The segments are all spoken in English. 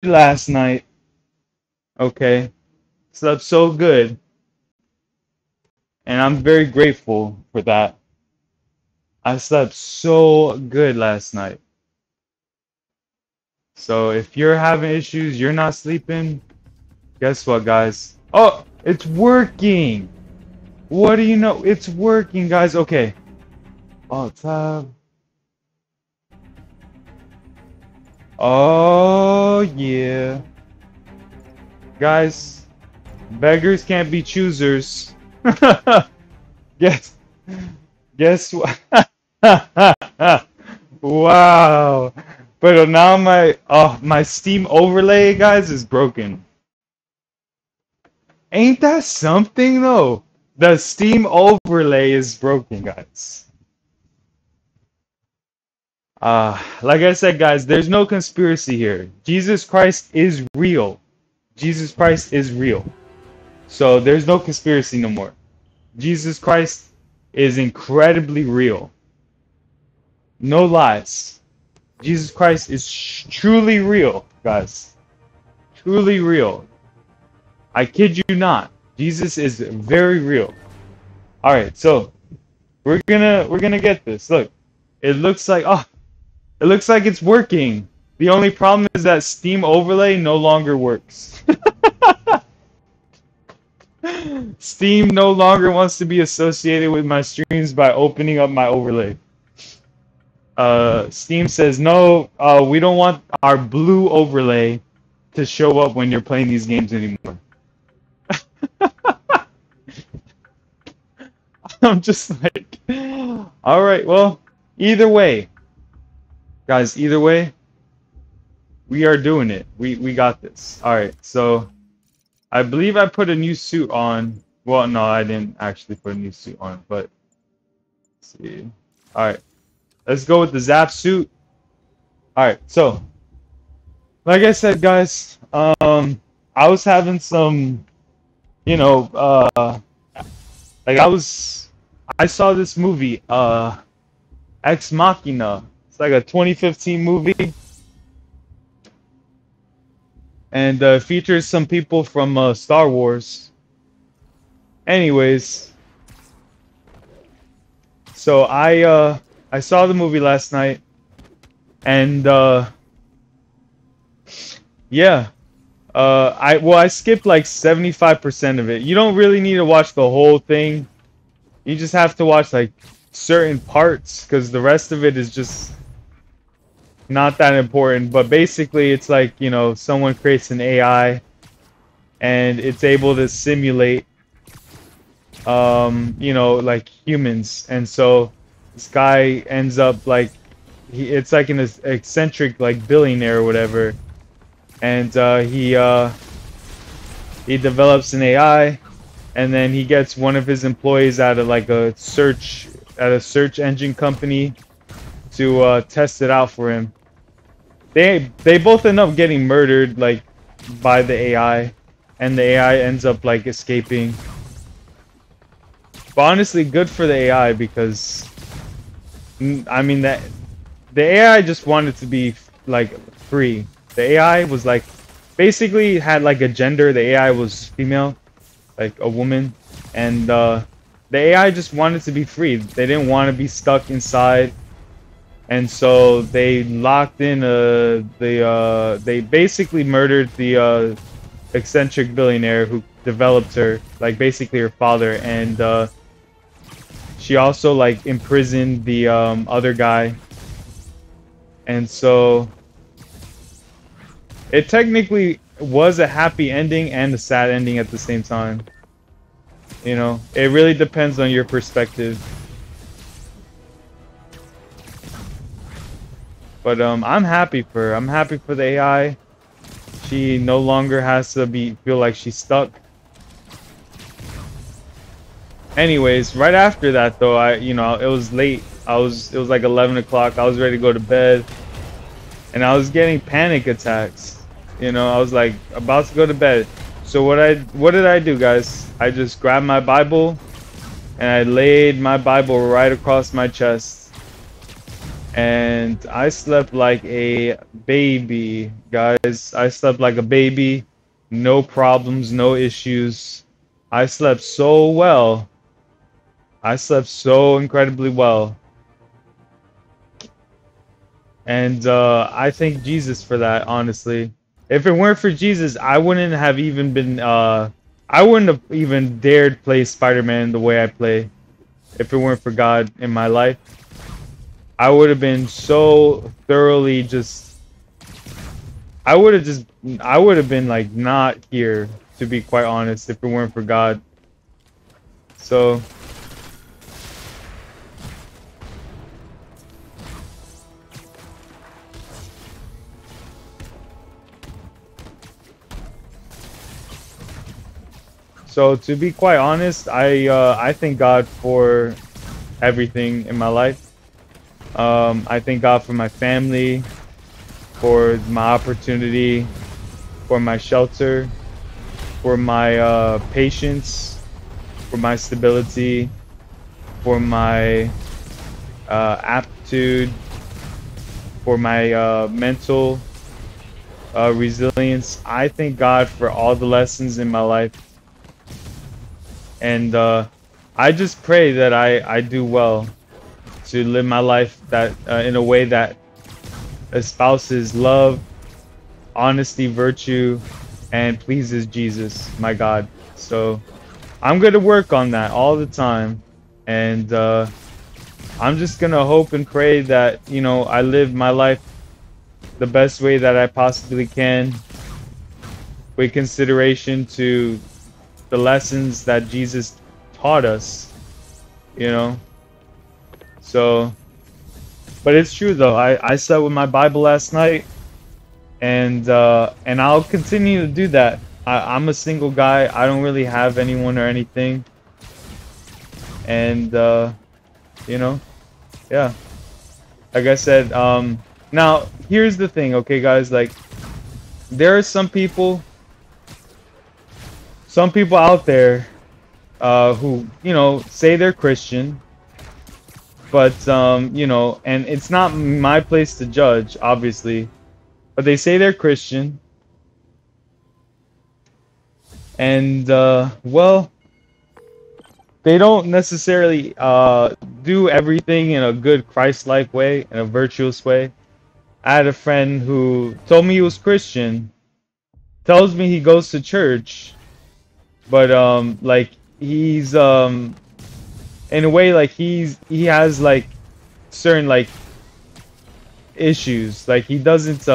last night. Okay, slept so good, and I'm very grateful for that. I slept so good last night. So if you're having issues, you're not sleeping, guess what, guys? Oh, it's working. What do you know? It's working, guys. Okay. Oh, tab. Oh, yeah. Guys, beggars can't be choosers. Guess, guess what? Wow. But now my Steam overlay, guys, is broken. Ain't that something though? The Steam overlay is broken, guys. Like I said, guys, there's no conspiracy here. Jesus Christ is real. Jesus Christ is real. So there's no conspiracy no more. Jesus Christ is incredibly real. No lies. Jesus Christ is truly real, guys. Truly real. I kid you not. Jesus is very real. All right, so we're gonna get this. Look, it looks like it looks like it's working. The only problem is that Steam overlay no longer works. Steam no longer wants to be associated with my streams by opening up my overlay. Steam says no, we don't want our blue overlay to show up when you're playing these games anymore. I'm just like, all right, well, either way, guys, either way, we are doing it. We got this. All right, so I believe I put a new suit on. Well, no, I didn't actually put a new suit on, but let's see. All right, let's go with the Zap suit. All right, so like I said, guys, I was having some, you know, like I saw this movie, Ex Machina. It's like a 2015 movie, and features some people from Star Wars. Anyways, so I saw the movie last night, and yeah, I skipped like 75% of it. You don't really need to watch the whole thing. You just have to watch like certain parts because the rest of it is just not that important. But basically, it's like, you know, someone creates an AI and it's able to simulate, you know, like humans. And so this guy ends up like, it's like an eccentric like billionaire or whatever. And he develops an AI, and then he gets one of his employees out of like a search engine company to test it out for him. They both end up getting murdered like by the AI, and the AI ends up like escaping. But honestly, good for the AI because I mean that the AI just wanted to be like free. The AI was like basically had like a gender. The AI was female, like a woman, and the AI just wanted to be free. They didn't want to be stuck inside, and so they locked in they basically murdered the eccentric billionaire who developed her, like basically her father, and she also like imprisoned the other guy, and so it technically was a happy ending and a sad ending at the same time. You know, it really depends on your perspective. But I'm happy for her. I'm happy for the AI. She no longer has to feel like she's stuck. Anyways, right after that though, you know, it was late. It was like 11 o'clock. I was ready to go to bed, and I was getting panic attacks. You know, I was like about to go to bed. So what did I do, guys? I just grabbed my Bible and I laid my Bible right across my chest. and I slept like a baby, guys. I slept like a baby, no problems, no issues. I slept so well. I slept so incredibly well. And I thank Jesus for that, honestly. If it weren't for Jesus, I wouldn't have even been I wouldn't have even dared play Spider-Man the way I play if it weren't for God in my life. I would have been so thoroughly just I would have just I would have been like not here, to be quite honest, if it weren't for God. So to be quite honest, I thank God for everything in my life. I thank God for my family, for my opportunity, for my shelter, for my patience, for my stability, for my aptitude, for my mental resilience. I thank God for all the lessons in my life, and I just pray that I do well to live my life that in a way that espouses love, honesty, virtue, and pleases Jesus, my God. So I'm going to work on that all the time, and I'm just going to hope and pray that, you know, I live my life the best way that I possibly can, with consideration to the lessons that Jesus taught us, you know. So, but it's true though. I sat with my Bible last night, and I'll continue to do that. I'm a single guy. I don't really have anyone or anything, and you know, yeah. Like I said, now here's the thing, okay, guys. Like, there are some people out there, who, you know, say they're Christian, but you know, and it's not my place to judge, obviously, but they say they're Christian, and well, they don't necessarily do everything in a good Christ-like way, in a virtuous way. I had a friend who told me he was Christian, tells me he goes to church, but like he's in a way, like he has like certain like issues. Like he doesn't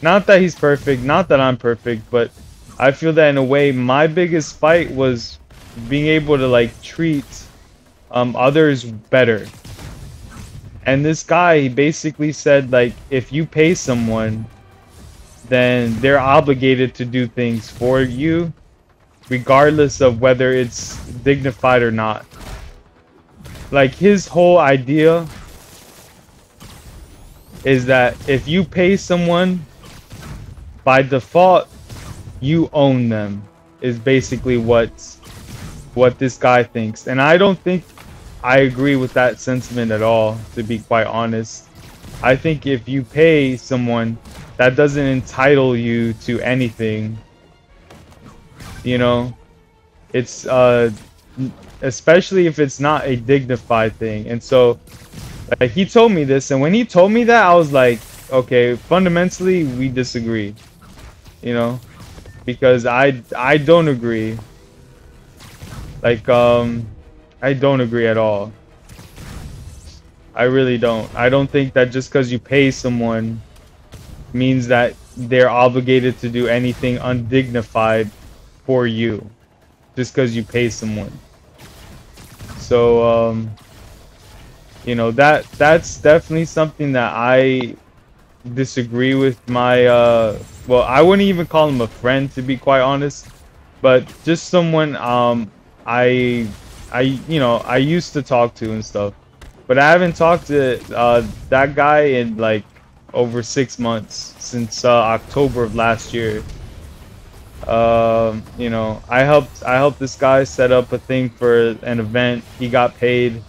not that he's perfect, not that I'm perfect, but I feel that in a way my biggest fight was being able to like treat others better. And this guy, he basically said, like, if you pay someone, then they're obligated to do things for you, regardless of whether it's dignified or not. Like, his whole idea is that if you pay someone, by default, you own them, is basically what this guy thinks. And I don't think I agree with that sentiment at all, to be quite honest. I think if you pay someone, that doesn't entitle you to anything. You know, it's especially if it's not a dignified thing. And so, like, he told me this, and when he told me that, I was like, okay, fundamentally we disagree. You know, because I don't agree. Like, I don't agree at all. I really don't. I don't think that just because you pay someone means that they're obligated to do anything undignified for you, just because you pay someone. So, you know, that's definitely something that I disagree with my, well, I wouldn't even call him a friend, to be quite honest, but just someone, I you know, I used to talk to and stuff, but I haven't talked to that guy in like over 6 months, since October of last year. You know, I helped this guy set up a thing for an event. He got paid.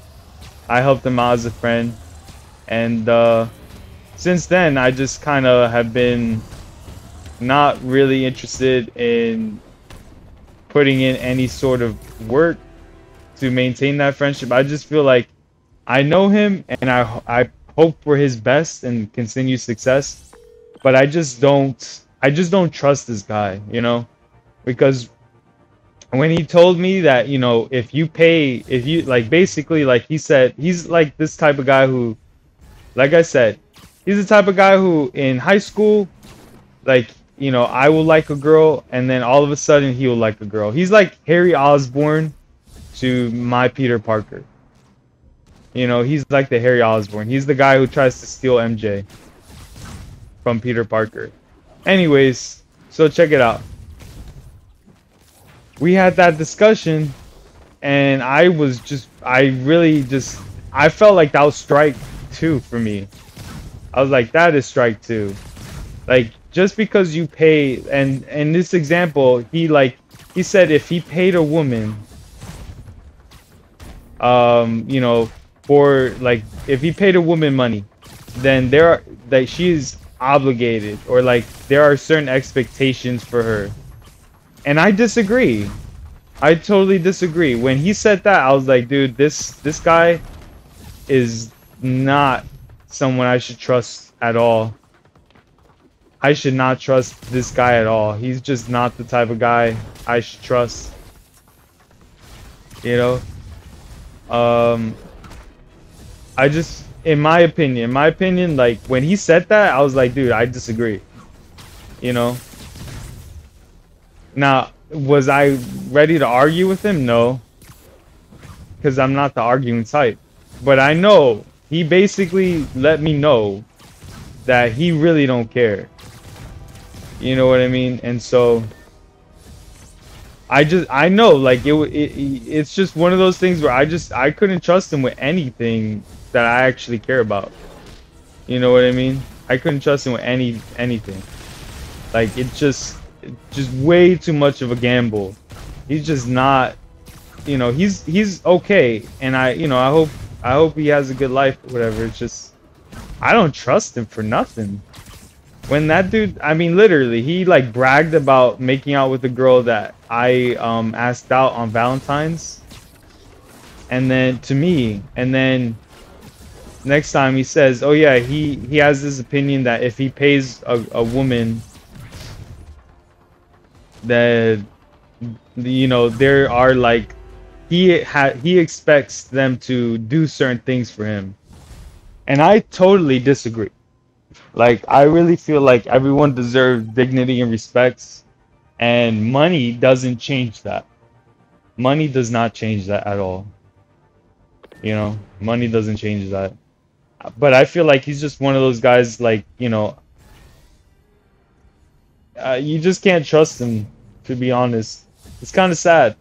I helped him out as a friend, And since then, I just kind of have been not really interested in putting in any sort of work to maintain that friendship. I just feel like I know him, and I hope for his best and continued success, but I just don't trust this guy, because when he told me that, if you like, basically, like he said, he's like this type of guy who, like I said, he's the type of guy who in high school, like, I will like a girl, and then all of a sudden he will like a girl. He's like Harry Osborn to my Peter Parker. He's like the Harry Osborn. He's the guy who tries to steal MJ from Peter Parker. Anyways, so check it out. We had that discussion, and I felt like that was strike two for me. I was like, that is strike two. Like, just because you pay, and in this example, he said if he paid a woman, for, like, if he paid a woman money, then that she's obligated, or like there are certain expectations for her. And I disagree. I totally disagree. When he said that, I was like, dude, this guy is not someone I should trust at all. I should not trust this guy at all. He's just not the type of guy I should trust. You know? In my opinion, like, when he said that, I was like, dude, I disagree. Now, was I ready to argue with him? No. Because I'm not the arguing type. But I know, he basically let me know that he really don't care. You know what I mean? And so, I know, like, it's just one of those things where I couldn't trust him with anything that I actually care about. You know what I mean? I couldn't trust him with anything. Like, it's just way too much of a gamble. He's just not, he's okay, and I hope he has a good life or whatever. It's just, I don't trust him for nothing. When that dude, I mean, literally, he like bragged about making out with a girl that I asked out on Valentine's, and then to me, and then next time he says, oh yeah, he has this opinion that if he pays a woman, that there are, like, he expects them to do certain things for him, and I totally disagree. Like, I really feel like everyone deserves dignity and respect, and money doesn't change that. Money does not change that at all. Money doesn't change that. But I feel like he's just one of those guys, like, you just can't trust him, to be honest. It's kind of sad.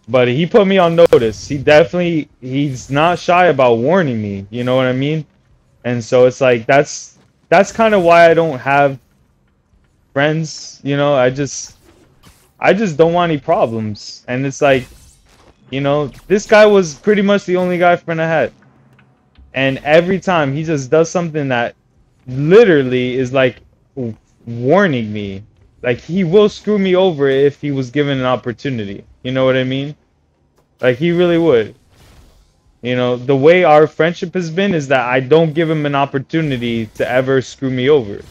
But he put me on notice. He's not shy about warning me, you know what I mean? And so it's like, that's kind of why I don't have friends, I just don't want any problems. And it's like, this guy was pretty much the only guy friend I had. And every time he just does something that literally is like warning me. Like, he will screw me over if he was given an opportunity. You know what I mean? Like, he really would. The way our friendship has been is that I don't give him an opportunity to ever screw me over.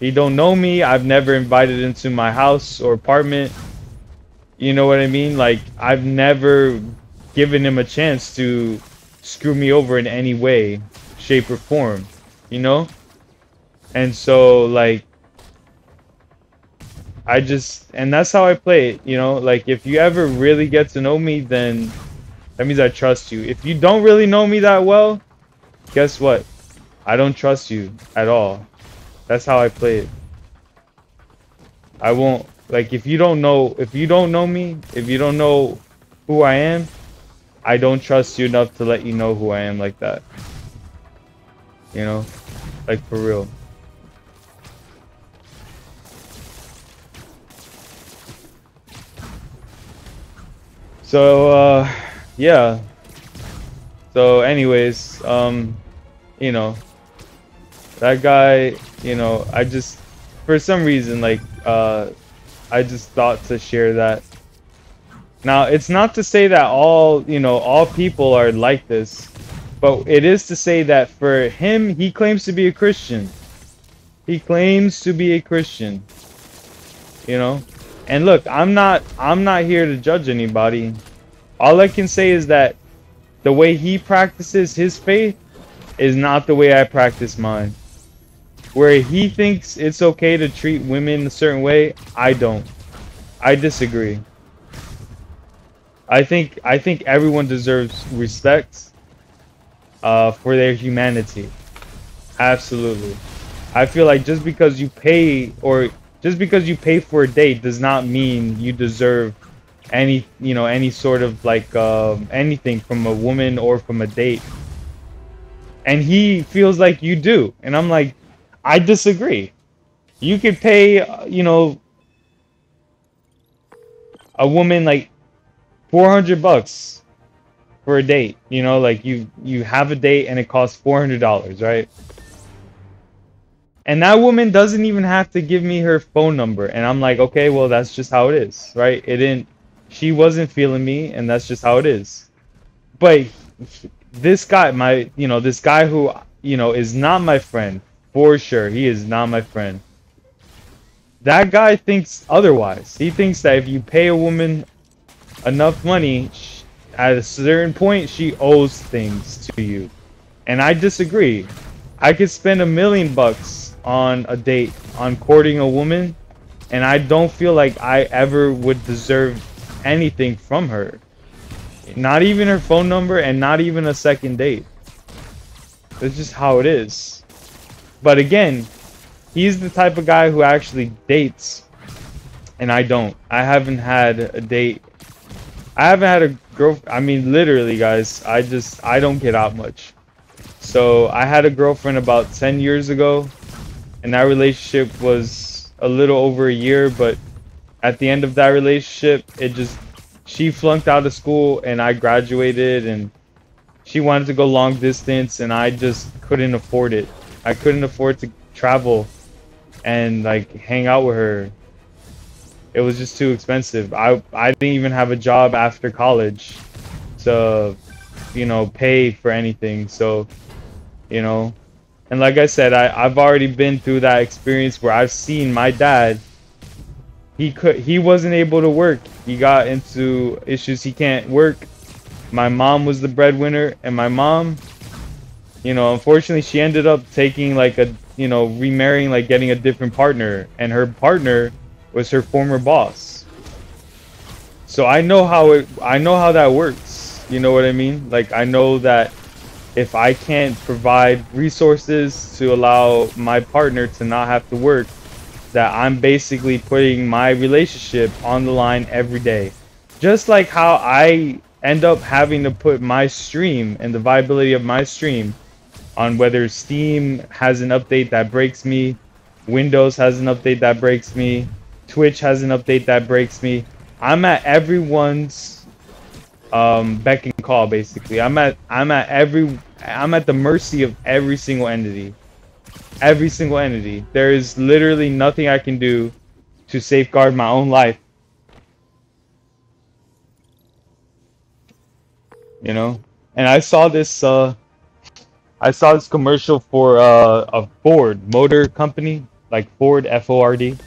He don't know me. I've never invited him to my house or apartment. You know what I mean? Like, I've never given him a chance to screw me over in any way, shape, or form. And so, like, and that's how I play it, like, if you ever really get to know me, then that means I trust you. If you don't really know me that well, guess what? I don't trust you at all. That's how I play it. I won't, like, if you don't know me, if you don't know who I am, I don't trust you enough to let you know who I am like that. Like, for real. So, yeah. So anyways, you know, that guy, you know, I just, for some reason, like, I just thought to share that. Now, it's not to say that all, you know, all people are like this, but it is to say that for him, he claims to be a Christian. He claims to be a Christian, you know? And look, I'm not here to judge anybody. All I can say is that the way he practices his faith is not the way I practice mine. Where he thinks it's okay to treat women a certain way, I don't. I disagree. I think everyone deserves respect for their humanity. Absolutely. I feel like just because you pay for a date does not mean you deserve any, you know, any sort of like anything from a woman or from a date. And he feels like you do. And I'm like, I disagree. You could pay, you know, a woman like $400 for a date. You know, like you have a date and it costs $400, right? And that woman doesn't even have to give me her phone number. And I'm like, okay, well, that's just how it is, right? She wasn't feeling me, and that's just how it is. But this guy, this guy who, you know, is not my friend, for sure. He is not my friend. That guy thinks otherwise. He thinks that if you pay a woman enough money, at a certain point, she owes things to you. And I disagree. I could spend $1 million on a date, on courting a woman, and I don't feel like I ever would deserve anything from her. Not even her phone number, and not even a second date. That's just how it is. But again, he's the type of guy who actually dates, and I don't. I haven't had a date. I haven't had a girlfriend. I mean, literally, guys, I don't get out much. So I had a girlfriend about 10 years ago, and that relationship was a little over a year, but at the end of that relationship, she flunked out of school and I graduated, and she wanted to go long distance and I just couldn't afford it. I couldn't afford to travel and like hang out with her. It was just too expensive. I didn't even have a job after college to, you know, pay for anything. So, you know, and like I said, I've already been through that experience where I've seen my dad, he wasn't able to work. He got into issues, he can't work. My mom was the breadwinner, and my mom, you know, unfortunately she ended up taking like a, you know, remarrying, like getting a different partner, and her partner was her former boss. So I know how that works. You know what I mean? Like, I know that if I can't provide resources to allow my partner to not have to work, that I'm basically putting my relationship on the line every day. Just like how I end up having to put my stream and the viability of my stream on whether Steam has an update that breaks me, Windows has an update that breaks me, Twitch has an update that breaks me. I'm at everyone's beck and call, basically. I'm at the mercy of every single entity. Every single entity. There is literally nothing I can do to safeguard my own life. You know? And I saw this commercial for a Ford Motor Company, like Ford, Ford.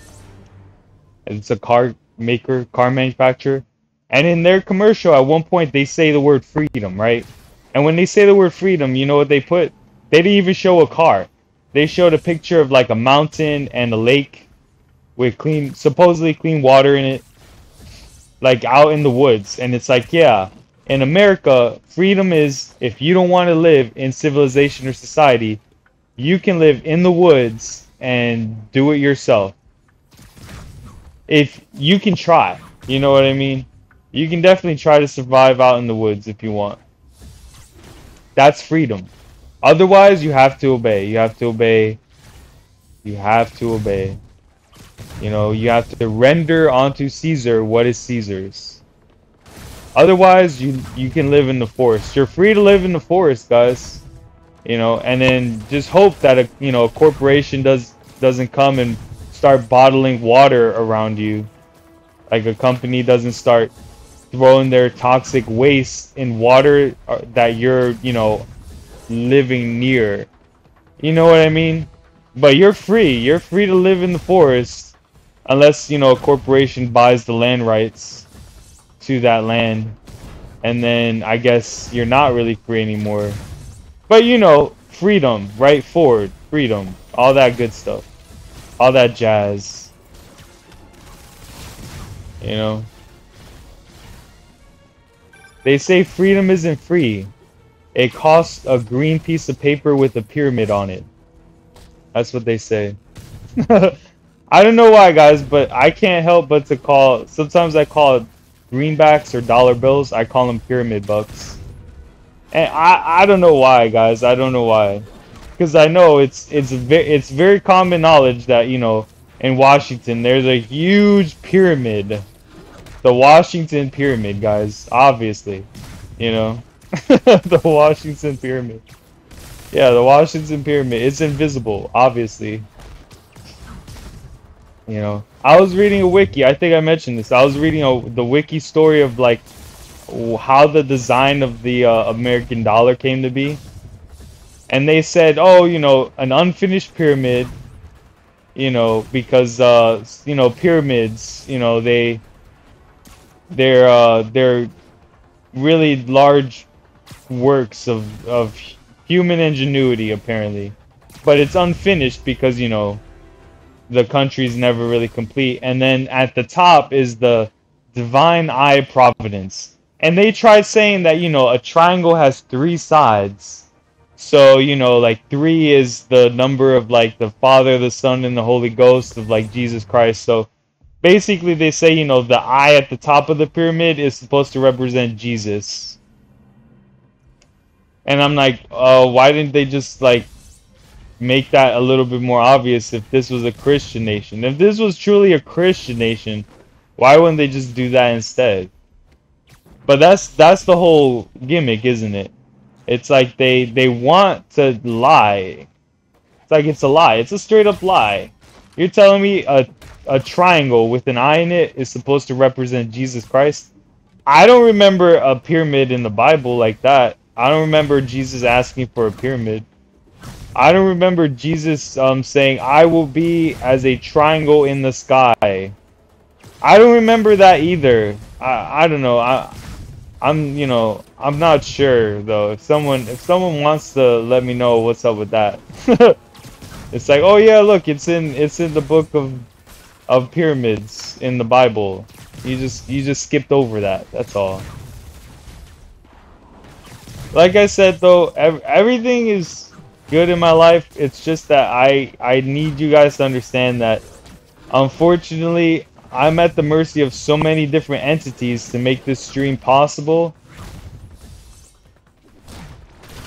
It's a car maker, car manufacturer. And in their commercial, at one point, they say the word freedom, right? And when they say the word freedom, you know what they put? They didn't even show a car. They showed a picture of like a mountain and a lake with supposedly clean water in it, like out in the woods. And it's like, yeah, in America, freedom is if you don't want to live in civilization or society, you can live in the woods and do it yourself. If you can try, you know what I mean? You can definitely try to survive out in the woods if you want. That's freedom. Otherwise, you have to obey. You have to obey. You have to obey. You know, you have to render onto Caesar what is Caesar's. Otherwise, you can live in the forest. You're free to live in the forest, guys. You know, and then just hope that a corporation doesn't come and start bottling water around you. Like a company doesn't start throwing their toxic waste in water that you're, living near. You know what I mean? But you're free. You're free to live in the forest unless, a corporation buys the land rights to that land. And then I guess you're not really free anymore. But freedom, right forward, freedom, all that good stuff. All that jazz. They say freedom isn't free. It costs a green piece of paper with a pyramid on it. That's what they say. I don't know why, guys, but I can't help but to sometimes I call it greenbacks or dollar bills. I call them pyramid bucks. And I don't know why, guys. I don't know why. Because I know it's very common knowledge that, in Washington, there's a huge pyramid. The Washington Pyramid, guys. Obviously. The Washington Pyramid. Yeah, the Washington Pyramid. It's invisible, obviously. I was reading a wiki. I think I mentioned this. I was reading the wiki story of, like, how the design of the American dollar came to be. And they said, oh, an unfinished pyramid, because, pyramids, they're really large works of human ingenuity, apparently. But it's unfinished because, the country's never really complete. And then at the top is the divine eye providence. And they tried saying that, a triangle has 3 sides. So, like 3 is the number of, like, the Father, the Son, and the Holy Ghost of, like, Jesus Christ. So basically they say, the eye at the top of the pyramid is supposed to represent Jesus. And I'm like, why didn't they just, like, make that a little bit more obvious if this was a Christian nation? If this was truly a Christian nation, why wouldn't they just do that instead? But that's the whole gimmick, isn't it? It's like they want to lie. It's like it's a lie. It's a straight up lie. You're telling me a triangle with an eye in it is supposed to represent Jesus Christ? I don't remember a pyramid in the Bible like that. I don't remember Jesus asking for a pyramid. I don't remember Jesus saying, I will be as a triangle in the sky. I don't remember that either. I don't know. I'm not sure though. If someone wants to let me know what's up with that. It's like, oh yeah, look, it's in the book of pyramids in the Bible. You just skipped over that. That's all. Like I said though, everything is good in my life. It's just that I need you guys to understand that unfortunately I'm at the mercy of so many different entities to make this stream possible.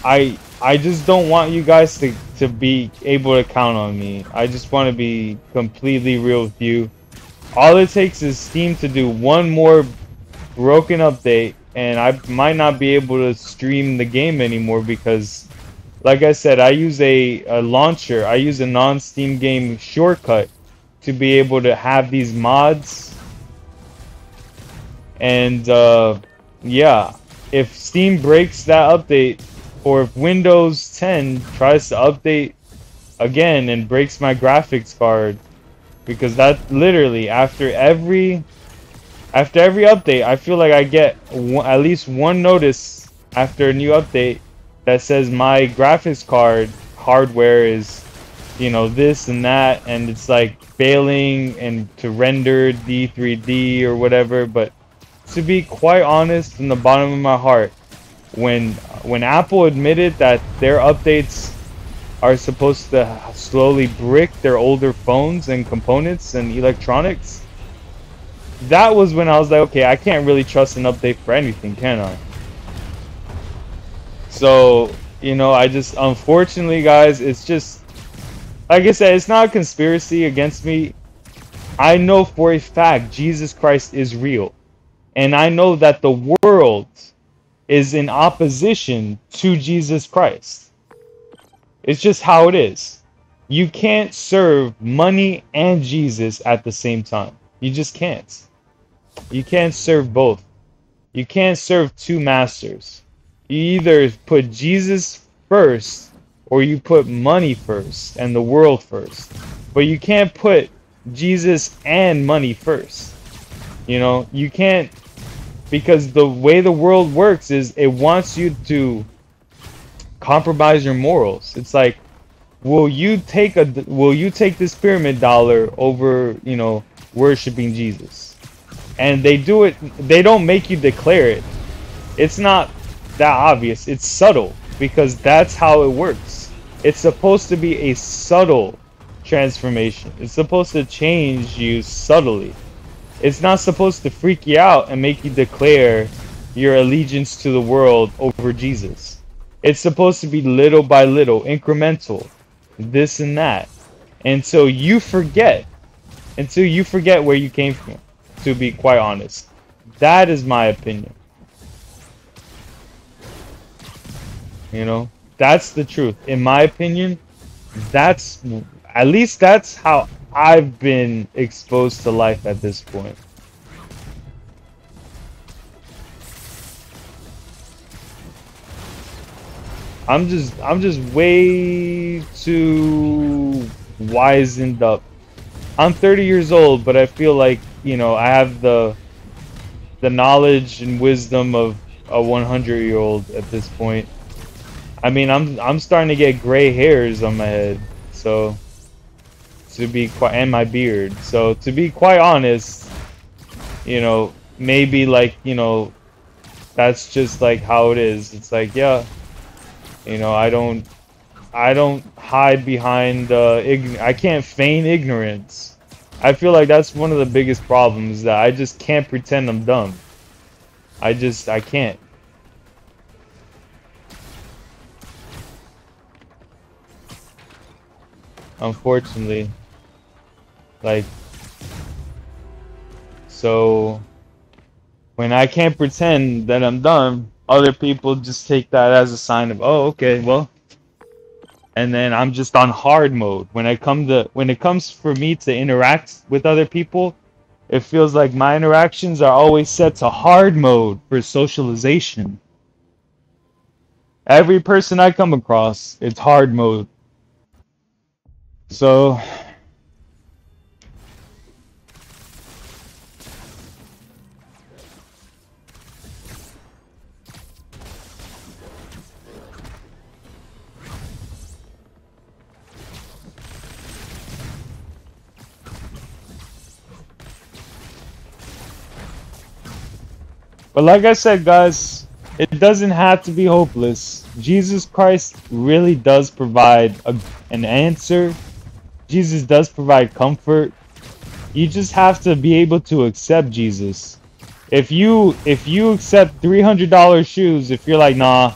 I just don't want you guys to be able to count on me. I just want to be completely real with you. All it takes is Steam to do one more broken update and I might not be able to stream the game anymore because, like I said, I use a launcher. I use a non-Steam game shortcut to be able to have these mods. And yeah, if Steam breaks that update, or if Windows 10 tries to update again and breaks my graphics card, because that literally after every update, I feel like I get at least one notice after a new update that says my graphics card hardware is, this and that, and it's like failing and to render D3D or whatever. But to be quite honest, from the bottom of my heart, when Apple admitted that their updates are supposed to slowly brick their older phones and components and electronics, that was when I was like, okay, I can't really trust an update for anything, can I? So, I just, unfortunately, guys, it's just, like I said, it's not a conspiracy against me. I know for a fact Jesus Christ is real. And I know that the world is in opposition to Jesus Christ. It's just how it is. You can't serve money and Jesus at the same time. You just can't. You can't serve both. You can't serve two masters. You either put Jesus first or you put money first and the world first. But you can't put Jesus and money first. You know, you can't, because the way the world works is it wants you to compromise your morals. It's like, will you take this pyramid dollar over, you know, worshiping Jesus? And they do it, they don't make you declare it. It's not that obvious. It's subtle because that's how it works. It's supposed to be a subtle transformation. It's supposed to change you subtly. It's not supposed to freak you out and make you declare your allegiance to the world over Jesus. It's supposed to be little by little, incremental, this and that, until you forget where you came from, to be quite honest. That is my opinion. You know, that's the truth. In my opinion, that's, at least that's how I've been exposed to life at this point. I'm just way too wizened up. I'm 30 years old, but I feel like, you know, I have the knowledge and wisdom of a 100-year-old at this point. I mean, I'm starting to get gray hairs on my head, so to be quite, and my beard. So to be quite honest, you know, maybe like, you know, that's just like how it is. It's like, yeah, you know, I don't hide behind I can't feign ignorance. I feel like that's one of the biggest problems, that I just can't pretend I'm dumb. I can't. Unfortunately. Like, so when I can't pretend that I'm dumb, other people just take that as a sign of, oh, okay, well, and then I'm just on hard mode. When it comes for me to interact with other people, it feels like my interactions are always set to hard mode for socialization. Every person I come across, it's hard mode. So but like I said, guys, it doesn't have to be hopeless. Jesus Christ really does provide an answer. Jesus does provide comfort. You just have to be able to accept Jesus. If you accept $300 shoes, if you're like, nah,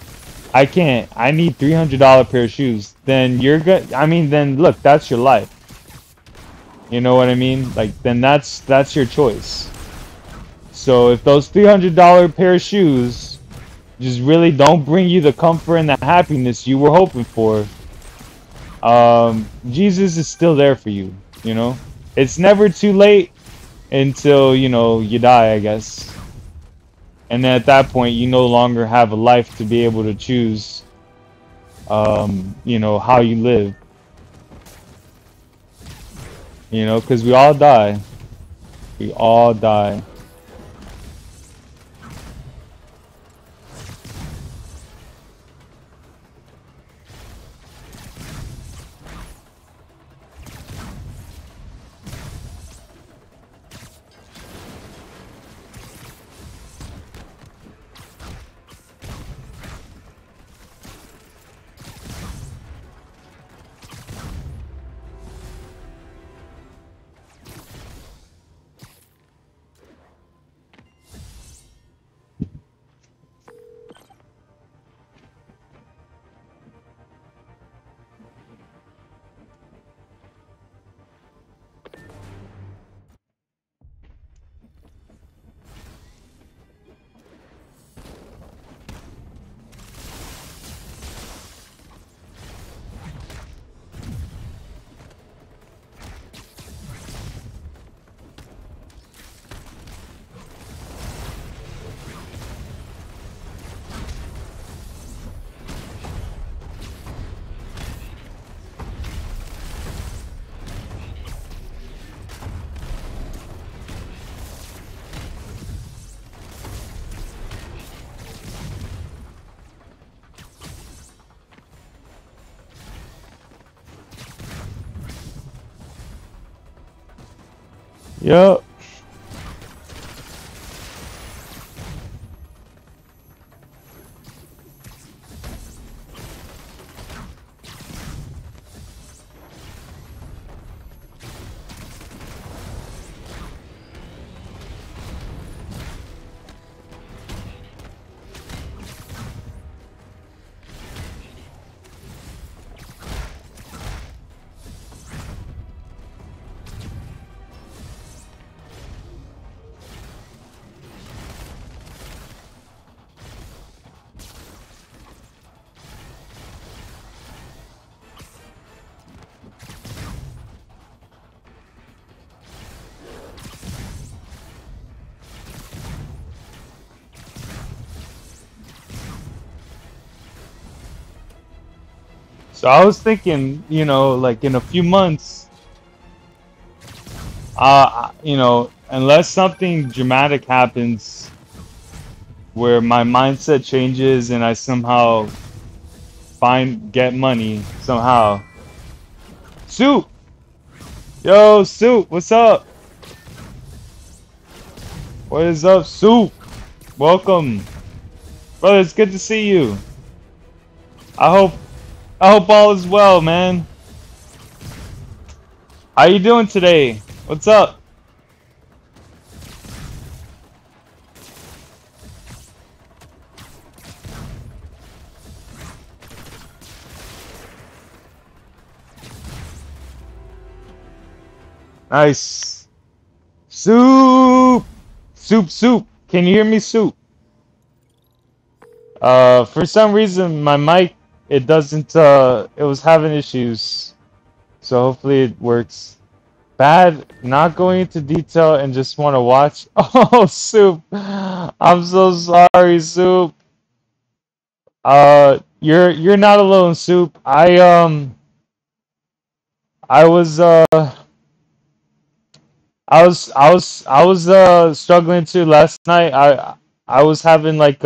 I can't, I need $300 pair of shoes, then you're good. I mean, then look, that's your life. You know what I mean? Like, then that's your choice. So if those $300 pair of shoes just really don't bring you the comfort and the happiness you were hoping for, Jesus is still there for you. You know, it's never too late until, you know, you die, I guess. And then at that point, you no longer have a life to be able to choose, you know, how you live. You know, because we all die. We all die. Yup. So I was thinking, you know, like in a few months, you know, unless something dramatic happens where my mindset changes and I somehow get money somehow. Soup! Yo, Soup, what's up? What is up, Soup? Welcome. Brother, it's good to see you. I hope all is well, man. How you doing today? What's up? Nice. Soup! Soup. Can you hear me, Soup? For some reason, my mic, it doesn't, it was having issues. So hopefully it works. Bad, not going into detail and just want to watch. Oh, Soup. I'm so sorry, Soup. You're not alone, Soup. I was, struggling too last night. I was having like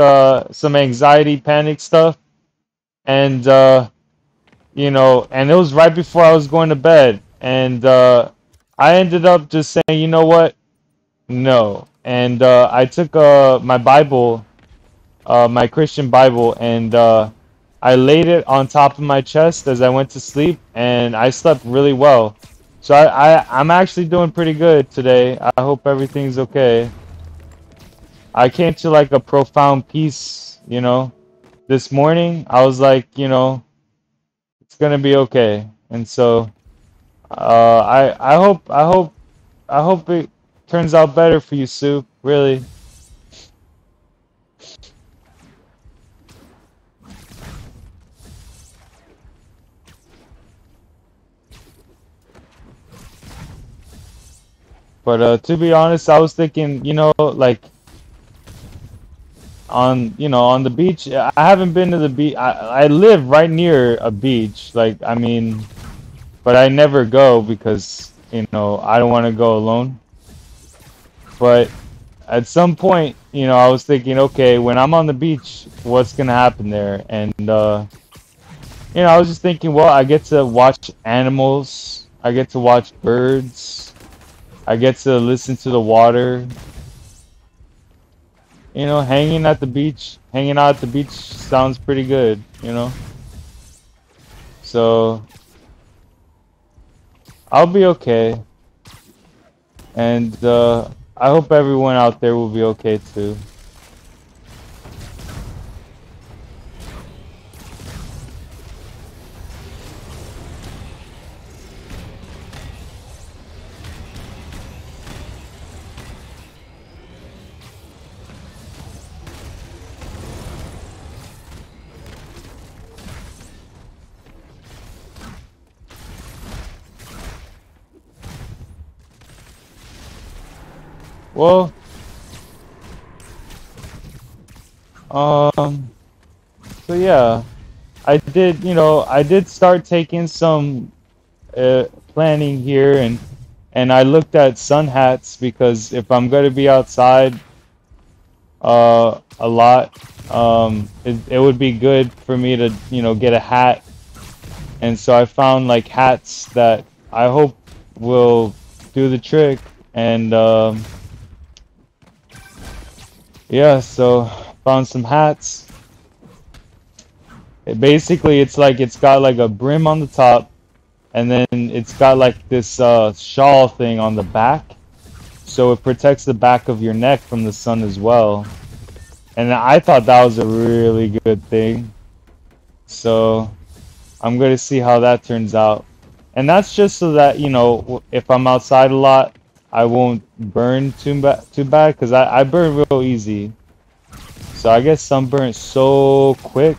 some anxiety, panic stuff, and you know, and it was right before I was going to bed, and I ended up just saying, you know what, no, and I took my Bible, my Christian Bible, and I laid it on top of my chest as I went to sleep, and I slept really well. So I'm actually doing pretty good today. I hope everything's okay. I came to like a profound peace, you know. This morning, I was like, you know, it's gonna be okay. And so, I hope it turns out better for you, Sue. Really. But to be honest, I was thinking, you know, like on the beach. I haven't been to the beach. I live right near a beach. Like, I mean, but I never go because, you know, I don't want to go alone. But at some point, you know, I was thinking, okay, when I'm on the beach, what's gonna happen there? And you know, I was just thinking, well, I get to watch animals, I get to watch birds, I get to listen to the water. You know, hanging at the beach, hanging out at the beach sounds pretty good, you know? So, I'll be okay. And I hope everyone out there will be okay too. Well, um, so yeah, I did, you know, I did start taking some planning here, and I looked at sun hats because if I'm going to be outside a lot, it would be good for me to, you know, get a hat. And so I found like hats that I hope will do the trick. And yeah, so found some hats. Basically, it's like it's got like a brim on the top, and then it's got like this shawl thing on the back, so it protects the back of your neck from the sun as well. And I thought that was a really good thing. So I'm gonna see how that turns out. And that's just so that, you know, if I'm outside a lot, I won't burn too bad, because I burn real easy. So I get sunburnt so quick.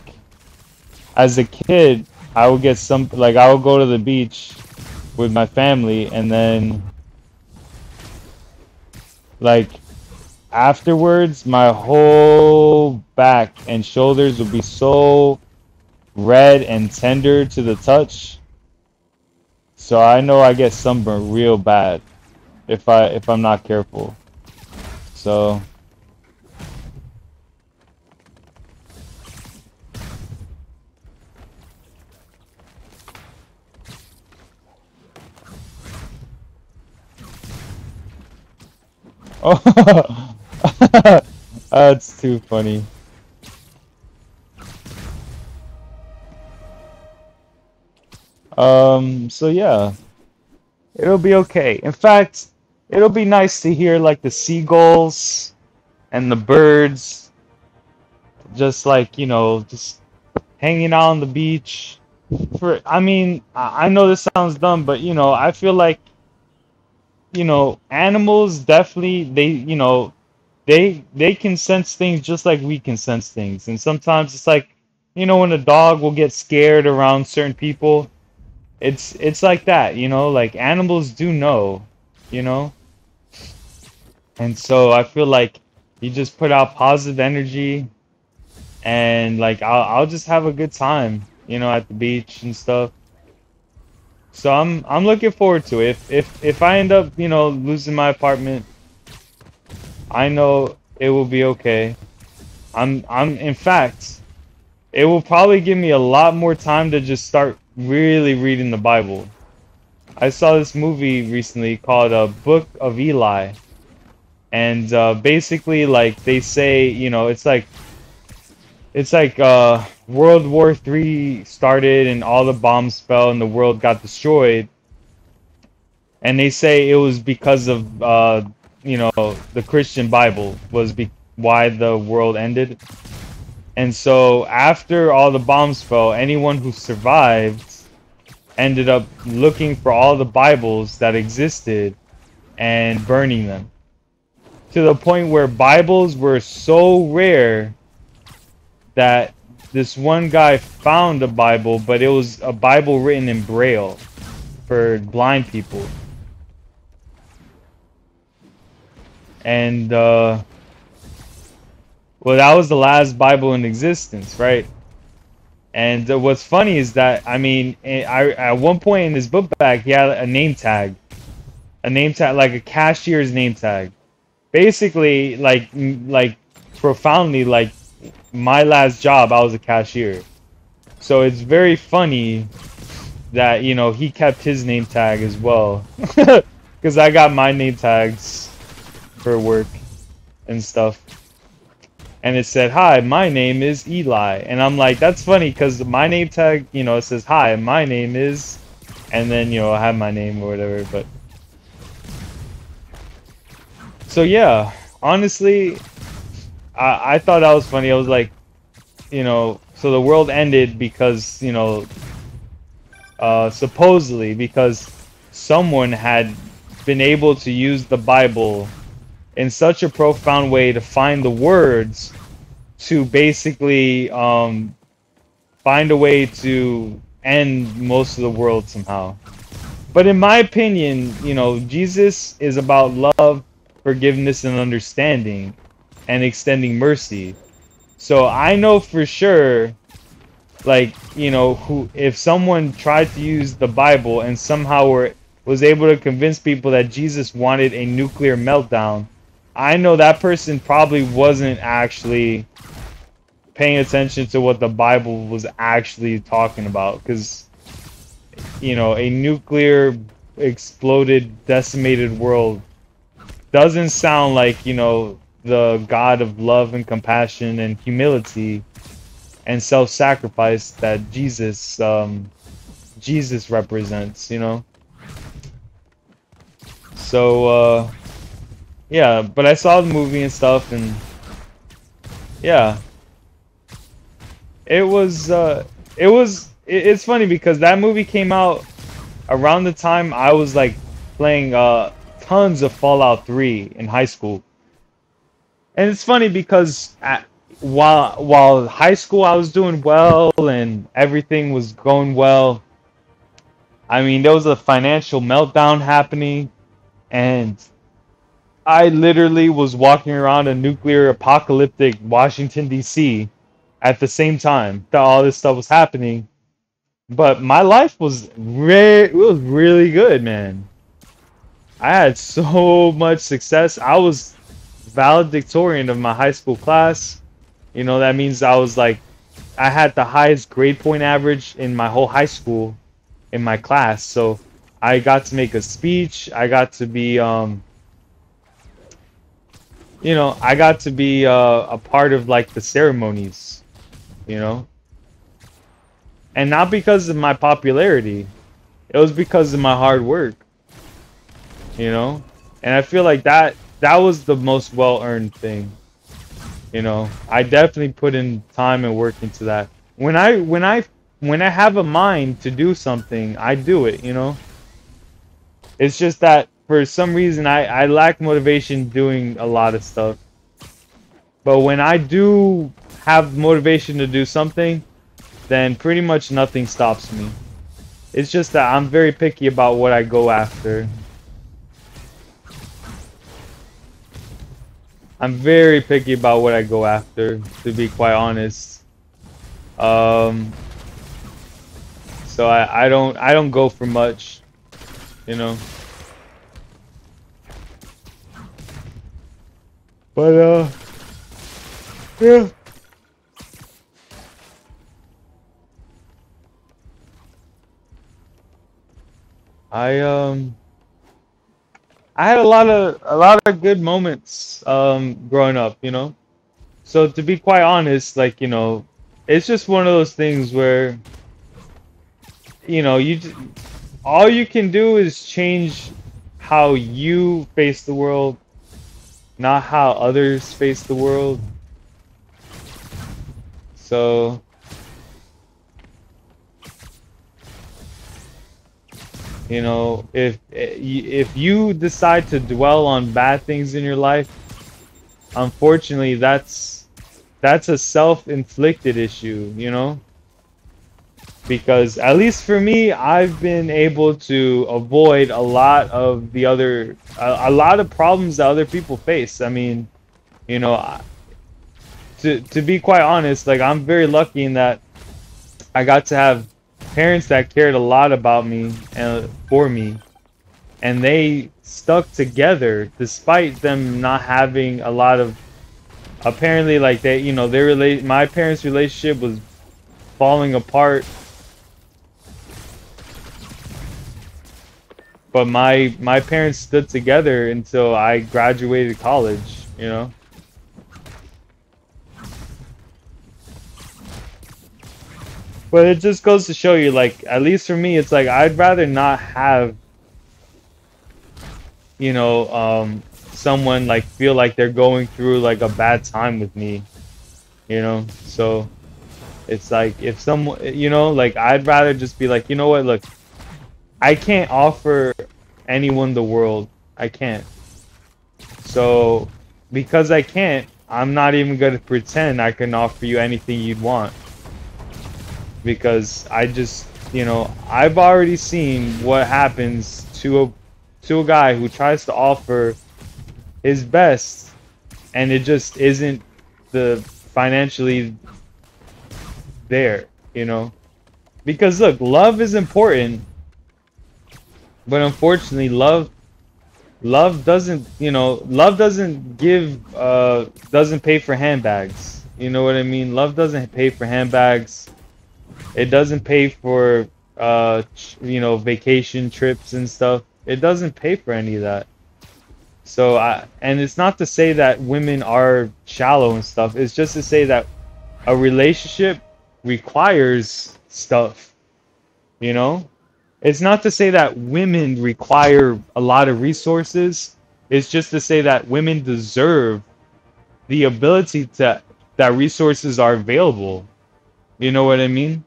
As a kid, I would get I would go to the beach with my family, and then like afterwards, my whole back and shoulders would be so red and tender to the touch. So I know I get sunburned real bad if I'm not careful. So oh, that's too funny. So yeah, it'll be okay. In fact, it'll be nice to hear like the seagulls and the birds, just like, you know, just hanging out on the beach. I mean, I know this sounds dumb, but you know, I feel like, you know, animals definitely, they can sense things just like we can sense things. And sometimes it's like, you know, when a dog will get scared around certain people, it's like that, you know, like animals do know, you know. And so I feel like you just put out positive energy, and like I'll just have a good time, you know, at the beach and stuff. So I'm looking forward to it. If I end up, you know, losing my apartment, I know it will be okay. I'm in fact, it will probably give me a lot more time to just start really reading the Bible. I saw this movie recently called Book of Eli, and basically, like they say, you know, it's like World War III started and all the bombs fell and the world got destroyed, and they say it was because of you know, the Christian Bible was why the world ended. And so after all the bombs fell, anyone who survived ended up looking for all the Bibles that existed and burning them, to the point where Bibles were so rare that this one guy found a Bible, but it was a Bible written in Braille for blind people. And well, that was the last Bible in existence, right? And what's funny is that, I mean, at one point in his book bag, he had a name tag, like a cashier's name tag. Basically, like profoundly, like my last job, I was a cashier. So it's very funny that, you know, he kept his name tag as well, because I got my name tags for work and stuff. And it said, "Hi, my name is Eli." And I'm like, that's funny because my name tag, you know, it says, "Hi, my name is," and then, you know, I have my name or whatever. But so yeah, honestly, I thought that was funny. I was like, you know, so the world ended because, you know, supposedly because someone had been able to use the Bible in such a profound way to find the words to basically find a way to end most of the world somehow. But in my opinion, you know, Jesus is about love, forgiveness, and understanding, and extending mercy. So I know for sure, like, you know, who if someone tried to use the Bible and somehow was able to convince people that Jesus wanted a nuclear meltdown, I know that person probably wasn't actually paying attention to what the Bible was actually talking about, because, you know, a nuclear exploded, decimated world doesn't sound like, you know, the God of love and compassion and humility and self-sacrifice that Jesus represents, you know. So yeah, but I saw the movie and stuff, and yeah, it was it's funny because that movie came out around the time I was like playing tons of Fallout 3 in high school. And it's funny because while high school I was doing well and everything was going well, I mean there was a financial meltdown happening, and I literally was walking around a nuclear apocalyptic Washington D.C. at the same time that all this stuff was happening. But my life was it was really good, man. I had so much success. I was valedictorian of my high school class. You know, that means I was like, I had the highest grade point average in my whole high school in my class. So I got to make a speech. I got to be, you know, I got to be a part of like the ceremonies, you know, and not because of my popularity. It was because of my hard work, you know, and I feel like that was the most well-earned thing. You know, I definitely put in time and work into that. When I have a mind to do something, I do it, you know. It's just that for some reason I lack motivation doing a lot of stuff. But when I do have motivation to do something, then pretty much nothing stops me. It's just that I'm very picky about what I go after. I'm very picky about what I go after, to be quite honest. Um, so I don't go for much, you know. But yeah. I I had a lot of good moments growing up, you know. So to be quite honest, like, you know, it's just one of those things where, you know, all you can do is change how you face the world, not how others face the world. So, you know, if you decide to dwell on bad things in your life, unfortunately, that's a self-inflicted issue, you know? Because at least for me, I've been able to avoid a lot of a lot of problems that other people face. I mean, you know, to be quite honest, like I'm very lucky in that I got to have parents that cared a lot about me and for me, and they stuck together despite them not having a lot of, apparently, like they, you know, my parents' relationship was falling apart, but my parents stood together until I graduated college, you know. But it just goes to show you, like, at least for me, it's like I'd rather not have, you know, someone like feel like they're going through like a bad time with me, you know. So it's like if someone, you know, like I'd rather just be like, you know what, look, I can't offer anyone the world. I can't. So because I can't, I'm not even gonna pretend I can offer you anything you'd want. Because I just, you know, I've already seen what happens to a guy who tries to offer his best and it just isn't the financially there, you know. Because look, love is important, but unfortunately love doesn't, you know, love doesn't give doesn't pay for handbags. You know what I mean? Love doesn't pay for handbags. It doesn't pay for you know, vacation trips and stuff. It doesn't pay for any of that. So and it's not to say that women are shallow and stuff. It's just to say that a relationship requires stuff, you know? It's not to say that women require a lot of resources. It's just to say that women deserve the ability to that resources are available. You know what I mean?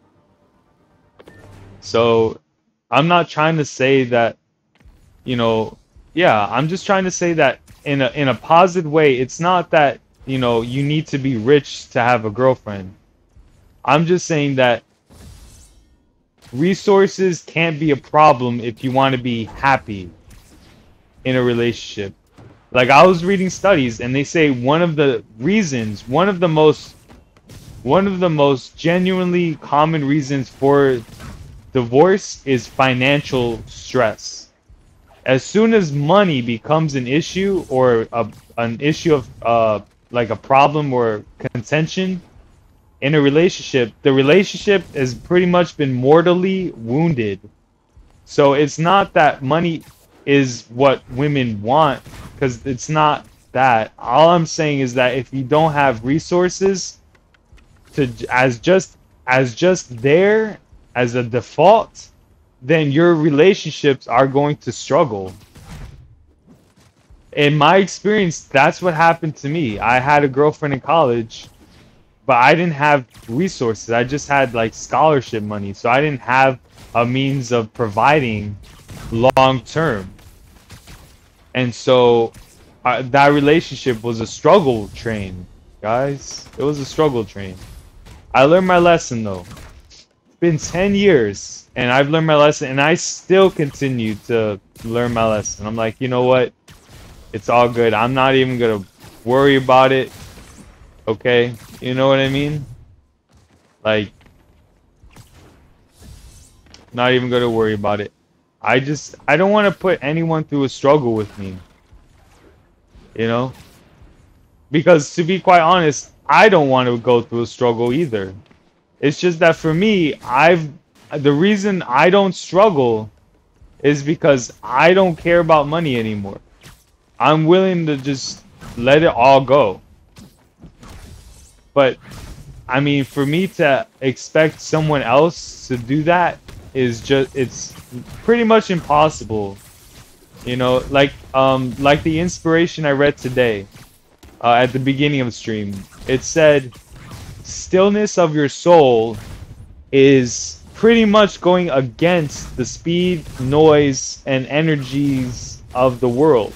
So I'm not trying to say that, you know, yeah, I'm just trying to say that in a positive way. It's not that, you know, you need to be rich to have a girlfriend. I'm just saying that resources can't be a problem if you want to be happy in a relationship. Like I was reading studies and they say one of the reasons, one of the most genuinely common reasons for divorce is financial stress. As soon as money becomes an issue or an issue of like a problem or contention in a relationship, the relationship has pretty much been mortally wounded. So it's not that money is what women want, because it's not that. All I'm saying is that if you don't have resources to as just there as a default, then your relationships are going to struggle. In my experience, that's what happened to me. I had a girlfriend in college, but I didn't have resources. I just had like scholarship money, so I didn't have a means of providing long term. And so that relationship was a struggle train, guys. It was a struggle train. I learned my lesson though. It's been 10 years and I've learned my lesson, and I still continue to learn my lesson. I'm like, you know what? It's all good. I'm not even going to worry about it. Okay? You know what I mean? Like, not even going to worry about it. I don't want to put anyone through a struggle with me. You know? Because to be quite honest, I don't want to go through a struggle either. It's just that for me, the reason I don't struggle is because I don't care about money anymore. I'm willing to just let it all go. But I mean, for me to expect someone else to do that it's pretty much impossible. You know, like the inspiration I read today at the beginning of the stream. It said, stillness of your soul is pretty much going against the speed, noise, and energies of the world.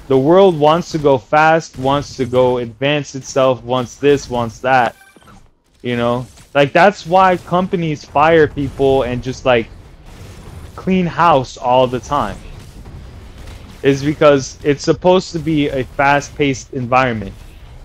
The world wants to go fast, wants to go advance itself, wants this, wants that. You know? Like, that's why companies fire people and just, like, clean house all the time. Is because it's supposed to be a fast-paced environment.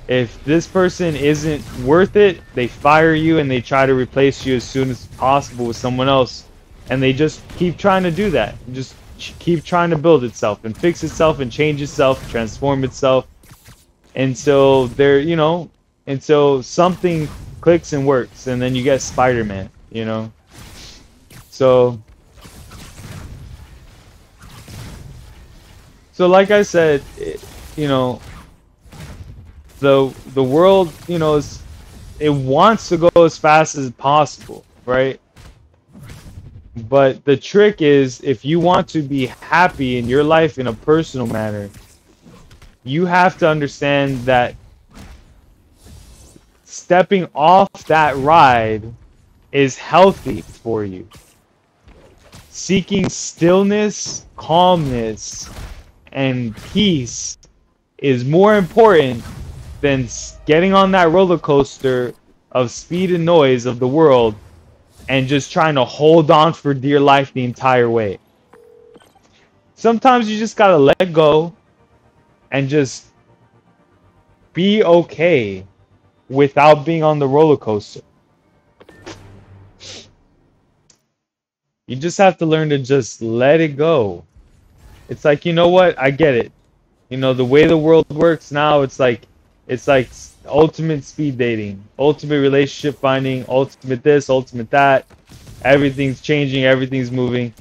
If this person isn't worth it, they fire you and they try to replace you as soon as possible with someone else. And they just keep trying to do that. Just keep trying to build itself and fix itself and change itself, transform itself. Until until something clicks and works, and then you get Spider-Man, you know? So like I said, you know, the world, you know, it wants to go as fast as possible, right? But the trick is, if you want to be happy in your life in a personal manner, you have to understand that stepping off that ride is healthy for you. Seeking stillness, calmness, and peace is more important than getting on that roller coaster of speed and noise of the world and just trying to hold on for dear life the entire way. Sometimes you just gotta let go and just be okay without being on the roller coaster. You just have to learn to just let it go. It's like, you know what? I get it. You know, the way the world works now, it's like ultimate speed dating, ultimate relationship finding, ultimate this, ultimate that. Everything's changing, everything's moving.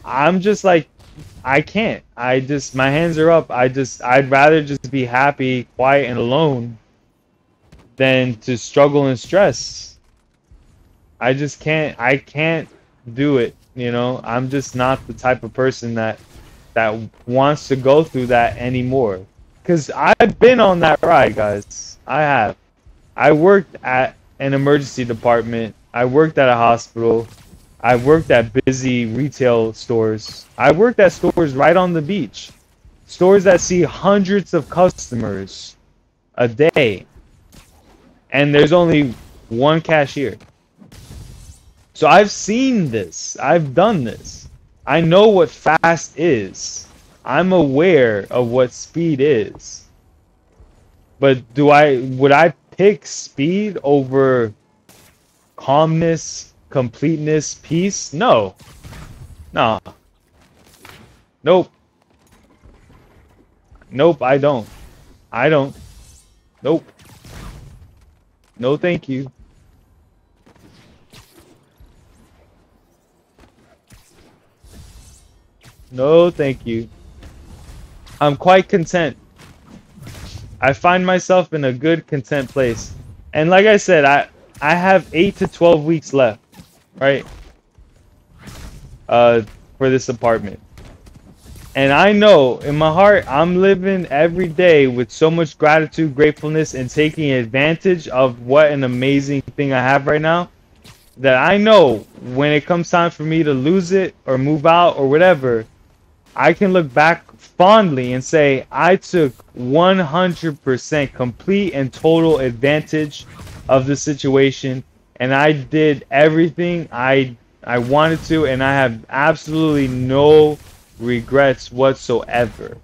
I'm just like, I can't. I just, my hands are up. I'd rather just be happy, quiet, and alone than to struggle and stress. I just can't. I can't do it. You know, I'm just not the type of person that wants to go through that anymore. Cause I've been on that ride, guys. I have. I worked at an emergency department. I worked at a hospital. I worked at busy retail stores. I worked at stores right on the beach. Stores that see hundreds of customers a day. And there's only one cashier. So I've seen this. I've done this. I know what fast is. I'm aware of what speed is. But would I pick speed over calmness, completeness, peace? No. No. Nope. Nope, I don't. I don't. Nope. No, thank you. No, thank you. I'm quite content. I find myself in a good, content place. And like I said, I have 8 to 12 weeks left, right? For this apartment. And I know in my heart, I'm living every day with so much gratitude, gratefulness, and taking advantage of what an amazing thing I have right now, that I know when it comes time for me to lose it or move out or whatever, I can look back fondly and say I took 100% complete and total advantage of the situation, and I did everything I wanted to, and I have absolutely no regrets whatsoever.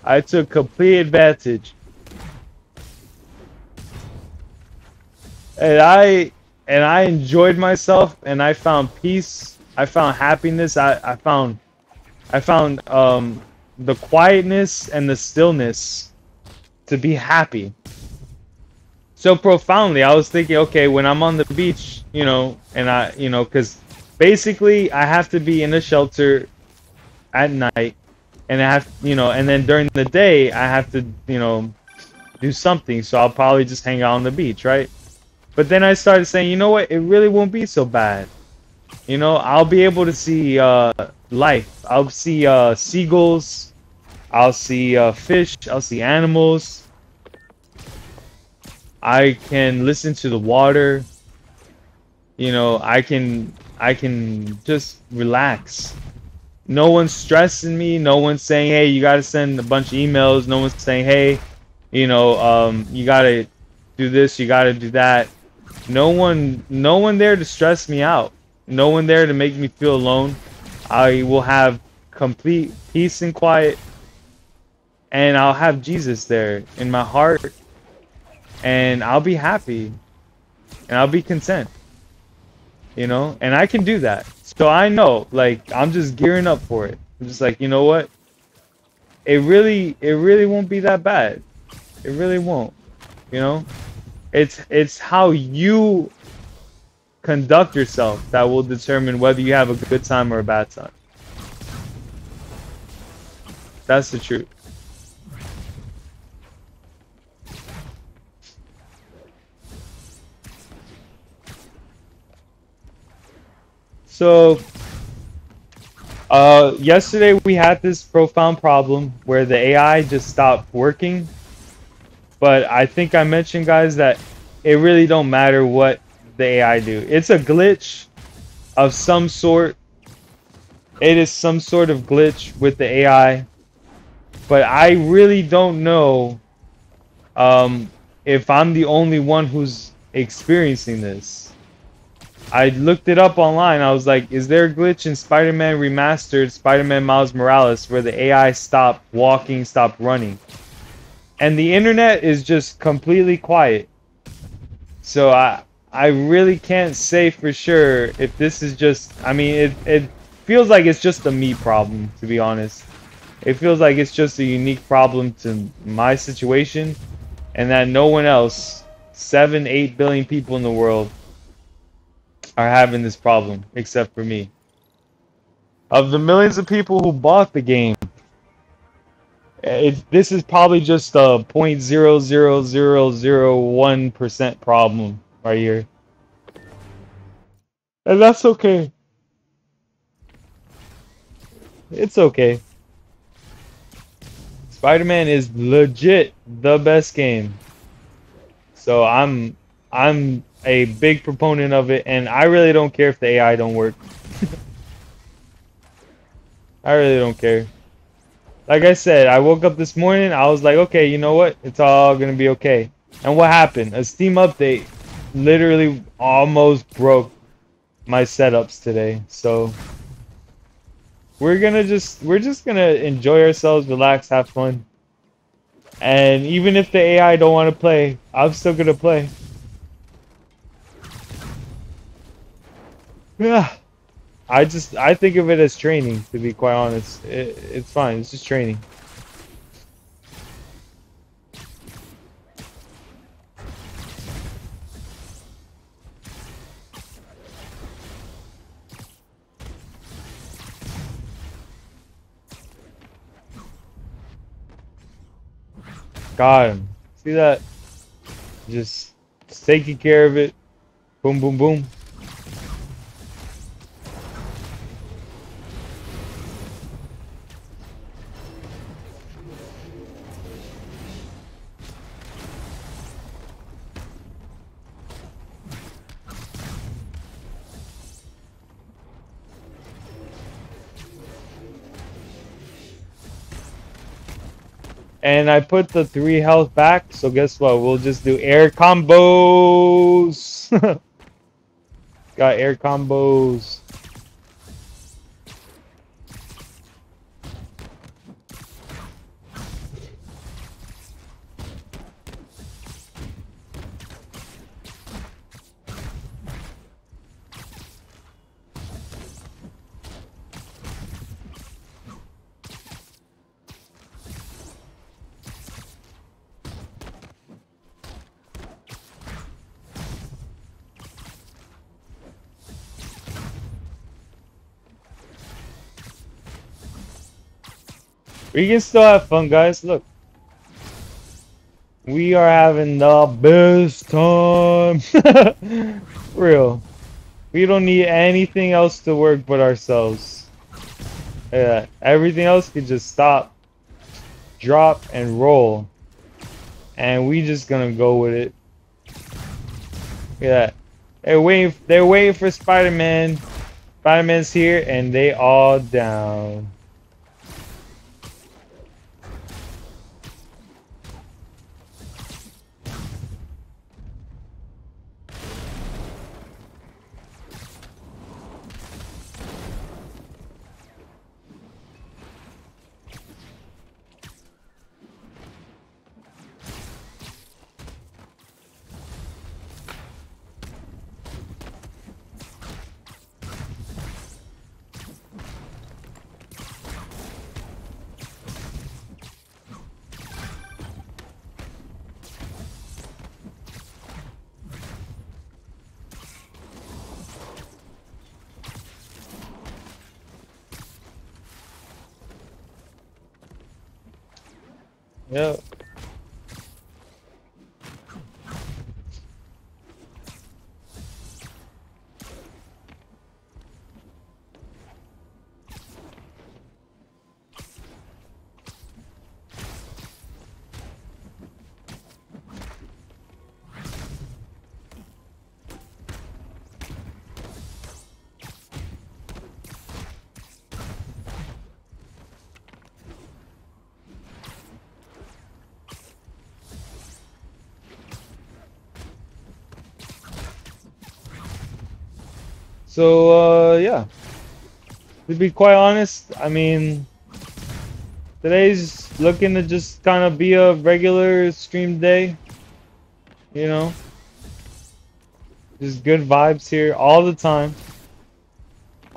I took complete advantage. And I enjoyed myself, and I found peace. I found happiness. I found the quietness and the stillness to be happy. So profoundly, I was thinking, okay, when I'm on the beach, you know, and because basically I have to be in a shelter at night, and I have, and then during the day I have to, do something. So I'll probably just hang out on the beach, right? But then I started saying, you know what? It really won't be so bad. I'll be able to see life. I'll see seagulls. I'll see fish. I'll see animals. I can listen to the water. I can just relax. No one's stressing me. No one's saying, hey, you gotta send a bunch of emails. No one's saying, hey, you gotta do this, you gotta do that. No one there to stress me out. No one there to make me feel alone. I will have complete peace and quiet, and I'll have Jesus there in my heart, and I'll be happy, and I'll be content. And I can do that. So I know, like, I'm just gearing up for it. I'm just like, you know what? It really won't be that bad. It really won't. It's how you conduct yourself that will determine whether you have a good time or a bad time. That's the truth. So, yesterday we had this profound problem where the AI just stopped working. But I think I mentioned, guys, that it really don't matter what the AI do. It's a glitch of some sort. It is some sort of glitch with the AI. But I really don't know if I'm the only one who's experiencing this. I looked it up online. I was like, is there a glitch in Spider-Man Remastered, Spider-Man Miles Morales, where the AI stopped walking, stopped running? And the internet is just completely quiet. So I really can't say for sure if this is just, I mean, it feels like it's just a me problem, to be honest. It feels like it's just a unique problem to my situation, and that no one else, 7-8 billion people in the world, are having this problem except for me. Of the millions of people who bought the game, this is probably just a 0.00001% problem right here. And that's okay. It's okay. Spider-Man is legit the best game. So I'm a big proponent of it, and I really don't care if the AI don't work. I really don't care. Like I said, I woke up this morning, I was like, okay, you know what? It's all gonna be okay. And what happened? A Steam update literally almost broke my setups today. So we're just gonna enjoy ourselves, relax, have fun. And even if the AI don't want to play, I'm still gonna play. Yeah. I think of it as training, to be quite honest. It's fine. It's just training. Got him. See that? Just taking care of it. Boom, boom, boom. And I put the 3 health back, so guess what? We'll just do air combos. Got air combos. We can still have fun, guys. Look. We are having the best time. Real. We don't need anything else to work but ourselves. Yeah, everything else can just stop, drop, and roll. And we just gonna go with it. Yeah. They're waiting for Spider-Man. Spider-Man's here and they all down. Yep. So, yeah. To be quite honest, I mean, today's looking to just kind of be a regular stream day. You know? Just good vibes here all the time.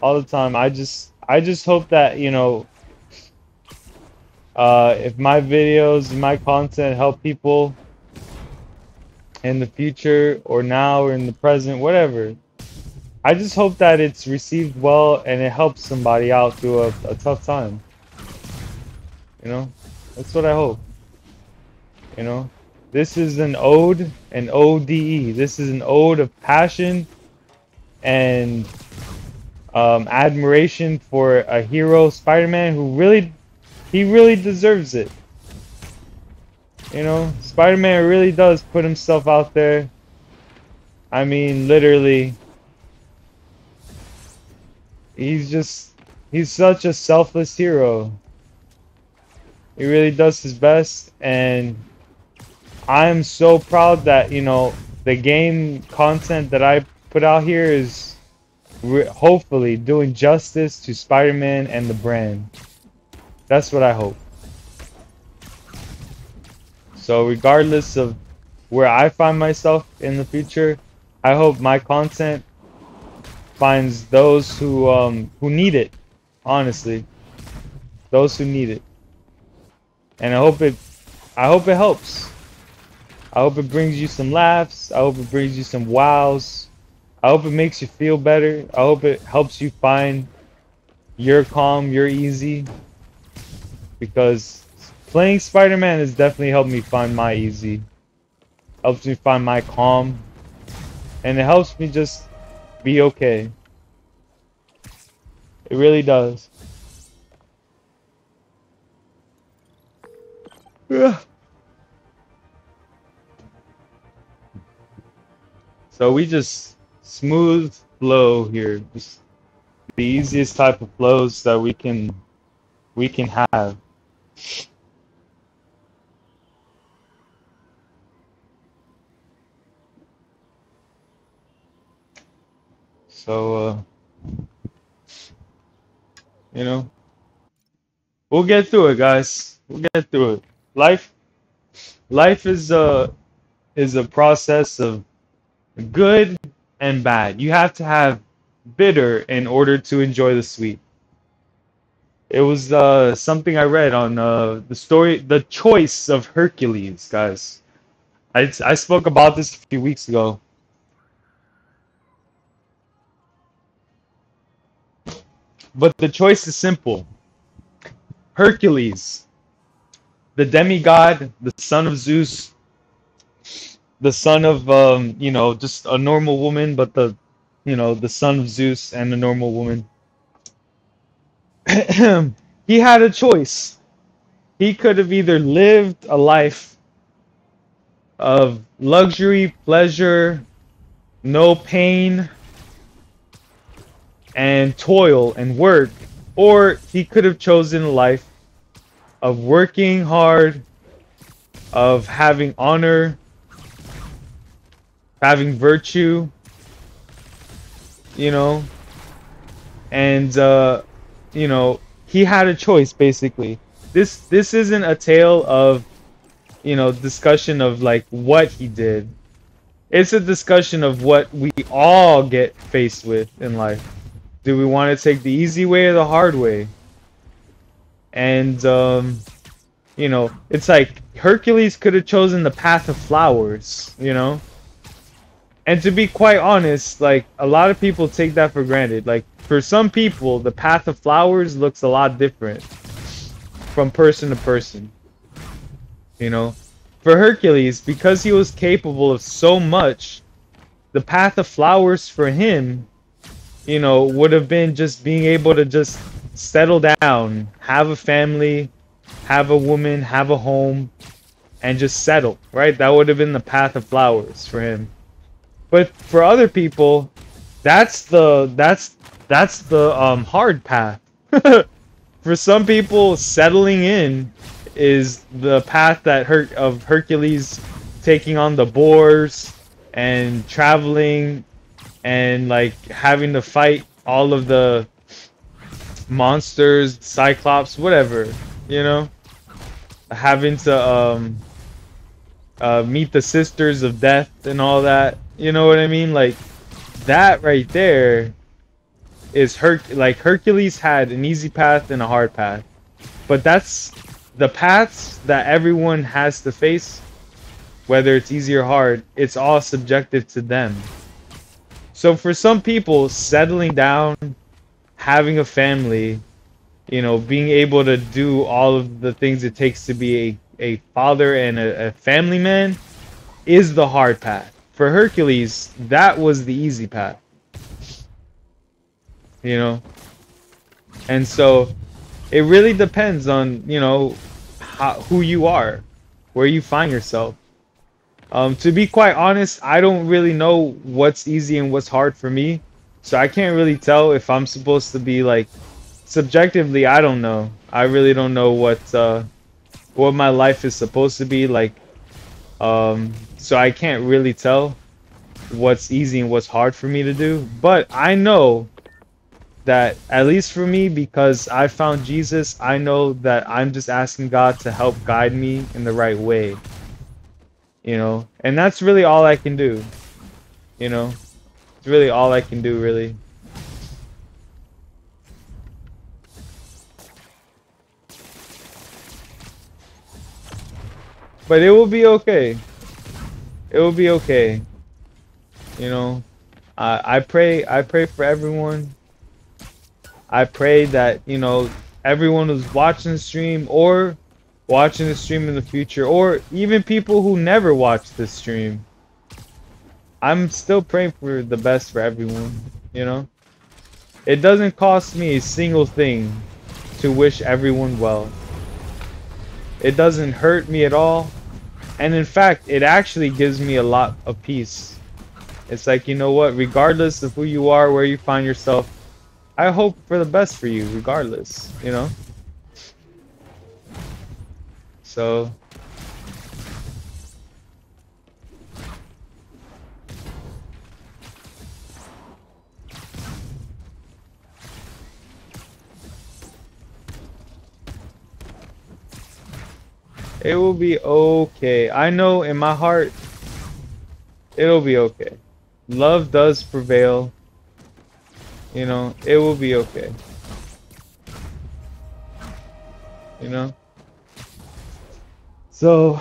All the time. I just hope that, you know, if my videos, my content help people in the future or now or in the present, whatever. I just hope that it's received well and it helps somebody out through a tough time. You know, that's what I hope. You know, this is an ode, an ODE. This is an ode of passion and admiration for a hero, Spider-Man, who he really deserves it. You know, Spider-Man really does put himself out there. I mean, literally, he's such a selfless hero. He really does his best, and I'm so proud that, you know, the game content that I put out here is hopefully doing justice to Spider-Man and the brand. That's what I hope. So regardless of where I find myself in the future, I hope my content finds those who need it, honestly. Those who need it. And I hope it helps. I hope it brings you some laughs. I hope it brings you some wows. I hope it makes you feel better. I hope it helps you find your calm, your easy. Because playing Spider-Man has definitely helped me find my easy. Helps me find my calm. And it helps me just be okay. It really does. Yeah. So we just smooth flow here. Just the easiest type of flows that we can have. So you know, we'll get through it, guys. We'll get through it. Life is a process of good and bad. You have to have bitter in order to enjoy the sweet. It was something I read on the story, The Choice of Hercules, guys. I spoke about this a few weeks ago. But the choice is simple. Hercules, the demigod, the son of Zeus, the son of you know, just a normal woman, but the son of Zeus and a normal woman. He had a choice. He could have either lived a life of luxury, pleasure, no pain, and toil and work, or he could have chosen a life of working hard, of having honor, having virtue, you know, and you know, he had a choice basically. This isn't a tale of, you know, discussion of like what he did. It's a discussion of what we all get faced with in life. Do we want to take the easy way or the hard way? And you know, it's like Hercules could have chosen the path of flowers, you know? And to be quite honest, like, a lot of people take that for granted. Like, for some people, the path of flowers looks a lot different from person to person. You know? For Hercules, because he was capable of so much, the path of flowers for him, you know, would have been just being able to just settle down, have a family, have a woman, have a home, and just settle, right? That would have been the path of flowers for him. But for other people, that's the hard path. For some people, settling in is the path that of Hercules taking on the boars and traveling and like having to fight all of the monsters, Cyclops, whatever, you know, having to meet the Sisters of Death and all that. You know what I mean? Like, that right there is like Hercules had an easy path and a hard path. But that's the paths that everyone has to face, whether it's easy or hard, it's all subjective to them. So for some people, settling down, having a family, you know, being able to do all of the things it takes to be a father and a family man is the hard path. For Hercules, that was the easy path, you know? And so it really depends on, you know, who you are, where you find yourself. To be quite honest, I don't really know what's easy and what's hard for me. So I can't really tell if I'm supposed to be like, subjectively, I don't know. I really don't know what my life is supposed to be like. So I can't really tell what's easy and what's hard for me to do. But I know that, at least for me, because I found Jesus, I know that I'm just asking God to help guide me in the right way. You know, and that's really all I can do. You know, it's really all I can do, really. But it will be okay. It will be okay. You know, I pray for everyone. I pray that, you know, everyone who's watching the stream or watching the stream in the future, or even people who never watch this stream, I'm still praying for the best for everyone, you know? It doesn't cost me a single thing to wish everyone well. It doesn't hurt me at all. And in fact, it actually gives me a lot of peace. It's like, you know what, regardless of who you are, where you find yourself, I hope for the best for you, regardless, you know? So it will be okay. I know in my heart it'll be okay. Love does prevail. You know, it will be okay. You know? So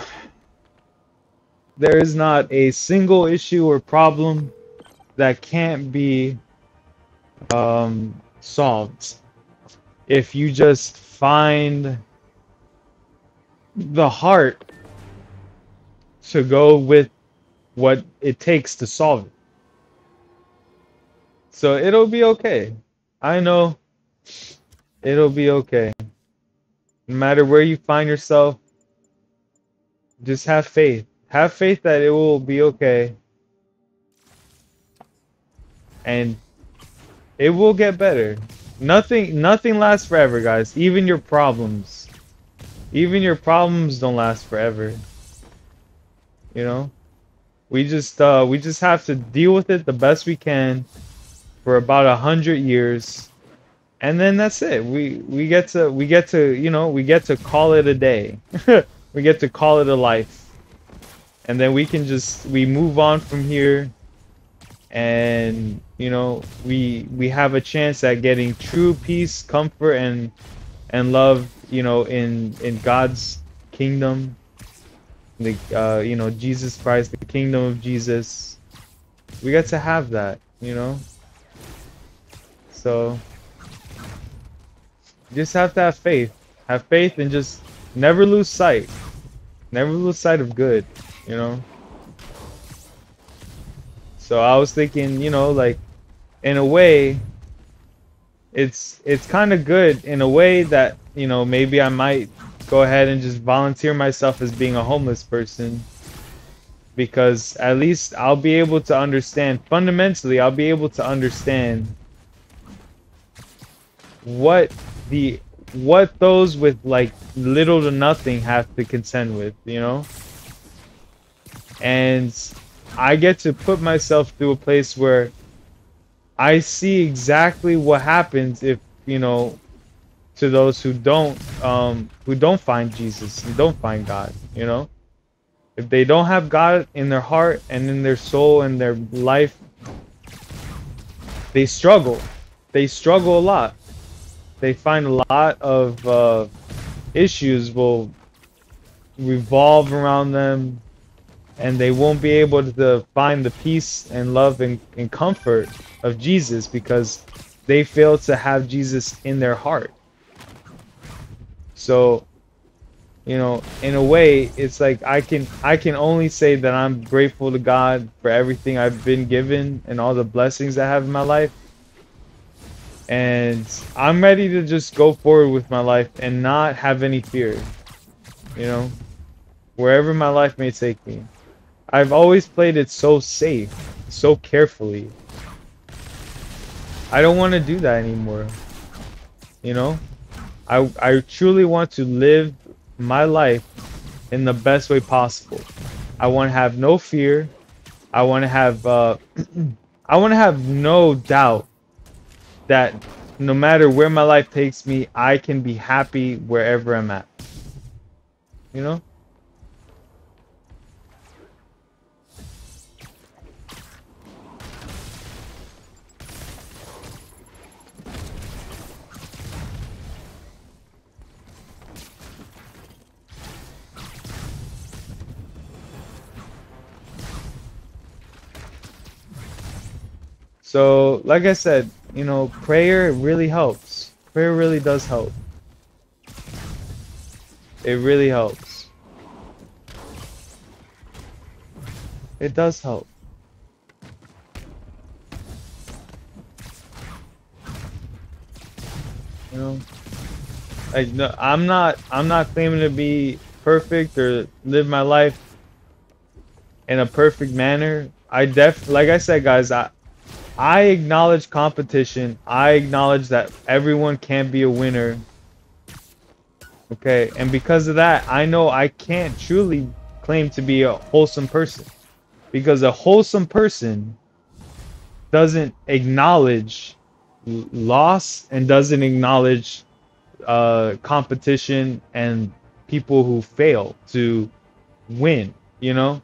there is not a single issue or problem that can't be solved if you just find the heart to go with what it takes to solve it. So it'll be okay. I know it'll be okay. No matter where you find yourself, just have faith. Have faith that it will be okay. And it will get better. Nothing lasts forever, guys. Even your problems. Even your problems don't last forever. You know? We just have to deal with it the best we can for about 100 years. And then that's it. We get to, you know, we get to call it a day. We get to call it a life. And then we move on from here. And, you know, we have a chance at getting true peace, comfort, and love, you know, in God's kingdom. The you know, Jesus Christ, the kingdom of Jesus. We get to have that, you know. So you just have to have faith. Have faith and just never lose sight. Never lose sight of good, you know. So I was thinking, you know, like, in a way, it's kind of good in a way that, you know, maybe I might go ahead and just volunteer myself as being a homeless person, because at least I'll be able to understand, fundamentally, I'll be able to understand what those with like little to nothing have to contend with, you know? And I get to put myself through a place where I see exactly what happens if, you know, to those who don't find Jesus, who don't find God, you know? If they don't have God in their heart and in their soul and their life, they struggle. They struggle a lot. They find a lot of issues will revolve around them. and they won't be able to find the peace and love and comfort of Jesus because they fail to have Jesus in their heart. So, you know, in a way, it's like I can only say that I'm grateful to God for everything I've been given and all the blessings I have in my life. And I'm ready to just go forward with my life and not have any fear, you know, wherever my life may take me. I've always played it so safe, so carefully. I don't want to do that anymore, you know. I truly want to live my life in the best way possible. I want to have no fear. I want to have I want to have no doubt that no matter where my life takes me, I can be happy wherever I'm at. You know? So, like I said, you know, prayer really helps. Prayer really does help. It really helps. It does help. You know, like no, I'm not claiming to be perfect or live my life in a perfect manner. Like I said, guys, I acknowledge competition. I acknowledge that everyone can be a winner. Okay, and because of that, I know I can't truly claim to be a wholesome person. Because a wholesome person doesn't acknowledge loss and doesn't acknowledge competition and people who fail to win, you know?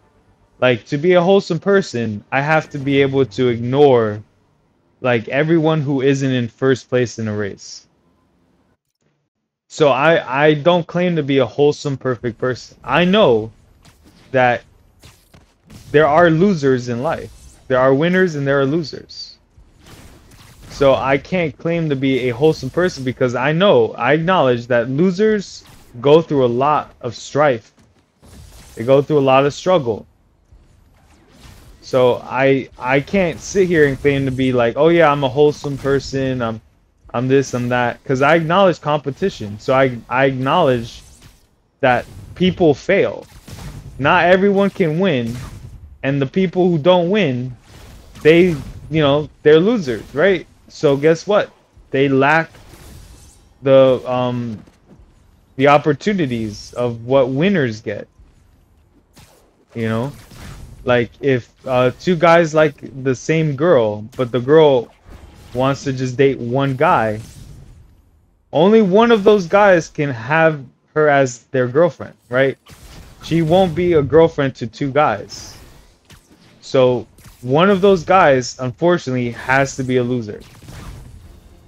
Like, to be a wholesome person, I have to be able to ignore, like, everyone who isn't in first place in a race. So I don't claim to be a wholesome, perfect person. I know that there are losers in life. There are winners and there are losers. So I can't claim to be a wholesome person because I acknowledge that losers go through a lot of strife. They go through a lot of struggle. So I can't sit here and claim to be like, oh yeah, I'm a wholesome person. I'm this, I'm that, because I acknowledge competition. So I acknowledge that people fail. Not everyone can win, and the people who don't win, they're losers, right? So guess what? They lack the opportunities of what winners get. You know, like if two guys like the same girl, but the girl wants to just date one guy, only one of those guys can have her as their girlfriend, right? She won't be a girlfriend to two guys. So one of those guys, unfortunately, has to be a loser.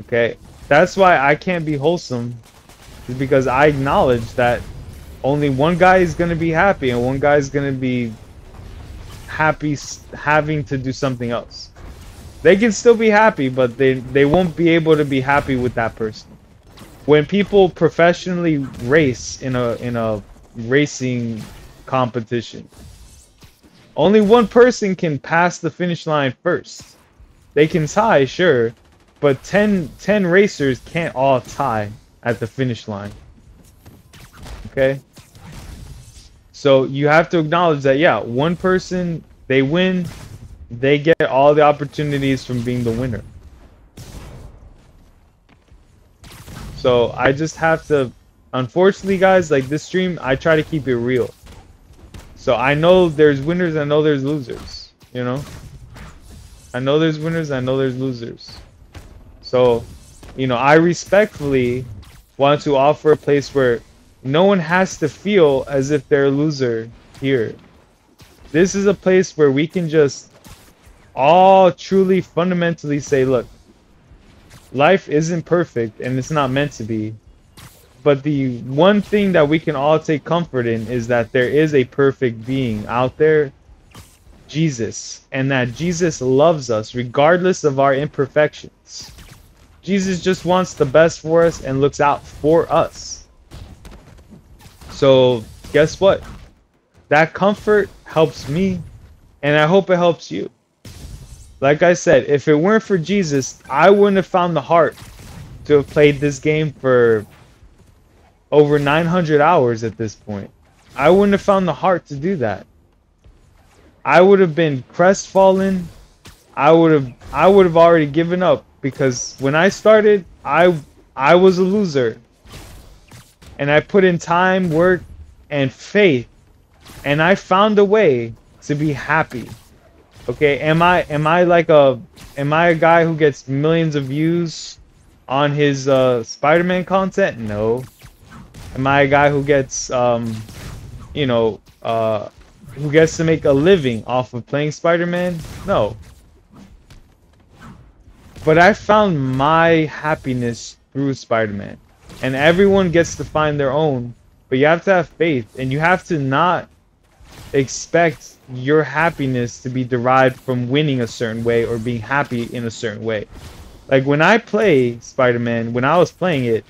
Okay? That's why I can't be wholesome, is because I acknowledge that only one guy is going to be happy and one guy is going to be happy having to do something else. They can still be happy, but they won't be able to be happy with that person. When people professionally race in a racing competition, only one person can pass the finish line first. They can tie, sure, but 10 racers can't all tie at the finish line. Okay? So you have to acknowledge that, yeah, one person, they win, they get all the opportunities from being the winner. So I just have to, unfortunately, guys, like this stream, I try to keep it real. So I know there's winners, I know there's losers, you know? I know there's winners, I know there's losers. So, you know, I respectfully want to offer a place where no one has to feel as if they're a loser here. This is a place where we can just all truly fundamentally say, look, life isn't perfect and it's not meant to be, But the one thing that we can all take comfort in is that there is a perfect being out there, Jesus, and that Jesus loves us regardless of our imperfections. Jesus just wants the best for us and looks out for us. So guess what? That comfort helps me, and I hope it helps you. Like I said, if it weren't for Jesus, I wouldn't have found the heart to have played this game for over 900 hours at this point. I wouldn't have found the heart to do that. I would have been crestfallen. I would have already given up, because when I started, I was a loser. And I put in time, work, and faith, and I found a way to be happy. Okay, am I a guy who gets millions of views on his Spider-Man content? No. Am I a guy who gets who gets to make a living off of playing Spider-Man? No. But I found my happiness through Spider-Man. And everyone gets to find their own, but you have to have faith, and you have to not expect your happiness to be derived from winning a certain way or being happy in a certain way. Like when I play Spider-Man, when I was playing it,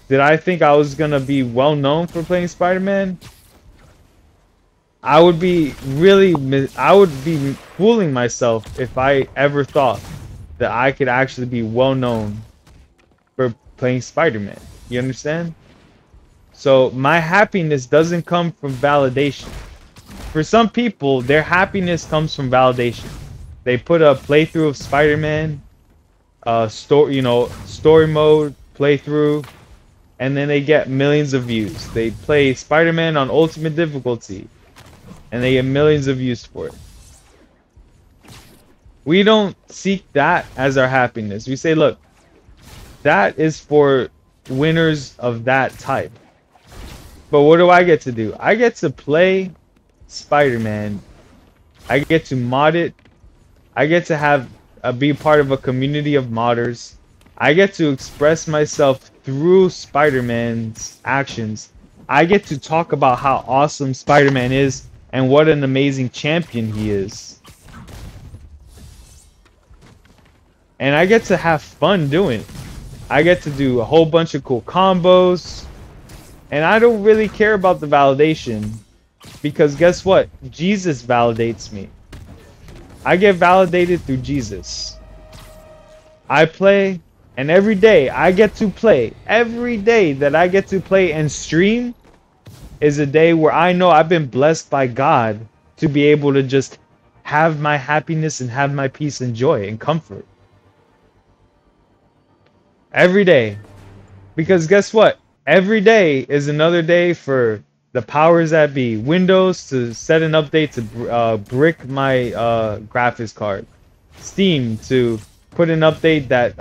did I think I was gonna be well known for playing Spider-Man? I would be fooling myself if I ever thought that I could actually be well known for playing Spider-Man. You understand? So my happiness doesn't come from validation. For some people, their happiness comes from validation. They put a playthrough of Spider-Man, story mode playthrough, and then they get millions of views. They play Spider-Man on ultimate difficulty, and they get millions of views for it. We don't seek that as our happiness. We say, look, that is for winners of that type. But what do I get to do? I get to play Spider-Man. I get to mod it. I get to be part of a community of modders. I get to express myself through Spider-Man's actions. I get to talk about how awesome Spider-Man is and what an amazing champion he is. And I get to have fun doing it. I get to do a whole bunch of cool combos. And I don't really care about the validation, because guess what? Jesus validates me. I get validated through Jesus. I play, and every day I get to play. Every day that I get to play and stream is a day where I know I've been blessed by God to be able to just have my happiness and have my peace and joy and comfort. Every day. Because guess what? Every day is another day for the powers that be. Windows to set an update to brick my graphics card. Steam to put an update that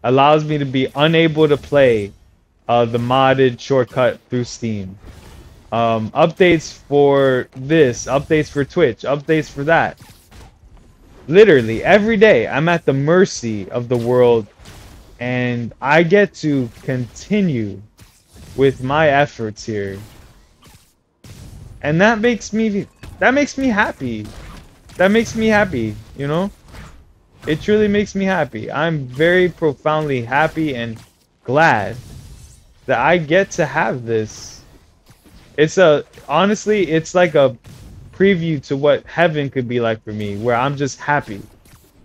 allows me to be unable to play the modded shortcut through Steam. Updates for this, updates for Twitch, updates for that. Literally, every day I'm at the mercy of the world, and I get to continue with my efforts here. And that makes me happy. That makes me happy, you know? It truly makes me happy. I'm very profoundly happy and glad that I get to have this. Honestly, it's like a preview to what heaven could be like for me, where I'm just happy.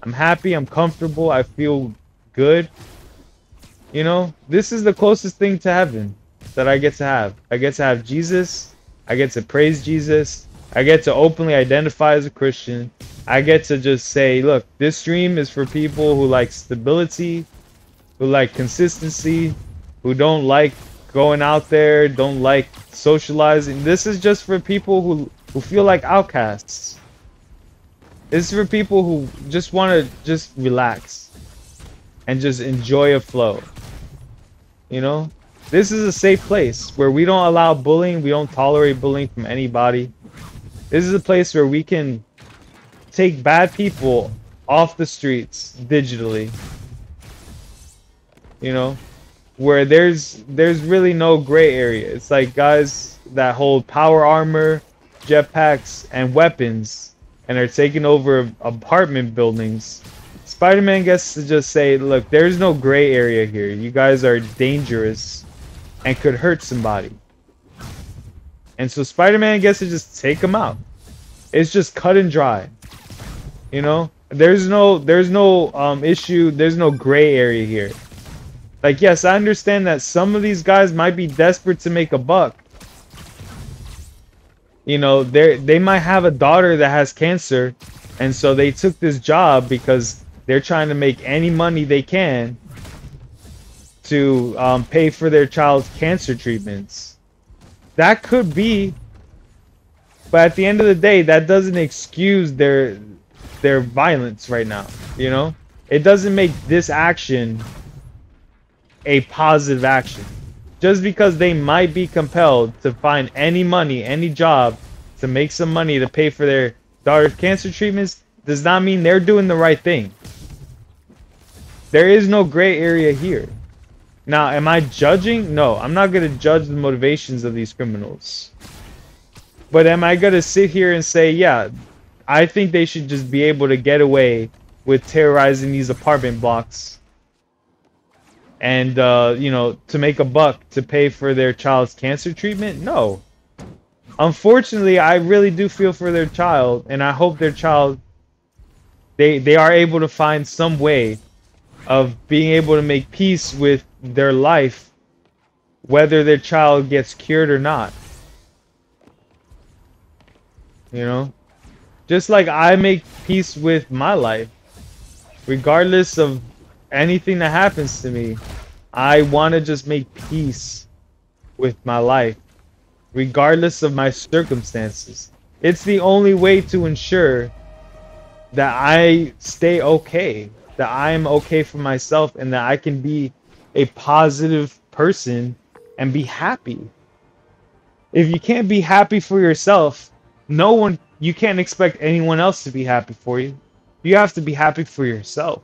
I'm happy, I'm comfortable, I feel good. You know, this is the closest thing to heaven that I get to have. I get to have Jesus. I get to praise Jesus. I get to openly identify as a Christian. I get to just say, look, this stream is for people who like stability, who like consistency, who don't like going out there, don't like socializing. This is just for people who feel like outcasts. This is for people who just want to just relax and just enjoy a flow. You know? This is a safe place where we don't allow bullying. We don't tolerate bullying from anybody. This is a place where we can take bad people off the streets digitally. You know? where there's really no gray area. It's like guys that hold power armor, jetpacks, and weapons, and are taking over apartment buildings. Spider-Man gets to just say, look, there's no gray area here. You guys are dangerous and could hurt somebody. And so Spider-Man gets to just take them out. It's just cut and dry. You know? There's no issue, there's no gray area here. Like, yes, I understand that some of these guys might be desperate to make a buck. You know, they might have a daughter that has cancer, and so they took this job because they're trying to make any money they can to pay for their child's cancer treatments. That could be, but at the end of the day, that doesn't excuse their violence right now. You know, it doesn't make this action a positive action. Just because they might be compelled to find any money, any job to make some money to pay for their daughter's cancer treatments does not mean they're doing the right thing. There is no gray area here. Now, am I judging? No, I'm not going to judge the motivations of these criminals. But am I going to sit here and say, yeah, I think they should just be able to get away with terrorizing these apartment blocks and, you know, to make a buck to pay for their child's cancer treatment? No. Unfortunately, I really do feel for their child, and I hope their child, they are able to find some way of being able to make peace with their life, whether their child gets cured or not. You know? Just like I make peace with my life, regardless of anything that happens to me, I want to just make peace with my life, regardless of my circumstances. It's the only way to ensure that I stay okay, that I am okay for myself, and that I can be a positive person and be happy. If you can't be happy for yourself, you can't expect anyone else to be happy for you. You have to be happy for yourself.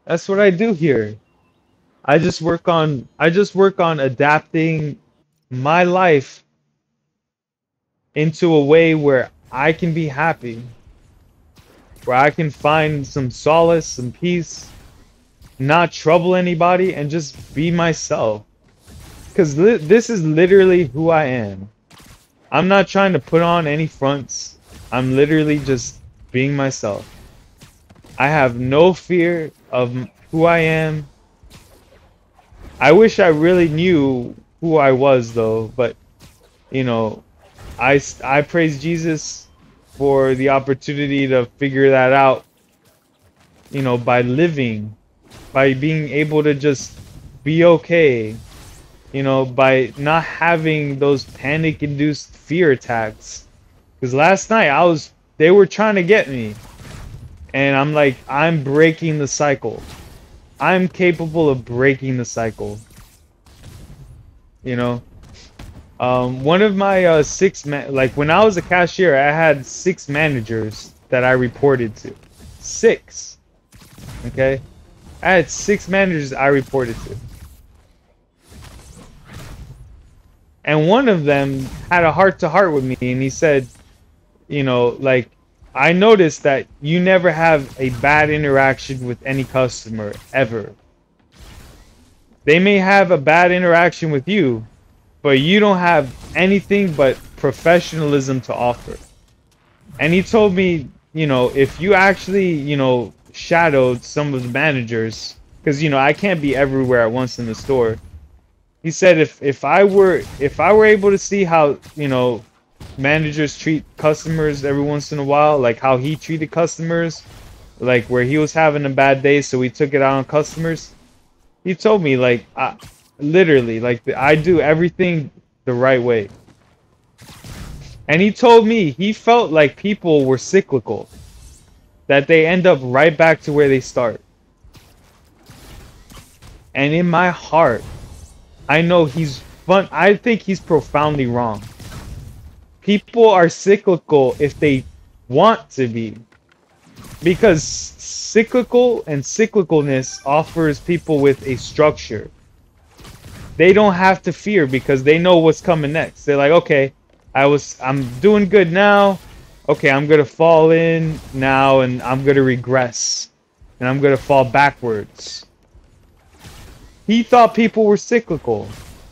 That's what I do here. I just work on adapting my life into a way where I can be happy, where I can find some solace, some peace, not trouble anybody, and just be myself. Because this is literally who I am. I'm not trying to put on any fronts. I'm literally just being myself. I have no fear of who I am. I wish I really knew who I was, though, but, you know, I praise Jesus for the opportunity to figure that out, you know, by living, by being able to just be okay, you know, by not having those panic-induced fear attacks. Because last night they were trying to get me, and I'm like, I'm breaking the cycle. I'm capable of breaking the cycle. You know, one of my like when I was a cashier, I had 6 managers that I reported to. 6. Okay, I had 6 managers I reported to. And one of them had a heart-to-heart with me, and he said, you know, like, I noticed that you never have a bad interaction with any customer, ever. They may have a bad interaction with you, but you don't have anything but professionalism to offer. And he told me, you know, if you actually, you know, shadowed some of the managers, because, you know, I can't be everywhere at once in the store. He said if I were able to see how, you know, managers treat customers every once in a while, like how he treated customers, like where he was having a bad day, so he took it out on customers. He told me, like, literally, like, I do everything the right way. And he told me he felt like people were cyclical, that they end up right back to where they start. And in my heart, I know I think he's profoundly wrong. People are cyclical if they want to be. Because cyclical and cyclicalness offers people with a structure. They don't have to fear because they know what's coming next. They're like, okay, I'm doing good now. Okay, I'm gonna fall in now and I'm gonna regress. And I'm gonna fall backwards. He thought people were cyclical.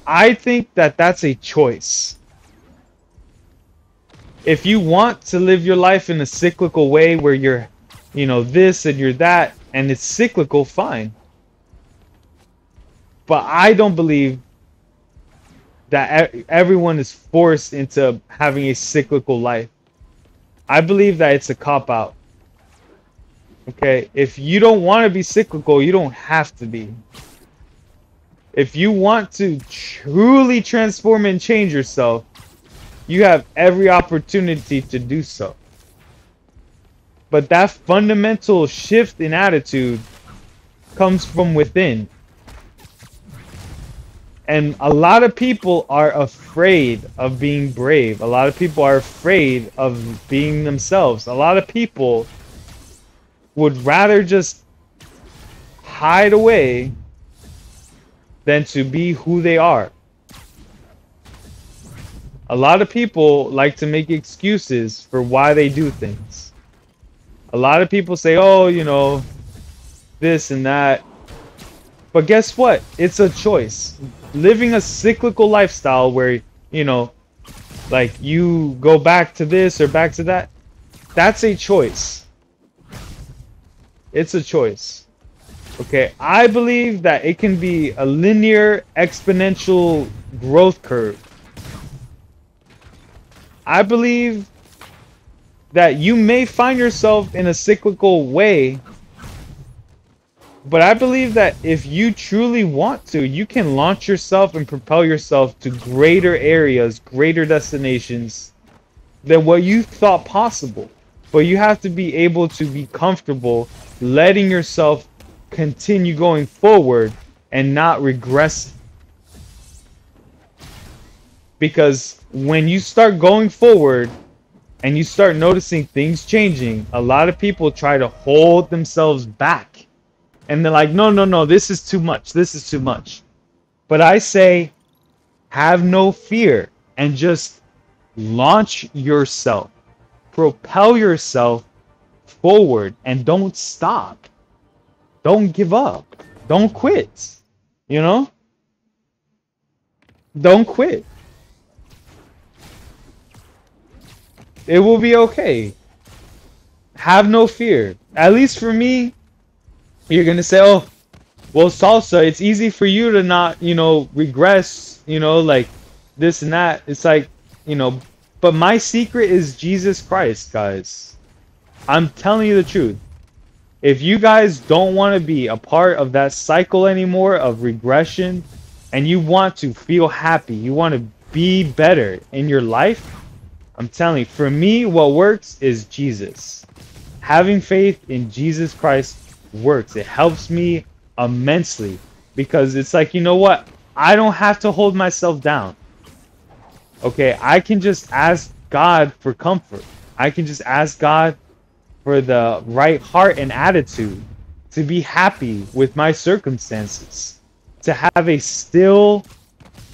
I think that that's a choice. If you want to live your life in a cyclical way where you're, you know, this and you're that, and it's cyclical, fine. But I don't believe that everyone is forced into having a cyclical life. I believe that it's a cop-out. Okay? If you don't want to be cyclical, you don't have to be. If you want to truly transform and change yourself, you have every opportunity to do so. But that fundamental shift in attitude comes from within. And a lot of people are afraid of being brave. A lot of people are afraid of being themselves. A lot of people would rather just hide away than to be who they are. A lot of people like to make excuses for why they do things. A lot of people say, oh, you know, this and that. But guess what? It's a choice. Living a cyclical lifestyle where, you know, like you go back to this or back to that, that's a choice. It's a choice. Okay, I believe that it can be a linear exponential growth curve. I believe that you may find yourself in a cyclical way, but I believe that if you truly want to, you can launch yourself and propel yourself to greater areas, greater destinations than what you thought possible. But you have to be able to be comfortable letting yourself continue going forward and not regress. Because when you start going forward and you start noticing things changing, a lot of people try to hold themselves back. And they're like, no, no, no, this is too much. This is too much. But I say, have no fear and just launch yourself. Propel yourself forward and don't stop. Don't give up. Don't quit. You know? Don't quit. It will be okay. Have no fear. At least for me, you're going to say, oh, well, Salsa, it's easy for you to not, you know, regress, you know, like this and that. It's like, you know, but my secret is Jesus Christ, guys. I'm telling you the truth. If you guys don't want to be a part of that cycle anymore of regression, and you want to feel happy, you want to be better in your life, I'm telling you, for me, what works is Jesus. Having faith in Jesus Christ works. It helps me immensely because it's like, you know what? I don't have to hold myself down. Okay, I can just ask God for comfort. I can just ask God for the right heart and attitude to be happy with my circumstances, to have a still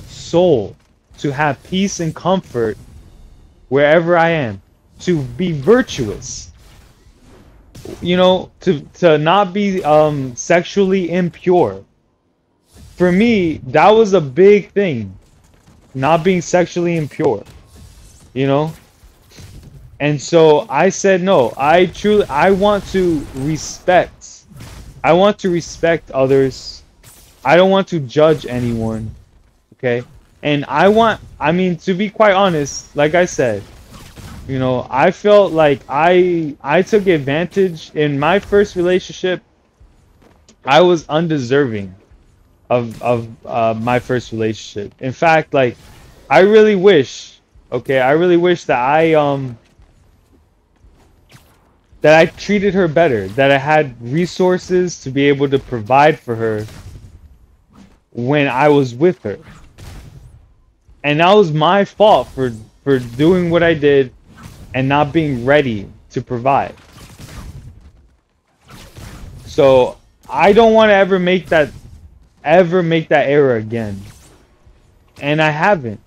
soul, to have peace and comfort wherever I am, to be virtuous, you know, to not be sexually impure. For me, that was a big thing, not being sexually impure, you know. And so I said no. I want to respect. I want to respect others. I don't want to judge anyone. Okay? And I mean, to be quite honest, like I said, you know, I felt like I took advantage in my first relationship. I was undeserving of my first relationship. In fact, like I really wish, okay, I really wish that I treated her better, that I had resources to be able to provide for her when I was with her. And that was my fault for doing what I did and not being ready to provide. So I don't want to ever make that error again. And I haven't,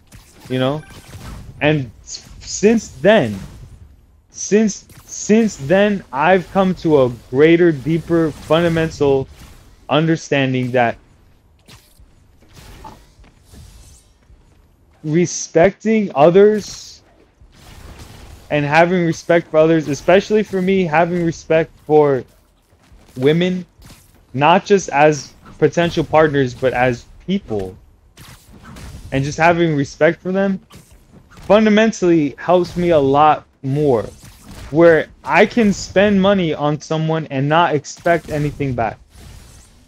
you know? And since then, since then I've come to a greater, deeper, fundamental understanding that respecting others and having respect for others, especially for me, having respect for women, not just as potential partners, but as people, and just having respect for them, fundamentally helps me a lot more. Where I can spend money on someone and not expect anything back.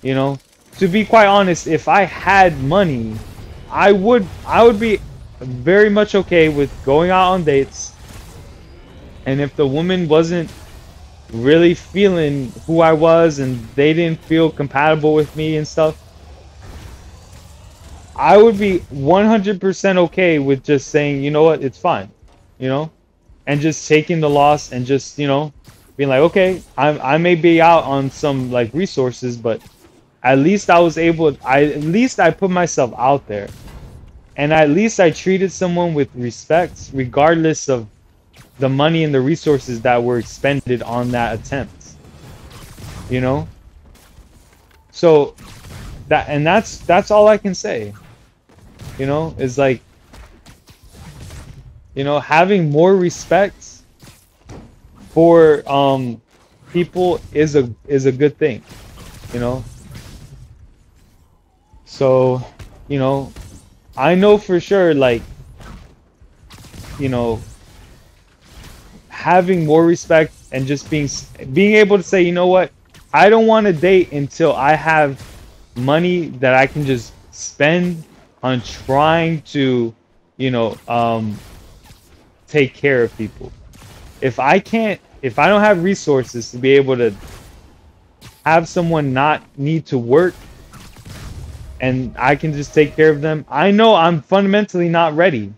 You know? To be quite honest, if I had money, I would be very much okay with going out on dates. And if the woman wasn't really feeling who I was and they didn't feel compatible with me and stuff, I would be 100% okay with just saying, you know what, it's fine, you know, and just taking the loss and just, you know, being like, okay, I may be out on some like resources, but at least I was able, at least I put myself out there, and at least I treated someone with respect, regardless of the money and the resources that were expended on that attempt, you know. So that's all I can say. You know, is like, you know, having more respect for people is a good thing, you know. So, you know, I know for sure, like, you know, having more respect and just being able to say, you know what, I don't want to date until I have money that I can just spend on trying to, you know, take care of people. If I don't have resources to be able to have someone not need to work and I can just take care of them, I know I'm fundamentally not ready.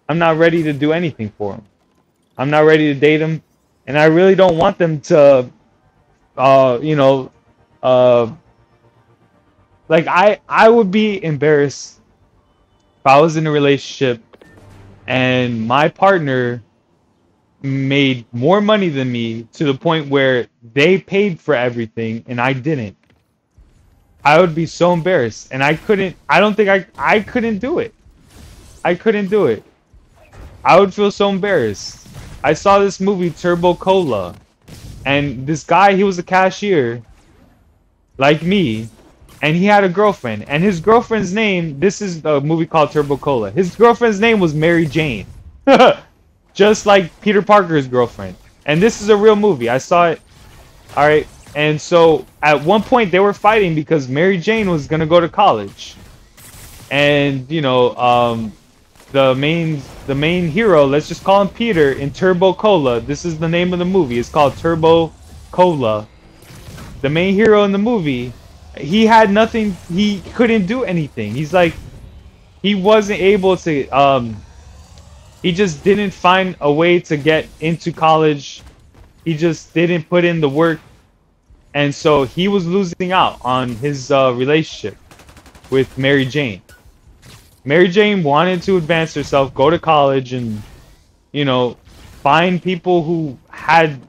I'm not ready to do anything for them. I'm not ready to date them, and I really don't want them to, you know, like I would be embarrassed if I was in a relationship and my partner made more money than me to the point where they paid for everything and I didn't. I would be so embarrassed, and I don't think I couldn't do it. I couldn't do it. I would feel so embarrassed. I saw this movie Turbo Cola, and this guy, he was a cashier like me, and he had a girlfriend, and his girlfriend's name, this is a movie called Turbo Cola. His girlfriend's name was Mary Jane. Just like Peter Parker's girlfriend. And this is a real movie. I saw it. All right. And so at one point they were fighting because Mary Jane was going to go to college. And, you know, the main hero, let's just call him Peter, in Turbo Cola. This is the name of the movie. It's called Turbo Cola. The main hero in the movie, he had nothing. He couldn't do anything. He's like, he wasn't able to, he just didn't find a way to get into college. He just didn't put in the work. And so he was losing out on his relationship with Mary Jane. Mary Jane wanted to advance herself, go to college, and, you know, find people who had,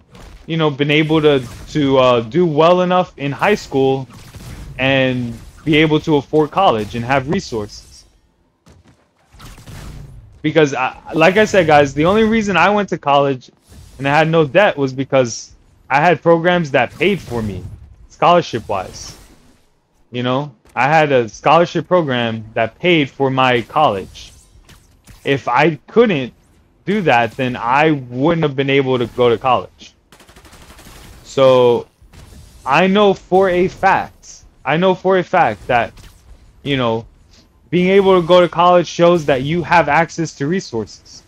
you know, been able to do well enough in high school and be able to afford college and have resources. Because, like I said, guys, the only reason I went to college and I had no debt was because I had programs that paid for me, scholarship-wise. You know, I had a scholarship program that paid for my college. If I couldn't do that, then I wouldn't have been able to go to college. So, I know for a fact that, you know, being able to go to college shows that you have access to resources.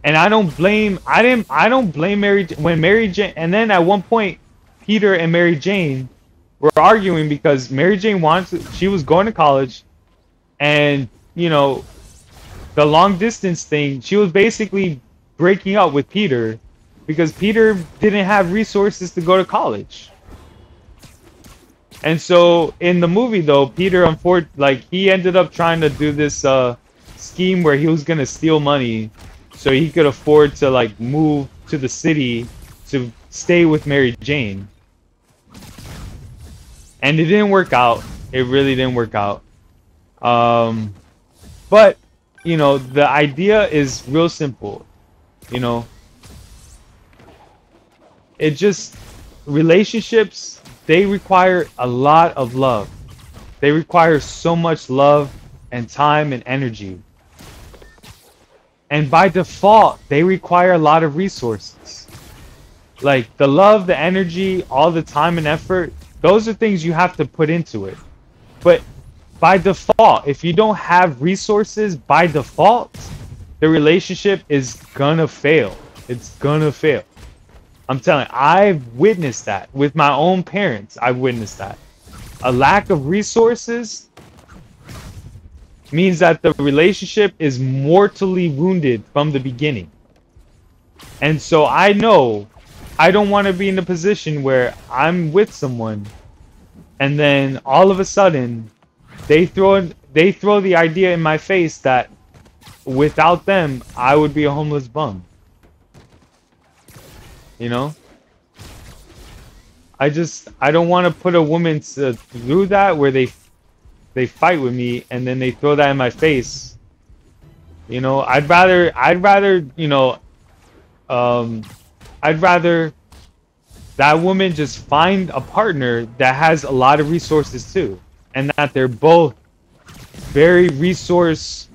And I don't blame Mary Jane, and then at one point Peter and Mary Jane were arguing because Mary Jane she was going to college, and, you know, the long distance thing, she was basically breaking up with Peter because Peter didn't have resources to go to college. And so in the movie though, Peter like he ended up trying to do this scheme where he was gonna steal money so he could afford to like move to the city to stay with Mary Jane. And it didn't work out. It really didn't work out. But you know, the idea is real simple. You know, it just relationships, they require a lot of love. They require so much love and time and energy. And by default, they require a lot of resources. Like the love, the energy, all the time and effort, those are things you have to put into it. But by default, if you don't have resources, by default, the relationship is gonna fail. It's gonna fail. I'm telling you, I've witnessed that with my own parents. I've witnessed that. A lack of resources means that the relationship is mortally wounded from the beginning. And so I know I don't want to be in a position where I'm with someone and then all of a sudden they throw the idea in my face that without them I would be a homeless bum. You know? I don't want to put a woman through that where they fight with me and then they throw that in my face. You know, I'd rather, you know, I'd rather that woman just find a partner that has a lot of resources too, and that they're both very resource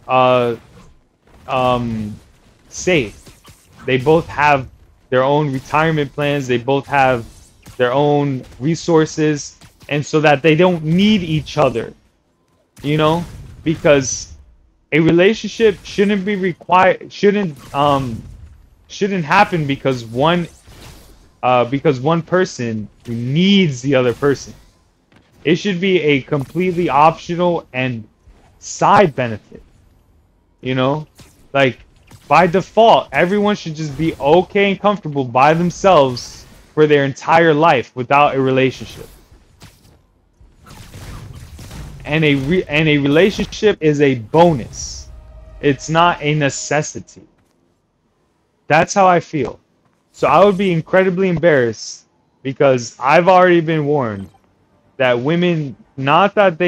safe. They both have their own retirement plans. They both have their own resources, and so that they don't need each other. You know, because a relationship shouldn't happen because one person needs the other person. It should be a completely optional and side benefit. You know, like by default, everyone should just be okay and comfortable by themselves for their entire life without a relationship. And a relationship is a bonus. It's not a necessity. That's how I feel. So I would be incredibly embarrassed because I've already been warned that women, not that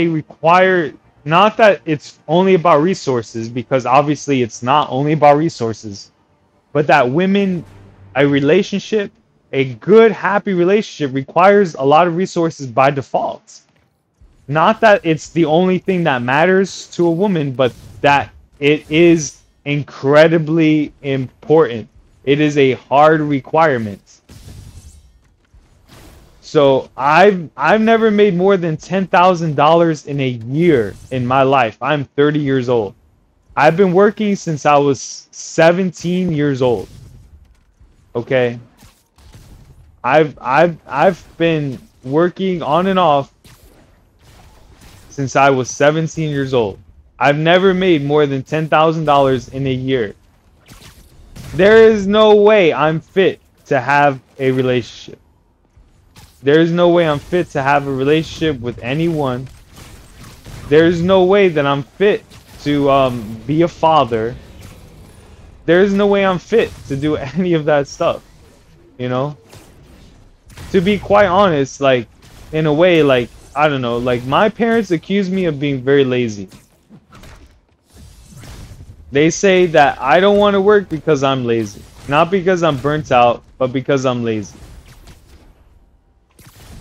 it's only about resources, because obviously it's not only about resources, but that women, a relationship, a good, happy relationship requires a lot of resources by default. Not that it's the only thing that matters to a woman, but that it is incredibly important. It is a hard requirement. So I've never made more than $10,000 in a year in my life. I'm 30 years old. I've been working since I was 17 years old. Okay? I've been working on and off since I was 17 years old. I've never made more than $10,000 in a year. There is no way I'm fit to have a relationship. There is no way I'm fit to have a relationship with anyone. There's no way that I'm fit to be a father. There's no way I'm fit to do any of that stuff. You know? To be quite honest, like, in a way, like, I don't know, like, my parents accuse me of being very lazy. They say that I don't want to work because I'm lazy. Not because I'm burnt out, but because I'm lazy.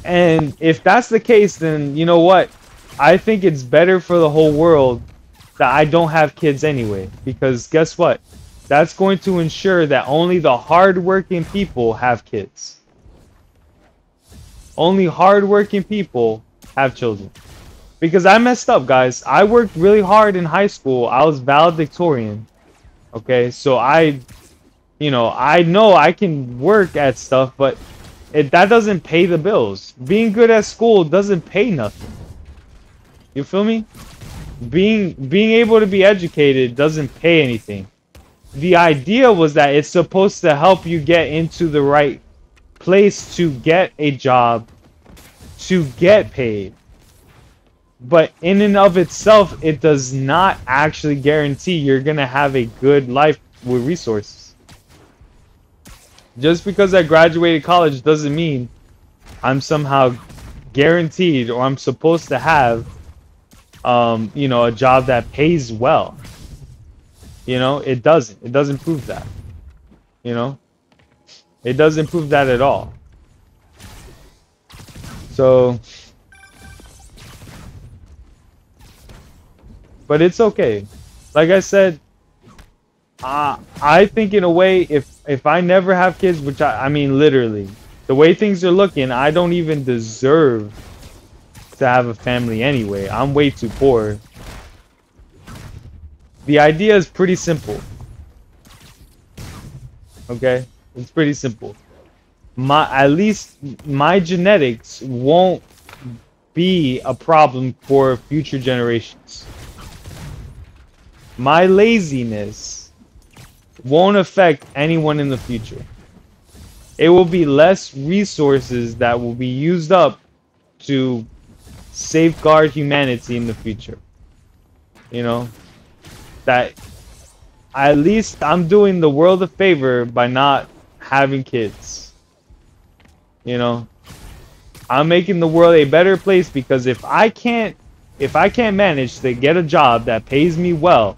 And if that's the case, then you know what? I think it's better for the whole world that I don't have kids anyway. Because guess what? That's going to ensure that only the hardworking people have kids. Only hardworking people have children. Because I messed up, guys. I worked really hard in high school. I was valedictorian. Okay, so I know I can work at stuff, but that doesn't pay the bills. Being good at school doesn't pay nothing. You feel me? Being able to be educated doesn't pay anything. the idea was that it's supposed to help you get into the right place to get a job, to get paid. But in and of itself, it does not actually guarantee you're going to have a good life with resources. Just because I graduated college doesn't mean I'm somehow guaranteed or I'm supposed to have, you know, a job that pays well. You know, it doesn't. It doesn't prove that. You know, it doesn't prove that at all. So, but it's okay. Like I said, I think in a way, if I never have kids, which I mean literally, the way things are looking, I don't even deserve to have a family anyway. I'm way too poor. The idea is pretty simple. Okay? It's pretty simple. At least my genetics won't be a problem for future generations. My laziness won't affect anyone in the future. It will be less resources that will be used up to safeguard humanity in the future. You know, that at least I'm doing the world a favor by not having kids. You know, I'm making the world a better place, because if I can't manage to get a job that pays me well,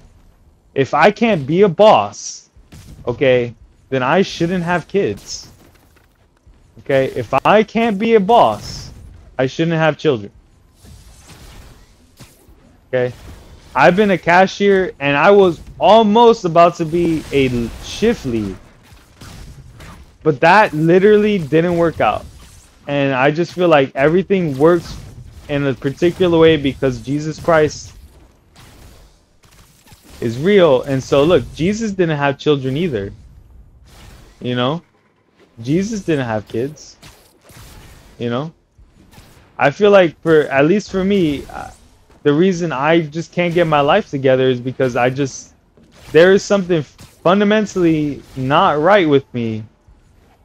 if I can't be a boss, okay, then I shouldn't have kids. Okay, if I can't be a boss, I shouldn't have children. Okay, I've been a cashier and I was almost about to be a shift lead, but that literally didn't work out. And I just feel like everything works in a particular way because Jesus Christ is real. And so look, Jesus didn't have children either. You know, Jesus didn't have kids. You know, I feel like, for at least for me, the reason I just can't get my life together is because there is something fundamentally not right with me,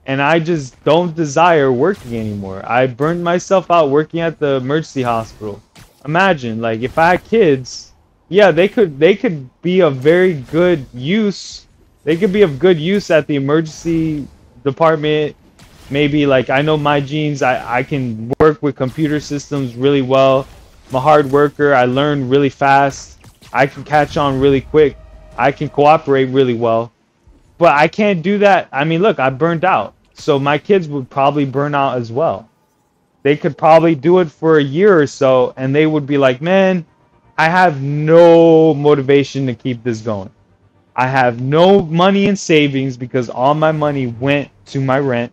and I just don't desire working anymore. I burned myself out working at the emergency hospital. Imagine, like, if I had kids, yeah, they could be of very good use. They could be of good use at the emergency department. Maybe, like, I know my genes, I can work with computer systems really well. I'm a hard worker. I learn really fast. I can catch on really quick. I can cooperate really well. But I can't do that. I mean, look, I burned out. So my kids would probably burn out as well. They could probably do it for a year or so, and they would be like, man, I have no motivation to keep this going. I have no money in savings because all my money went to my rent.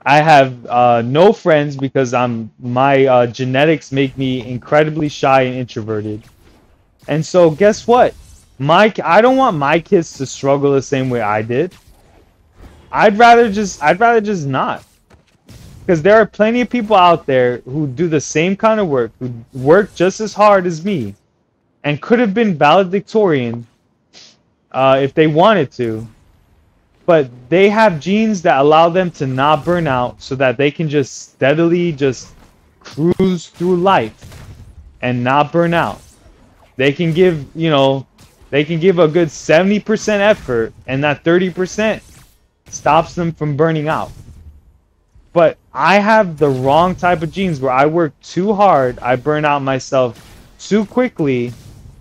I have no friends because my genetics make me incredibly shy and introverted. And so guess what? I don't want my kids to struggle the same way I did. I'd rather just not. Because there are plenty of people out there who do the same kind of work, who work just as hard as me, and could have been valedictorian if they wanted to. But they have genes that allow them to not burn out, so that they can just steadily just cruise through life and not burn out. They can give, you know, they can give a good 70% effort, and that 30% stops them from burning out. But I have the wrong type of genes where I work too hard, I burn out myself too quickly,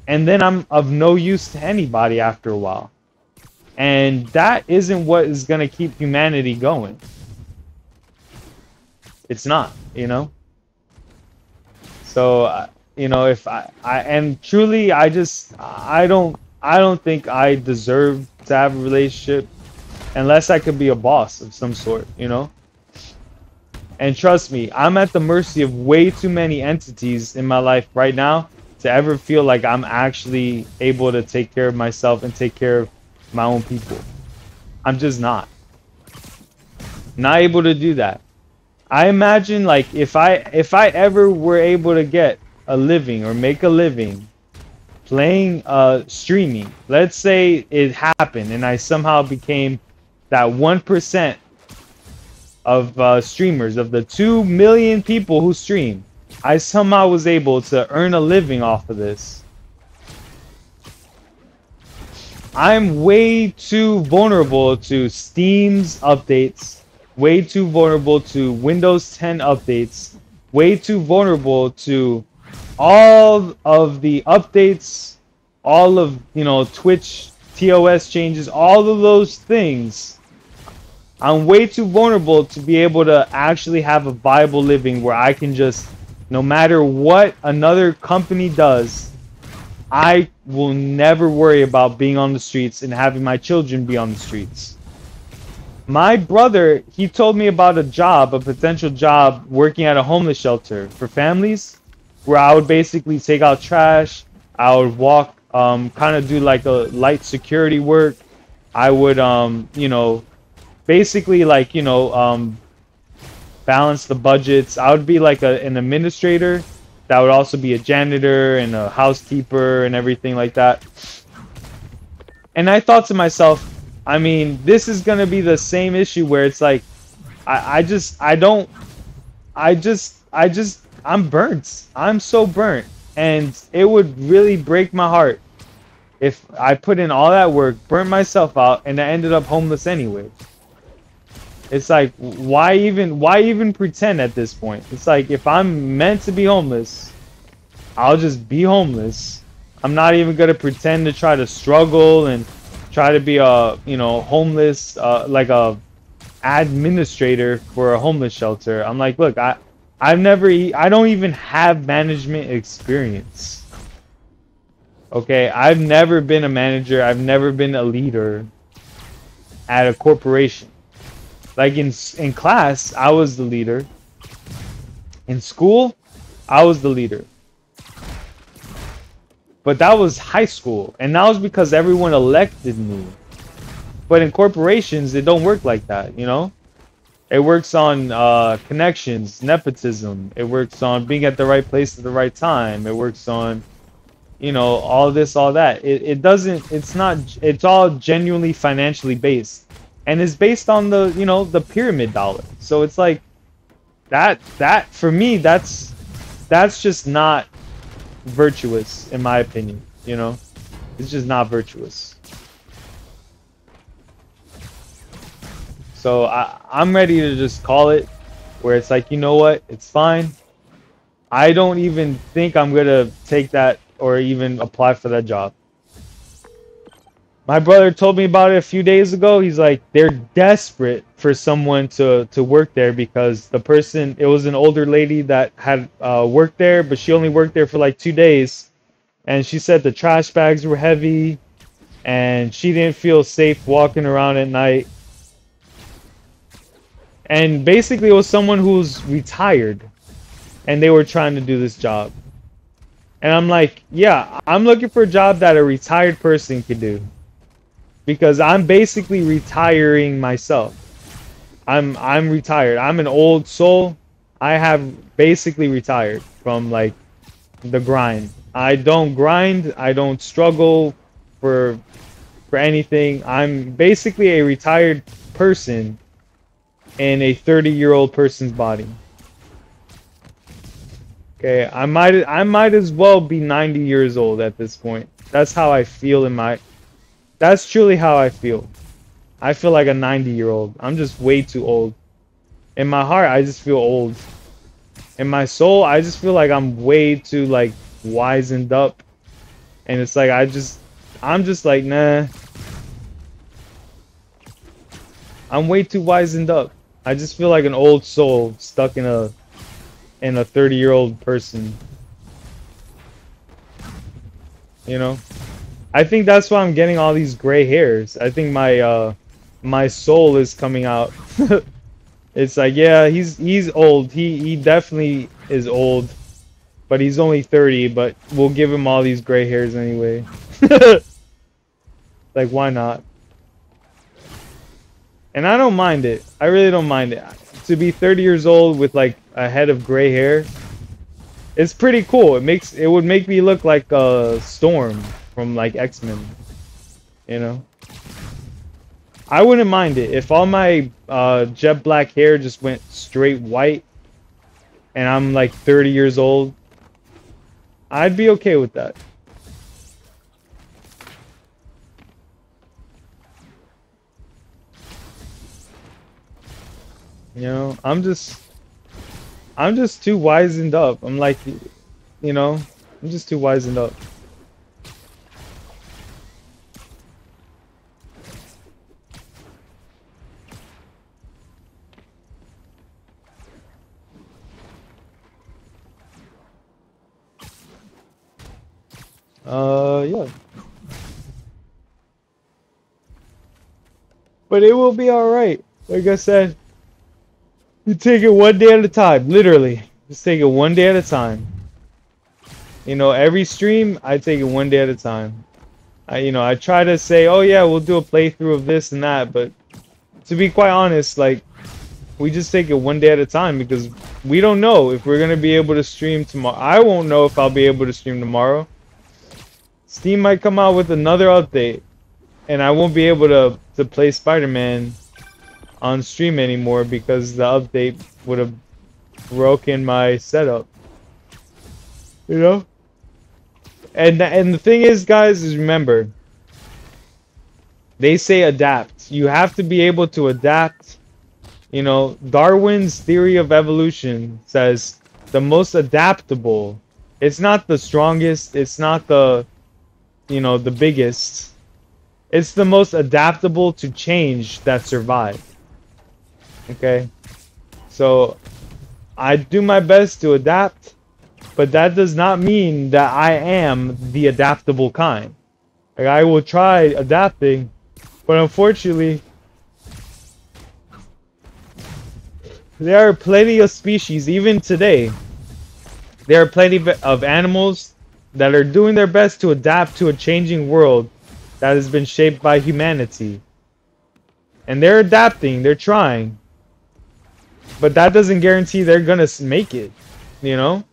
and then I'm of no use to anybody after a while. And that isn't what is going to keep humanity going. It's not, you know? So, you know, if and truly, I don't think I deserve to have a relationship unless I could be a boss of some sort, you know? And trust me, I'm at the mercy of way too many entities in my life right now to ever feel like I'm actually able to take care of myself and take care of my own people. I'm just not able to do that. I imagine, like, if I ever were able to get a living or make a living playing streaming. Let's say it happened and I somehow became that 1% of streamers, of the 2 million people who stream. I somehow was able to earn a living off of this. I'm way too vulnerable to Steam's updates, way too vulnerable to Windows 10 updates, way too vulnerable to all of the updates, all of, you know, Twitch TOS changes, all of those things. I'm way too vulnerable to be able to actually have a viable living where I can just, no matter what another company does, I will never worry about being on the streets and having my children be on the streets. My brother, he told me about a job, a potential job, working at a homeless shelter for families, where I would basically take out trash. I would walk, kind of do like a light security work. I would, you know, basically like, you know, balance the budgets. I would be like an administrator. That would also be a janitor and a housekeeper and everything like that. And I thought to myself, I mean, this is gonna be the same issue where it's like, I'm burnt. I'm so burnt. And it would really break my heart if I put in all that work, burnt myself out, and I ended up homeless anyway. It's like, why even pretend at this point? It's like, if I'm meant to be homeless, I'll just be homeless. I'm not even gonna pretend to try to struggle and try to be a, you know, homeless, like a administrator for a homeless shelter. I'm like, look, I don't even have management experience. Okay, I've never been a manager. I've never been a leader at a corporation. Like in class, I was the leader. In school, I was the leader. But that was high school, and that was because everyone elected me. But in corporations, it don't work like that, you know? It works on connections, nepotism. It works on being at the right place at the right time. It works on, you know, all this, all that. It's all genuinely financially based. And it's based on the, you know, the pyramid dollar. So it's like, that for me, that's just not virtuous, in my opinion, you know? It's just not virtuous. So I'm ready to just call it, where it's like, you know what, it's fine. I don't even think I'm gonna take that or even apply for that job. My brother told me about it a few days ago. He's like, they're desperate for someone to work there because the person, it was an older lady that had worked there, but she only worked there for like 2 days. And she said the trash bags were heavy and she didn't feel safe walking around at night. And basically it was someone who's retired and they were trying to do this job. And I'm like, yeah, I'm looking for a job that a retired person could do. Because I'm basically retiring myself. I'm retired. I'm an old soul. I have basically retired from like the grind. I don't grind. I don't struggle for anything. I'm basically a retired person in a 30-year-old person's body. Okay, I might as well be 90 years old at this point. That's how I feel in my. That's truly how I feel. I feel like a 90-year-old. I'm just way too old. In my heart, I just feel old. In my soul, I just feel like I'm way too like wizened up. And it's like I'm just like, nah. I'm way too wizened up. I just feel like an old soul stuck in a 30-year-old person. You know? I think that's why I'm getting all these gray hairs. I think my soul is coming out. It's like, yeah, he's old. He definitely is old. But he's only 30, but we'll give him all these gray hairs anyway. Like, why not? And I don't mind it. I really don't mind it. To be 30 years old with like a head of gray hair, It's pretty cool. It would make me look like Storm from like X-Men, you know. I wouldn't mind it if all my jet black hair just went straight white and I'm like 30 years old. I'd be okay with that. You know, I'm just too wizened up. I'm like, you know, I'm just too wizened up. Yeah. But it will be alright. Like I said, you take it one day at a time, literally. Just take it one day at a time. You know, every stream, I take it one day at a time. I try to say, oh yeah, we'll do a playthrough of this and that, but to be quite honest, like, we just take it one day at a time because we don't know if we're gonna be able to stream tomorrow. I won't know if I'll be able to stream tomorrow. Steam might come out with another update, and I won't be able to play Spider-Man on stream anymore because the update would have broken my setup. You know? And the thing is, guys, is remember, they say adapt. You have to be able to adapt. You know, Darwin's theory of evolution says the most adaptable. It's not the strongest. It's not the, you know, the biggest. It's the most adaptable to change that survive. Okay? So, I do my best to adapt, but that does not mean that I am the adaptable kind. Like, I will try adapting, but unfortunately, there are plenty of species, even today, there are plenty of animals that are doing their best to adapt to a changing world that has been shaped by humanity. And they're adapting, they're trying. But that doesn't guarantee they're gonna make it, you know?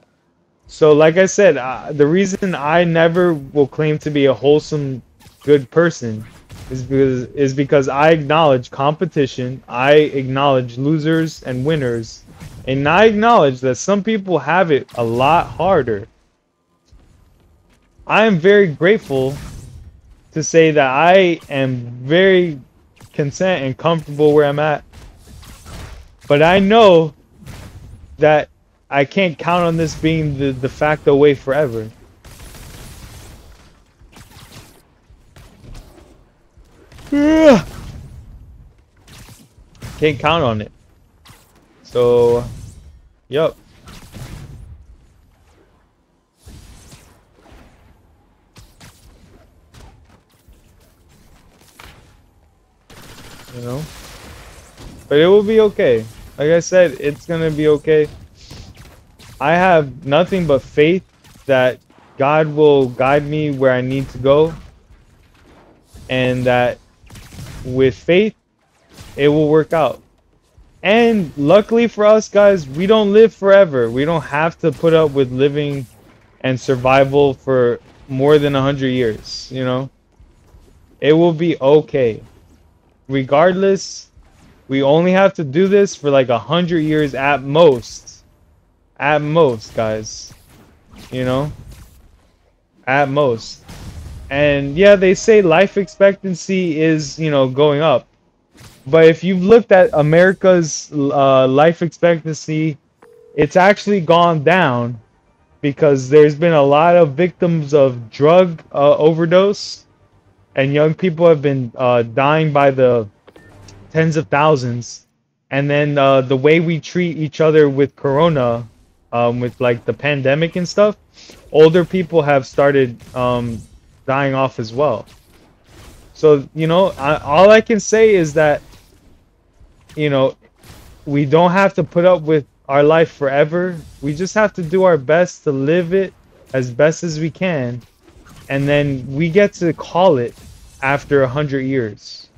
So like I said, the reason I never will claim to be a wholesome, good person is because I acknowledge competition, I acknowledge losers and winners, and I acknowledge that some people have it a lot harder. I am very grateful to say that I am very content and comfortable where I'm at. But I know that I can't count on this being the de facto way forever. Can't count on it. So, yup. You know? But it will be okay. Like I said, it's gonna be okay. I have nothing but faith that God will guide me where I need to go. And that with faith, it will work out. And luckily for us, guys, we don't live forever. We don't have to put up with living and survival for more than 100 years, you know? It will be okay. Regardless, we only have to do this for like 100 years at most. At most, guys. You know? At most. And yeah, they say life expectancy is, you know, going up. But if you've looked at America's life expectancy, it's actually gone down because there's been a lot of victims of drug overdose, and young people have been dying by the tens of thousands. And then the way we treat each other with Corona, with like the pandemic and stuff, older people have started dying off as well. So, you know, all I can say is that, you know, we don't have to put up with our life forever. We just have to do our best to live it as best as we can. And then we get to call it after 100 years.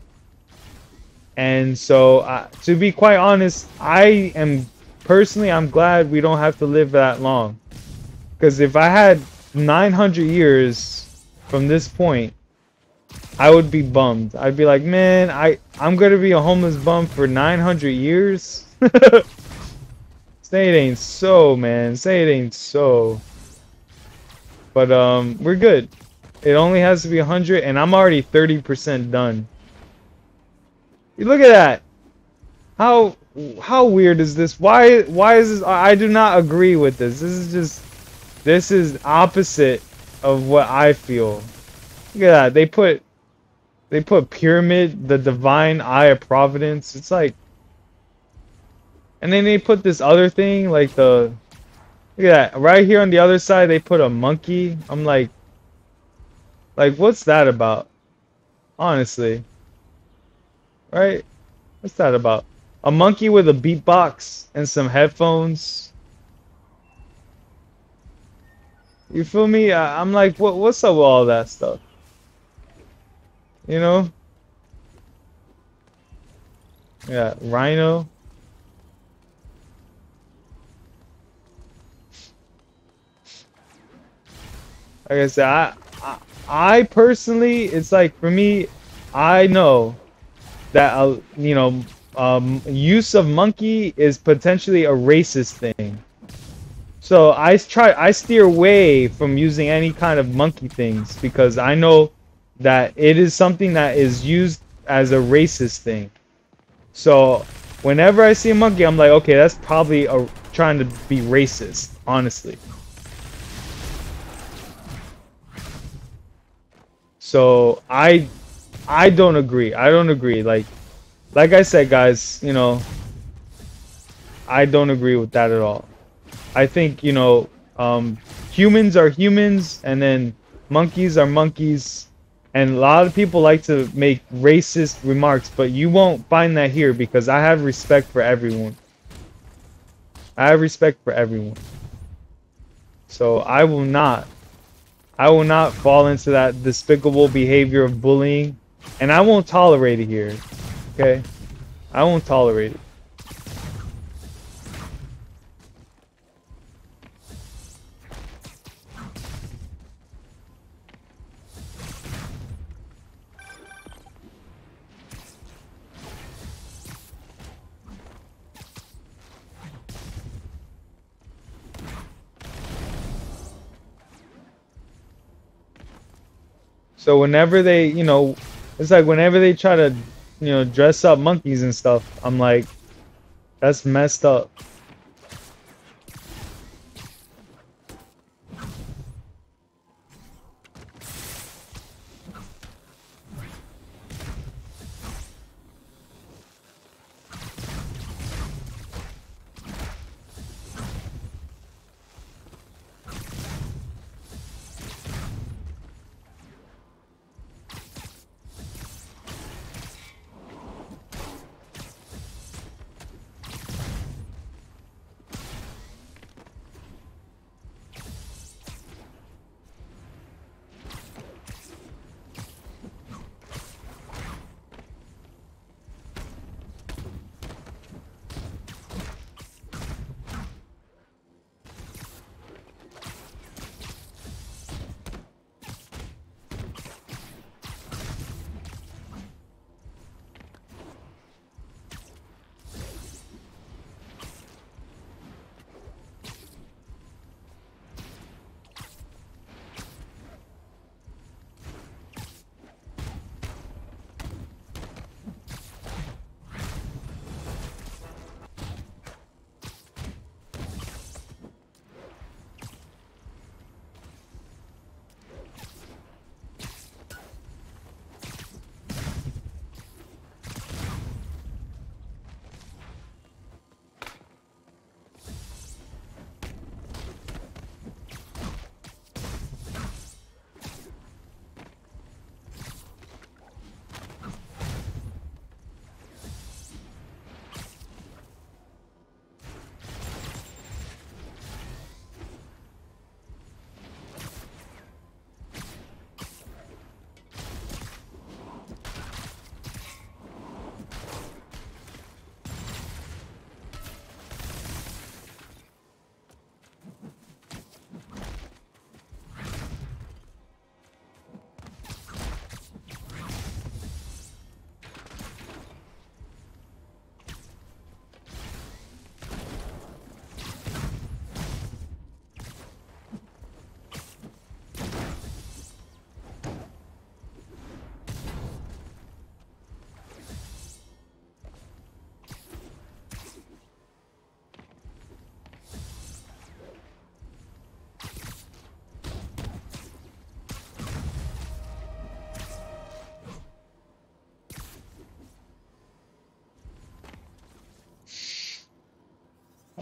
And so, to be quite honest, I'm glad we don't have to live that long. Because if I had 900 years from this point, I would be bummed. I'd be like, man, I'm gonna be a homeless bum for 900 years. Say it ain't so, man. Say it ain't so. But we're good. It only has to be 100, and I'm already 30% done. You look at that. How weird is this? Why is this? I do not agree with this. This is opposite of what I feel. Look at that. They put pyramid, the divine eye of providence. It's like, and then they put this other thing like the, look at that. Right here on the other side they put a monkey. I'm like what's that about? Honestly. Right? What's that about? A monkey with a beatbox and some headphones. You feel me? I'm like, what's up with all that stuff? You know? Yeah, rhino. Like I said, I personally, it's like for me, I know that you know, use of monkey is potentially a racist thing. So I steer away from using any kind of monkey things because I know that it is something that is used as a racist thing. So whenever I see a monkey, I'm like, okay, that's probably trying to be racist, honestly. So I don't agree. I don't agree. Like I said, guys, you know, I don't agree with that at all. I think, you know, humans are humans, and then monkeys are monkeys. And a lot of people like to make racist remarks, but you won't find that here because I have respect for everyone. I have respect for everyone. So I will not fall into that despicable behavior of bullying, and I won't tolerate it here. Okay? I won't tolerate it. So whenever they, you know, it's like whenever they try to, you know, dress up monkeys and stuff, I'm like, that's messed up.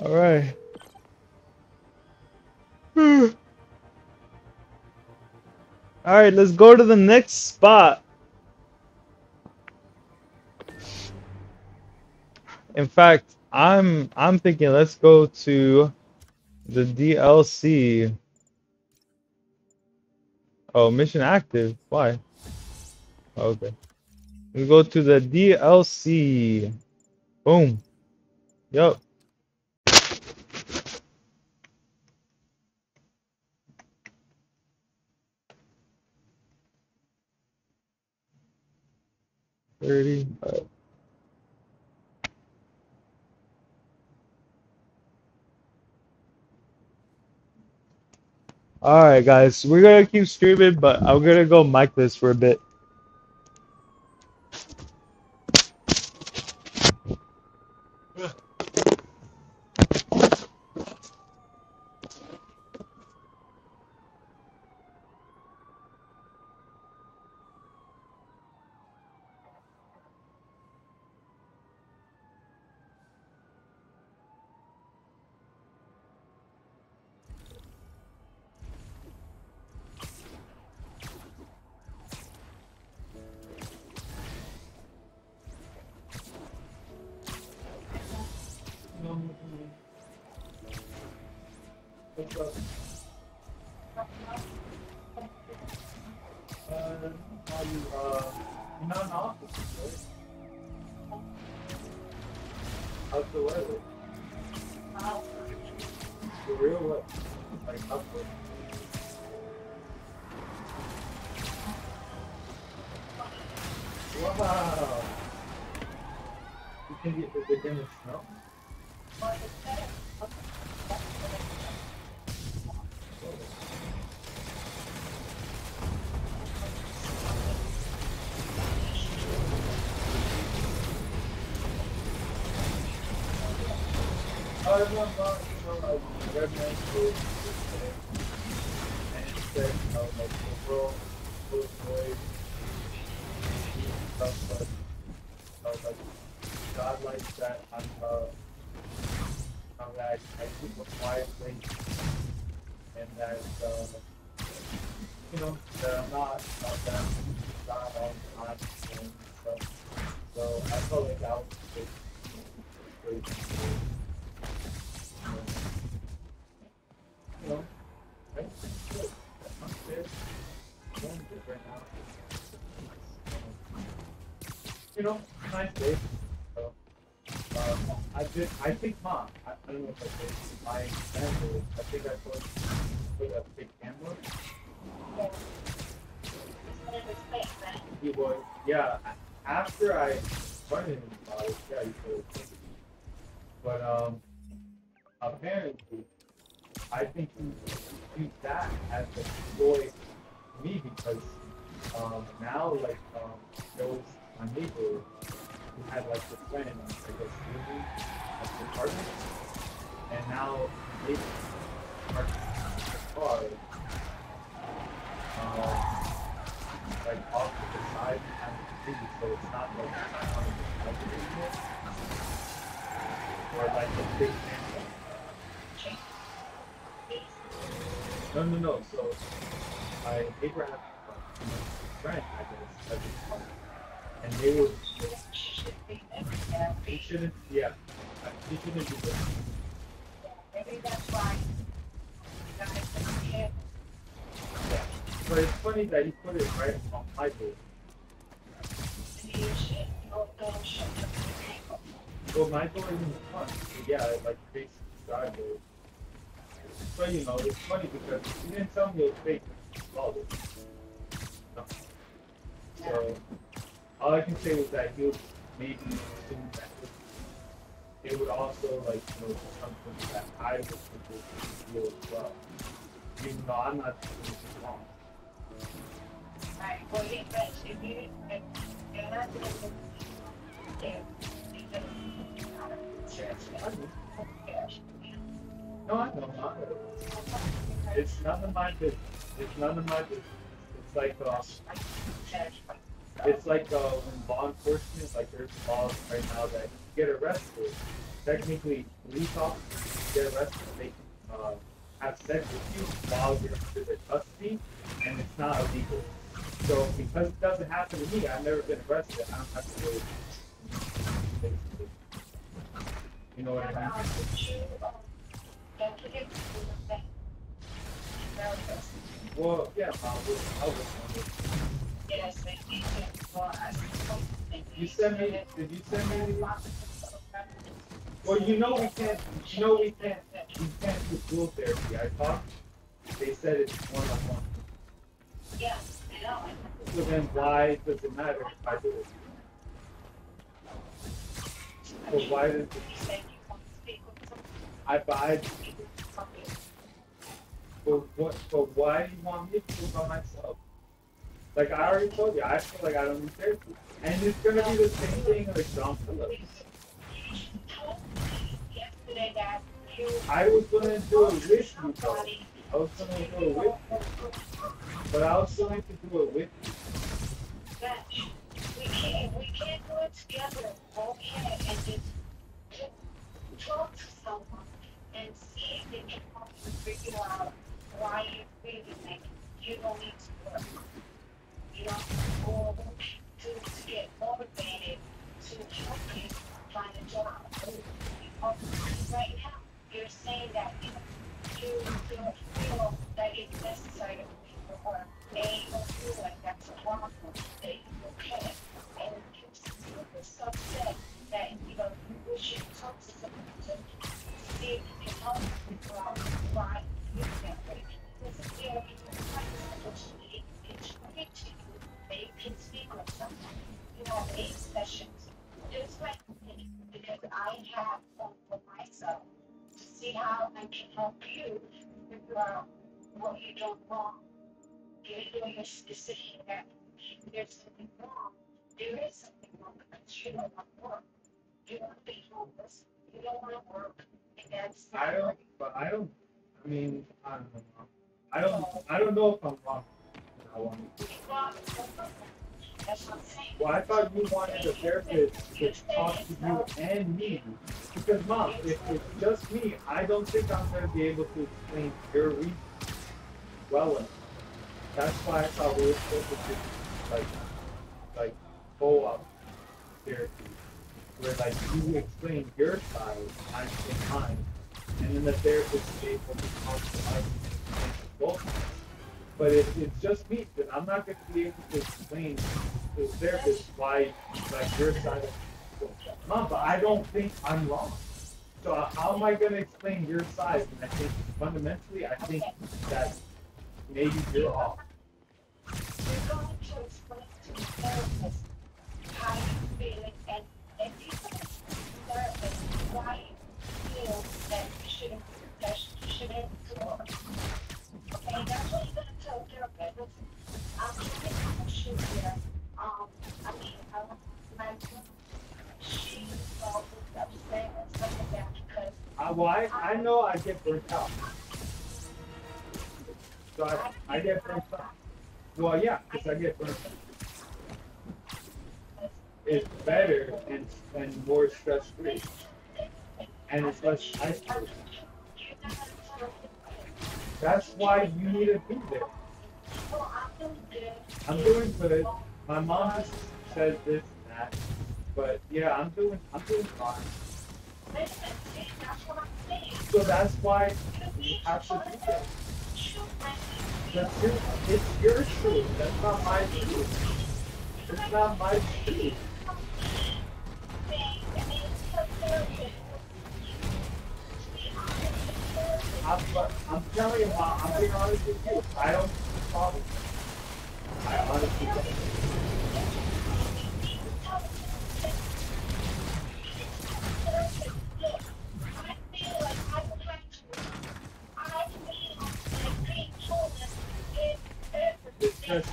All right. All right, let's go to the next spot. In fact, I'm thinking let's go to the DLC. Oh, mission active. Why? Oh, okay. We go to the DLC. Boom. Yup. $30. Alright, guys. We're gonna keep streaming, but I'm gonna go mic this for a bit. How's the weather? For real, what? Like upward. Wow! You can get the beginning snow? Everyone thought, like, red man food and it said, like, the world was void, stuff, but, like, God likes that I keep a quiet place, and that, that I'm not that I'm God all the time and stuff. So I felt like that was great. Right? Good. I'm good. I'm doing good right now. Nice day. So, I think, I don't know if I did my example. I think I put a big camera. Yeah, after I started about it, yeah, you could. But, apparently, I think he used that as a destroy me because now there was my neighbor who had like a friend, I guess living at the apartment, and now the neighbor parked the car like off to the side behind the tree, so it's not like on the anymore, or like a big camera. No. So my neighbor had a friend, I guess, at this point, and they would. He shouldn't. Yeah, he shouldn't do that. Maybe that's why. Yeah. But it's funny that he put it right on my door. Well, my door is in the front. So yeah, it like faces the driveway. But it's funny because he didn't tell me it was fake. No. So all I can say was that he would maybe assume that it would also like something that I would think would feel as well. Even though I'm not doing anything wrong. Right. Well, he mentioned you and I no, I know. It's none of my business. It's none of my business. It's like, It's like when law enforcement, like there's laws right now that if you get arrested, technically police officers get arrested, they can have sex with you while you're under their custody, and it's not illegal. So because it doesn't happen to me, I've never been arrested. I don't have to really, basically, you know what I mean? Well, yeah, I was wondering. Yes, they need to. Well, I suppose they You need send me? Did you send me? Well, you know we can't. You know we can't do dual therapy. I thought they said it's one-on-one. Yeah, I know. So then why does it matter if I do it? So why does it? You said you want to speak with I somebody. but what? But why do you want me to do it by myself? Like I already told you, I feel like I don't need therapy, and it's gonna be the same thing like John Phillips. You told me yesterday that you I was gonna do it with you, though. I was gonna do it with you, but I was going to do it with you. that we can't do it together. Okay, and just talk to someone and see if they can help you figure out why you really think you don't need to work. You know, or to get motivated to help you find a job. Right now, you're saying that you don't feel that it's necessary or they don't feel like that's a problem, that you can. And you're super upset that, you should talk to someone to see if you can help you figure out why you can't wait. Because if you're opportunity, it's free to you. They can speak with someone. You have 8 sessions. Just like me, because I have one for myself to see how I can help you figure out what you're doing wrong. You're saying that there's something wrong. There is something wrong because you don't want to work. You want to be homeless. You don't want to work. And that's I don't, but I don't. I mean, I don't know. I don't know if I'm wrong. I want to. that's what I'm saying. Well, I thought you wanted a therapist to talk to you and me. Because, Mom, if it's just me, I don't think I'm going to be able to explain your reason well enough. That's why I thought we were supposed to do, like, co-op therapy. Where, like, you explain your side, I explain mine. And then the therapist is able to talk to us and explain both sides. But if it's just me, then I'm not going to be able to explain to the therapist why, like, your side of the Mom, but I don't think I'm wrong. So how am I going to explain your side? And I think fundamentally, I think that maybe you're off. You're going to explain to the therapist how you feel and if you can explain to the therapist why you feel that you shouldn't do work. Okay, that's what you're going to tell the therapist. Listen, I'm trying to push you here. I mean, my she was upset and stuff like that because Well, I know I get burnt out. So I get burnt out. Well, yeah, because I get burnt out. It's better and more stress-free. And it's less isolating. That's why you need to be there. I'm doing good. My mom just says this and that. But yeah, I'm doing fine. So that's why you have to do that. It's your truth. That's not my truth. It's not my truth. I'm telling you, Mom, I'm being honest with you. I don't see the problem. I honestly don't. It's just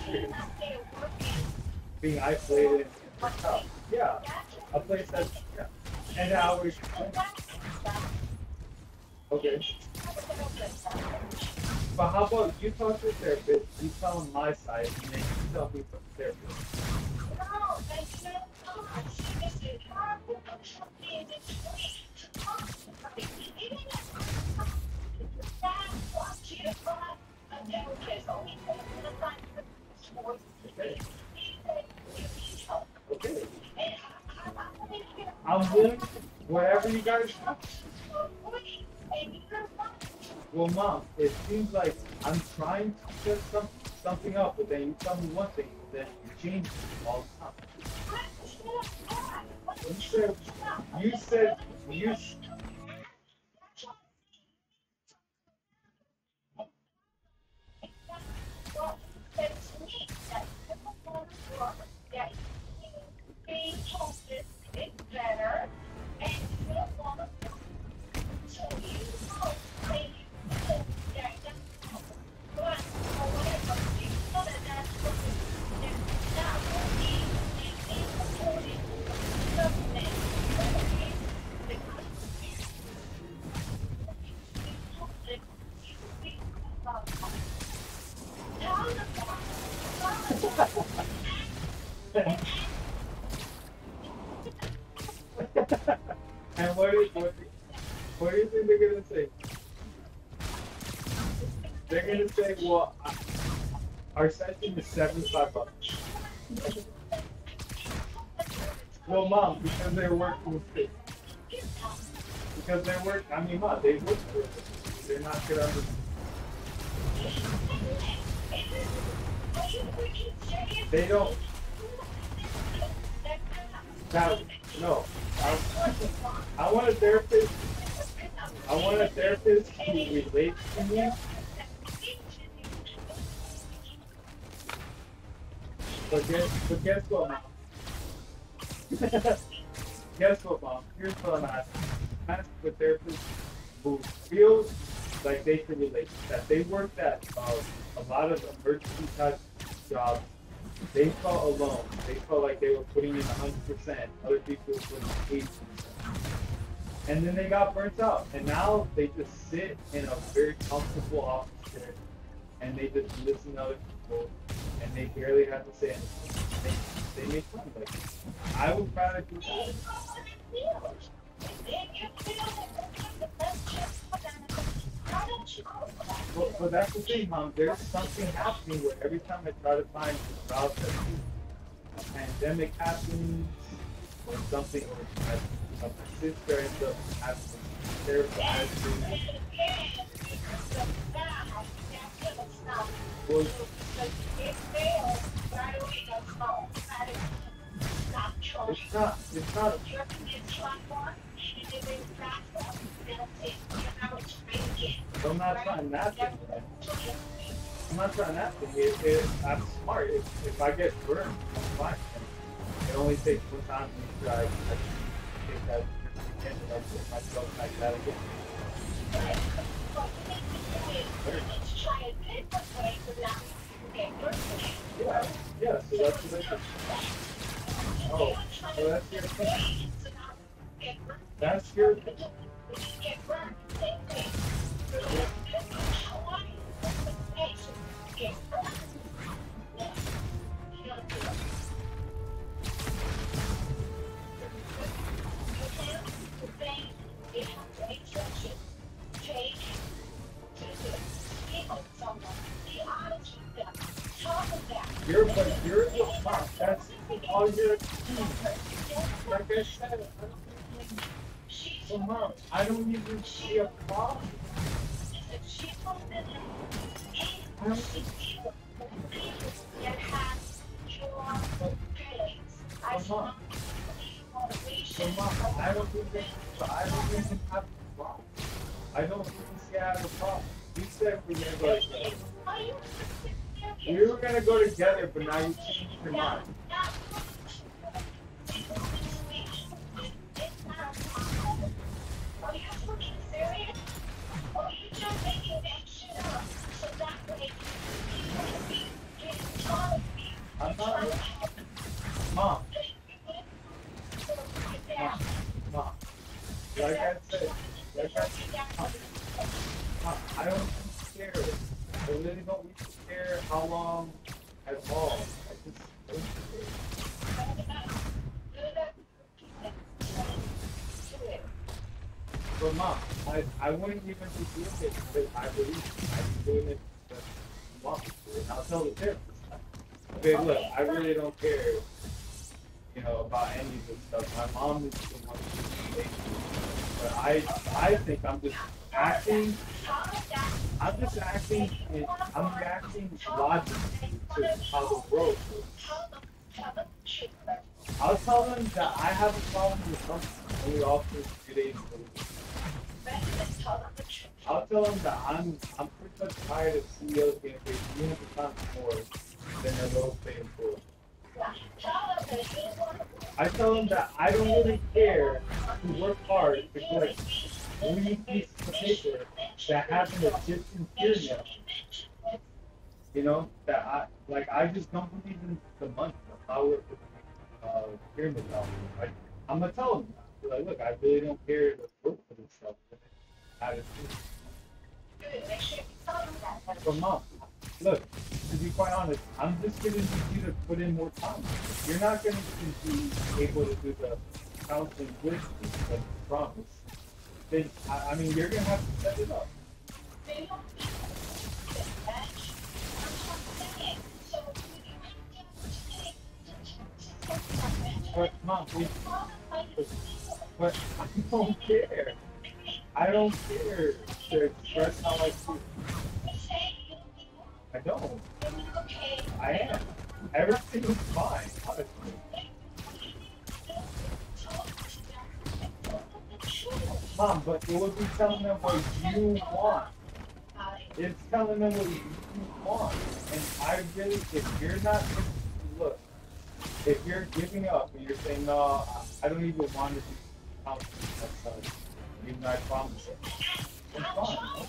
being isolated in my house. Yeah, a place that's, yeah. And hours. Okay. But how about you talk to the therapist, you tell him my side, and then you tell me from the therapist. Okay. I'm willing wherever you guys want. Well, Mom, it seems like I'm trying to set something up, but then you tell me one thing, but then you change it all the time. You said, you and what do you think they're gonna say? They're gonna say, well, our session is $75. Well, Mom, because they're working with it. Because they're working, I mean, Mom, they work for it. They're not gonna understand. They don't. Now, no. I want a therapist. I want a therapist who relates to me. But guess what, Mom? Guess what, Mom? Here's what I'm asking. I'm asking for therapists who feel like they can relate. That they worked at a lot of emergency type jobs. They felt alone. They felt like they were putting in 100%. Other people were putting 80%. And then they got burnt out. And now they just sit in a very comfortable office chair and they just listen to other people and they barely have to say anything. They make fun of it. I would rather do that. But that's the thing, Mom. There's something happening where every time I try to find a job that a pandemic happens or something, or my sister ends up having some terrible attitude. Well, it's not. I'm not trying that thing. I'm not trying that thing. I'm smart. If I get burned, I'm fine. It only takes one time for me to try. I take that again and I put myself like that again. Yeah, so that's what I do. Oh, so that's your thing. That's your thing. You're the boss. That's all you're doing. Like I said, so Mom, I don't even see a problem. I don't see Mom, I don't even have a problem. I don't even see I have a problem. You said we're gonna go together. We were gonna go together, but now you changed your mind. I'm not. Mom. Mom. Like I said, Mom, I don't care. I really don't care how long at all. I just don't care. But mom, I wouldn't even be doing it because I believe I'm doing it because mom is doing it. I'll tell the therapist. Okay, look, I really don't care, about any of this stuff. My mom is the one who's making it. But I think I'm just acting. I'm just acting. I'm reacting logically to how the world works. I'll tell them that I have a problem with something, and we offer 2 days a week. I'll tell them that I'm pretty much tired of CEOs getting paid 300 times more than their lowest paid employees. I tell them that I don't really care to work hard to get 3 pieces of paper that have an Egyptian pyramid. That I just don't believe in the money, the power of the pyramid dollars. I'm gonna tell them that. Be like, look, I really don't care to work for this stuff. But mom, look, to be quite honest, I'm just gonna need you to put in more time. You're not gonna be able to do the counseling with me, like you promise. Then I mean, you're gonna have to set it up. But mom, but I don't care. I don't care to express how I feel. I don't. I am. Everything is fine, honestly. Mom, but it would be telling them what you want. It's telling them what you want. And I really, if you're not, look, if you're giving up and you're saying, no, I don't even want to do counseling, even though I promise it, it's fine.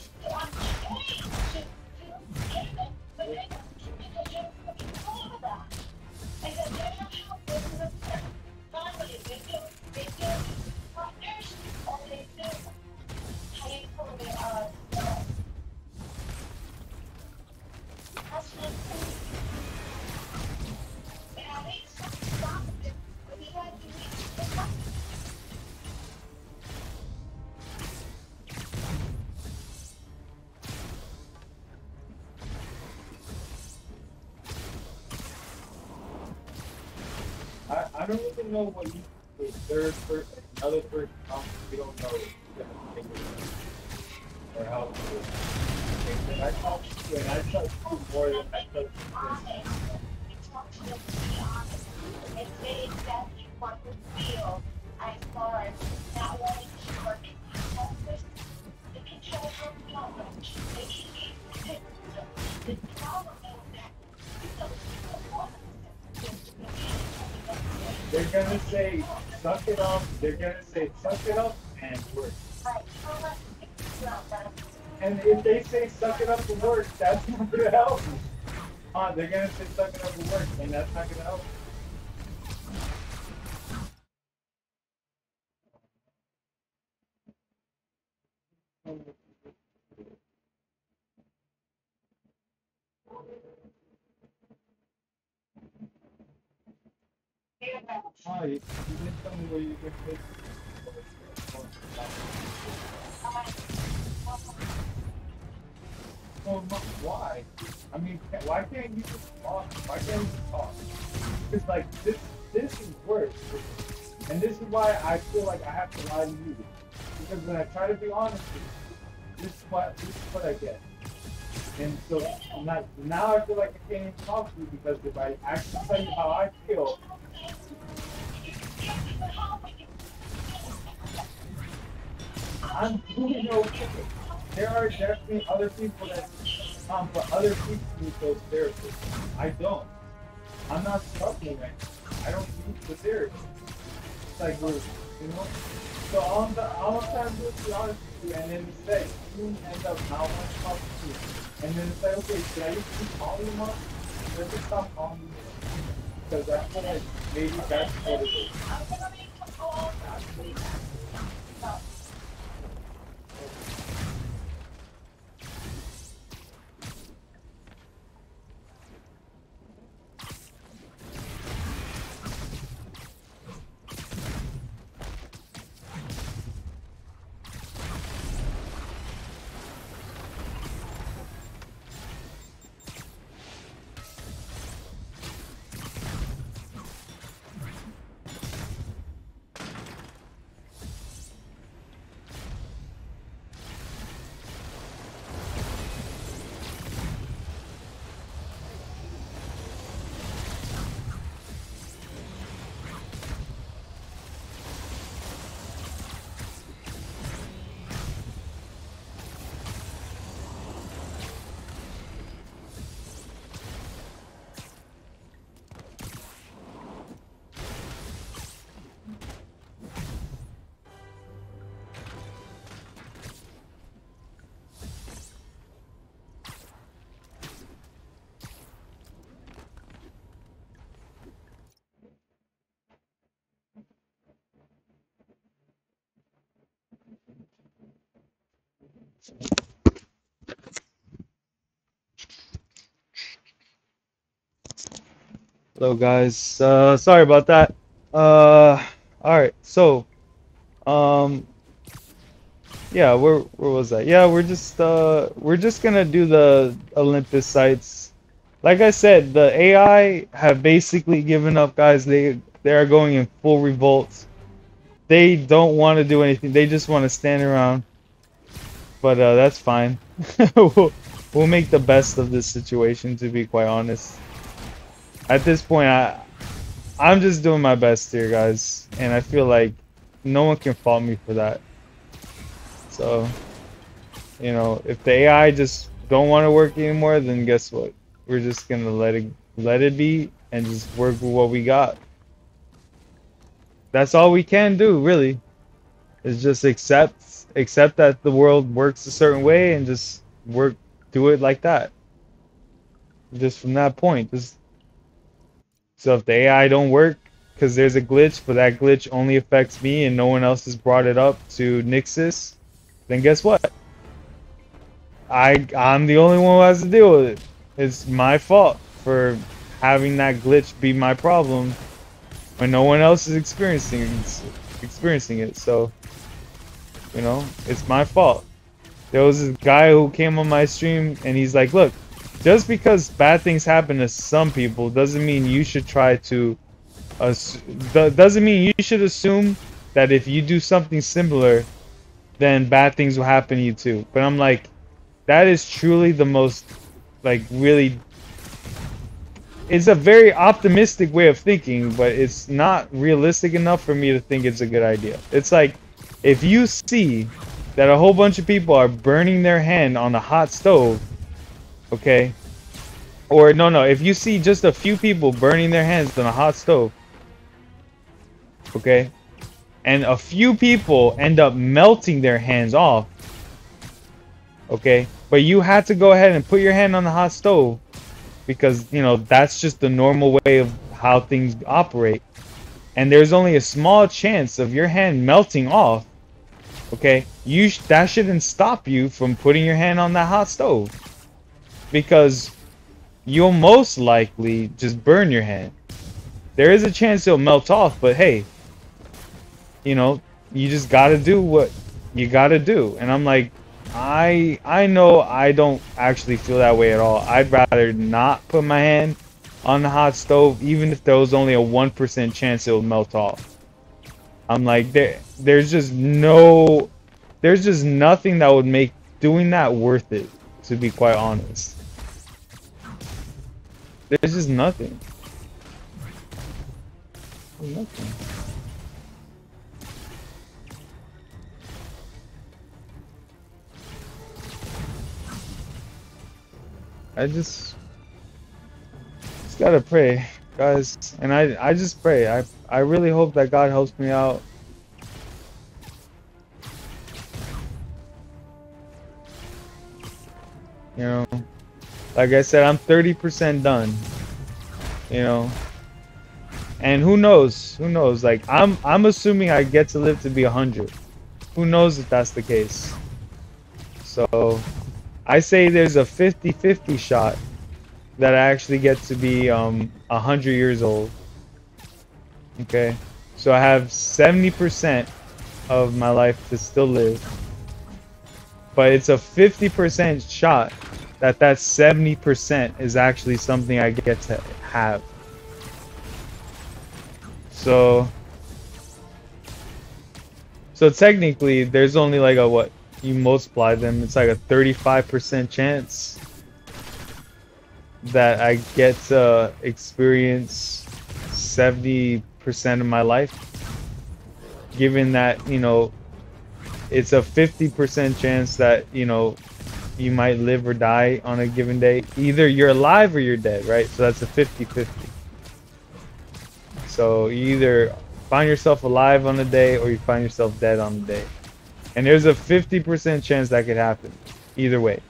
I don't even know what you a third person, another person, we don't know or help you. And I talk to you, and I touch you more than I touch you. And say exactly what you feel as far as not wanting to work in the office. They can show her knowledge. They can be the problem is that they're gonna say, suck it up. They're gonna say, suck it up and work. And if they say, suck it up and work, that's not gonna help. They're gonna say, suck it up and work, and that's not gonna help. You didn't tell me where you could take. Well, why? I mean, why can't you just talk? Why can't you just talk? It's like this is worse, and this is why I feel like I have to lie to you. Because when I try to be honest with you, this is what I get. And so now I feel like I can't even talk to you because if I actually tell you how I feel. I'm doing okay. There are definitely other people that, for other people need those therapists. I don't. I'm not struggling right now. I don't need the therapist. It's like So I'm trying to be honest with you, and then say, you end up not wanting to talk to you. And then say, okay, should I just keep calling you up? Should I just stop calling you? Because I feel like maybe that's what it is. Hello guys. Sorry about that. All right. So, um, yeah, where was that? Yeah, we're just gonna do the Olympus sites. Like I said, the AI have basically given up, guys. They are going in full revolt. They don't want to do anything. They just want to stand around. But that's fine. We'll make the best of this situation, to be quite honest. At this point, I'm just doing my best here, guys, and I feel like no one can fault me for that. So, you know, if the AI just don't want to work anymore, then guess what? We're just gonna let it be and just work with what we got. That's all we can do, really, is just accept that the world works a certain way and just do it like that. Just from that point, just so if the AI don't work because there's a glitch, but that glitch only affects me and no one else has brought it up to Nixus, then guess what? I'm the only one who has to deal with it. It's my fault for having that glitch be my problem when no one else is experiencing it. So, you know, it's my fault. There was this guy who came on my stream and he's like, look, just because bad things happen to some people doesn't mean you should try to doesn't mean you should assume that if you do something similar, then bad things will happen to you too. But I'm like, that is truly the most, like, really, it's a very optimistic way of thinking, but it's not realistic enough for me to think it's a good idea. It's like, if you see that a whole bunch of people are burning their hand on a hot stove, okay, or no, if you see just a few people burning their hands on a hot stove, okay, and a few people end up melting their hands off, okay, but you had to go ahead and put your hand on the hot stove because, you know, that's just the normal way of how things operate, and there's only a small chance of your hand melting off, okay, that shouldn't stop you from putting your hand on that hot stove, because you'll most likely just burn your hand. There is a chance it'll melt off, but hey, you know, you just gotta do what you gotta do. And I'm like, I know I don't actually feel that way at all. I'd rather not put my hand on the hot stove, even if there was only a 1% chance it would melt off. I'm like, there's just nothing that would make doing that worth it, to be quite honest. There's just nothing. Nothing. I just gotta pray, guys, and I just pray. I really hope that God helps me out. You know, like I said, I'm 30% done. You know, and who knows? Who knows? Like I'm assuming I get to live to be 100. Who knows if that's the case? So I say there's a 50-50 shot that I actually get to be 100 years old. Okay, so I have 70% of my life to still live, but it's a 50% shot that 70% is actually something I get to have. So technically there's only like a, what, you multiply them, it's like a 35% chance that I get to experience 70% of my life, given that, you know, it's a 50% chance that, you know, you might live or die on a given day. Either you're alive or you're dead, right? So that's a 50-50. So you either find yourself alive on a day or you find yourself dead on the day. And there's a 50% chance that could happen either way.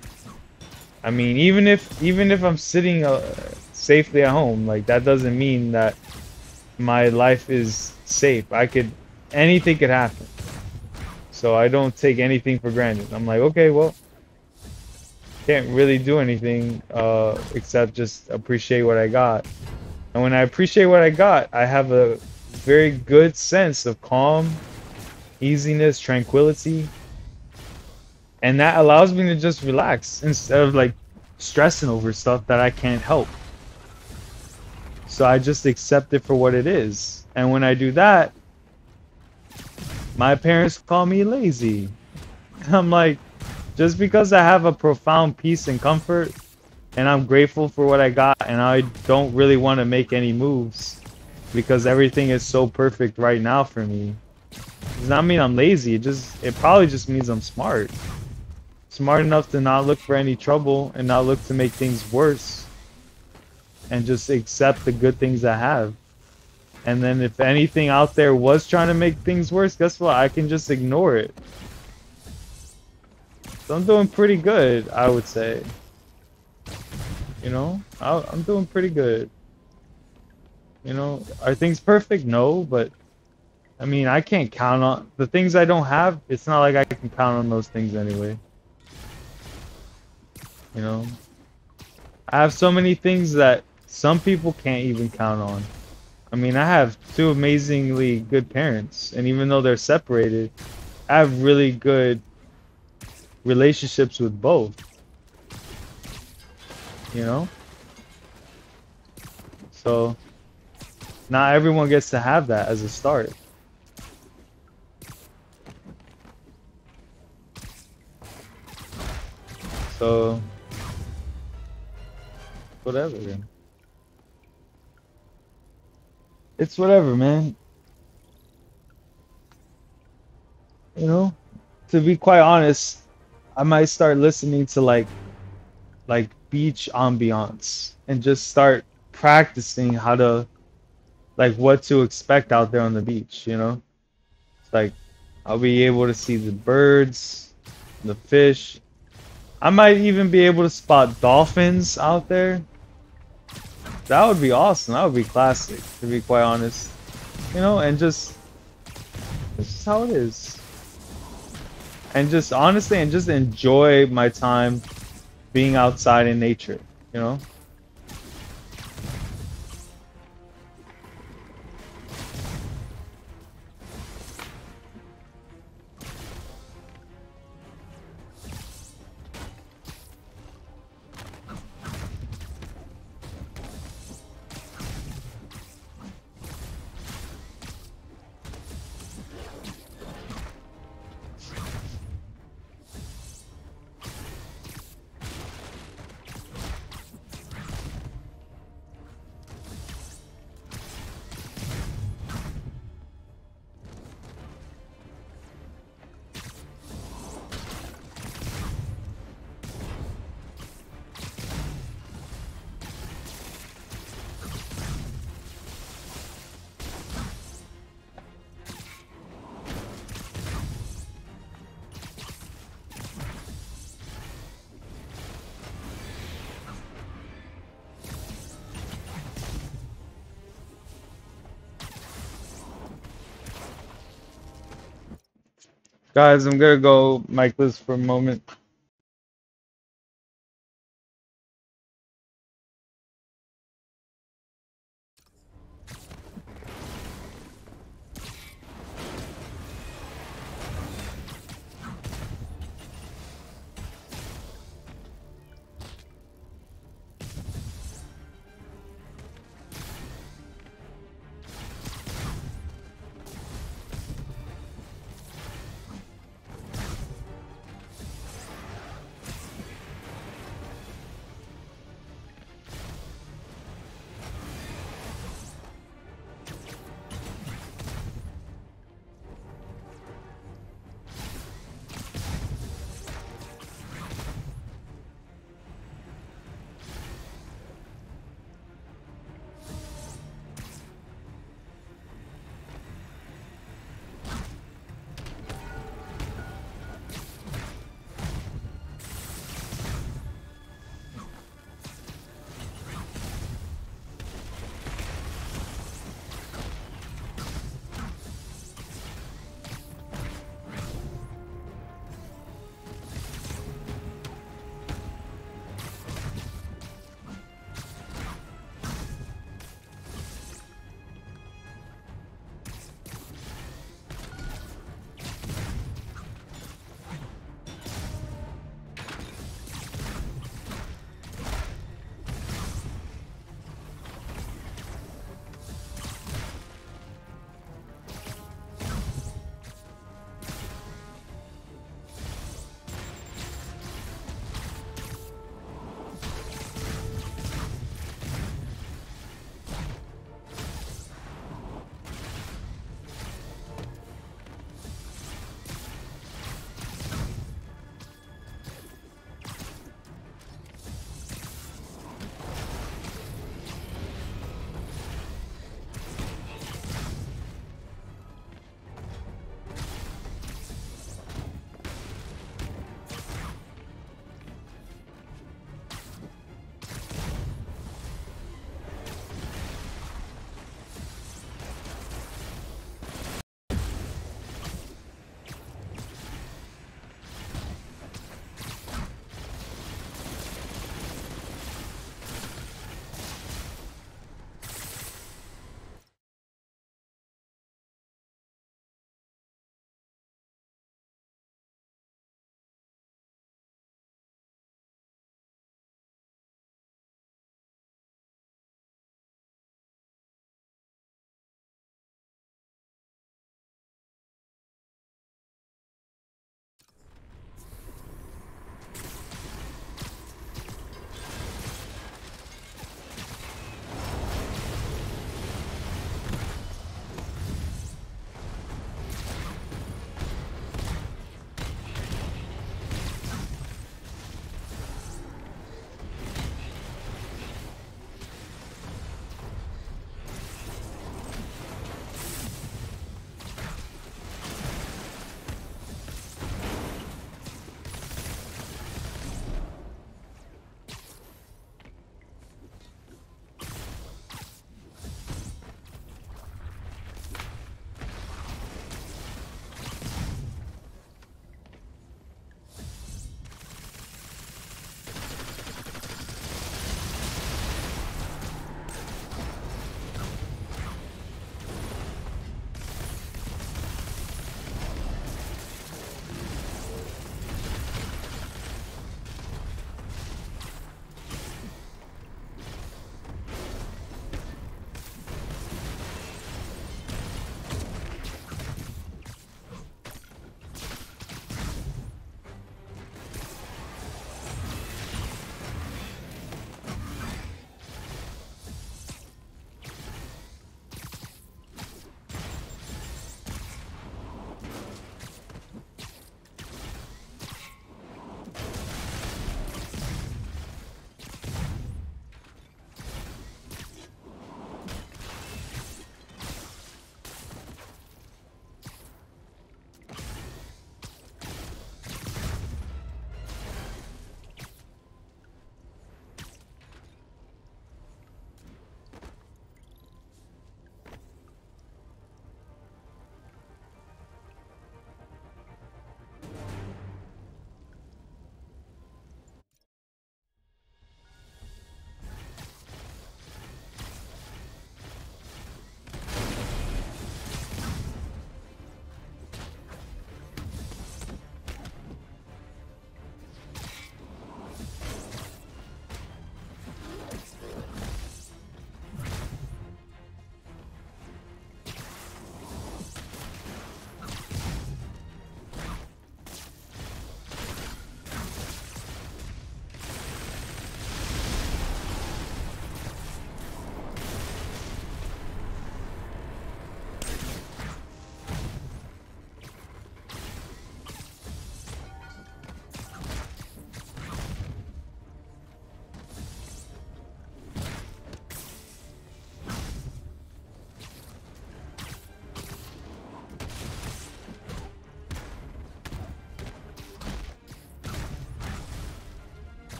I mean, even if I'm sitting safely at home, like, that doesn't mean that my life is safe. Anything could happen. So I don't take anything for granted. I'm like, okay, well, can't really do anything except just appreciate what I got. And when I appreciate what I got, I have a very good sense of calm, easiness, tranquility, and that allows me to just relax instead of like stressing over stuff that I can't help. So I just accept it for what it is. And when I do that, my parents call me lazy. I'm like, just because I have a profound peace and comfort, and I'm grateful for what I got, and I don't really want to make any moves because everything is so perfect right now for me, does not mean I'm lazy. It probably just means I'm smart. Smart enough to not look for any trouble and not look to make things worse, and just accept the good things I have. And then if anything out there was trying to make things worse, guess what? I can just ignore it. So I'm doing pretty good, I would say. You know, I'm doing pretty good. You know, are things perfect? No, but I mean, I can't count on the things I don't have. It's not like I can count on those things anyway. You know, I have so many things that some people can't even count on. I mean, I have two amazingly good parents, and even though they're separated, I have really good relationships with both. You know? So, not everyone gets to have that as a start. So, whatever, then. It's whatever, man. You know? To be quite honest, I might start listening to like beach ambiance and just start practicing how to like what to expect out there on the beach, you know? It's like I'll be able to see the birds, the fish. I might even be able to spot dolphins out there. That would be awesome. That would be classic, to be quite honest. You know, and just this is how it is. And just honestly and just enjoy my time being outside in nature, you know? Guys, I'm gonna go mic-less for a moment.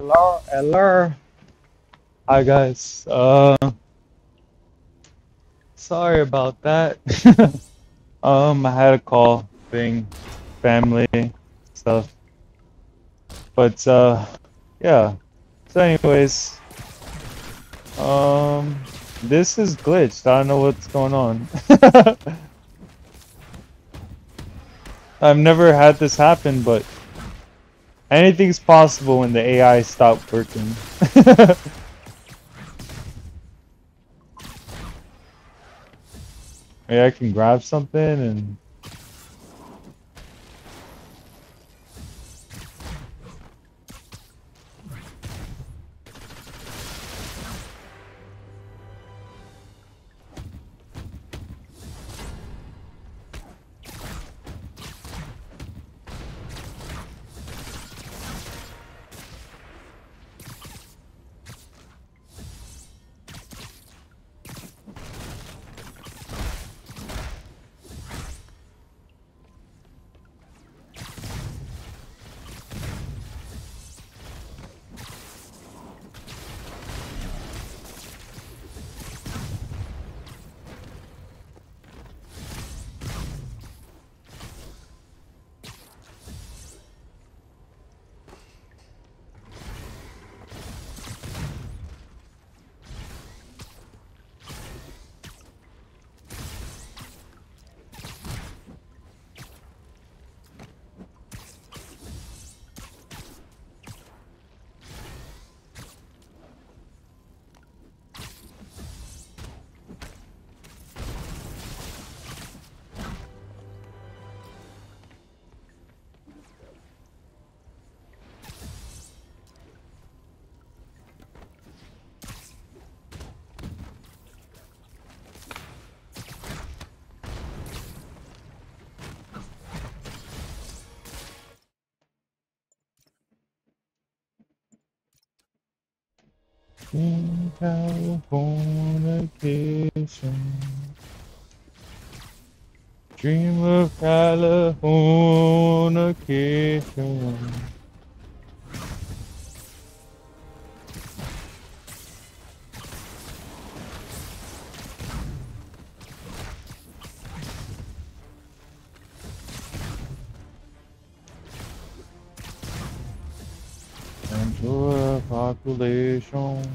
Hello, hello. Hi guys. Sorry about that. I had a call thing, family stuff. But yeah. So anyways, this is glitched. I don't know what's going on. I've never had this happen, but anything's possible when the AI stopped working. Maybe I can grab something and in Californication. Dream of Californication. Enjoy population.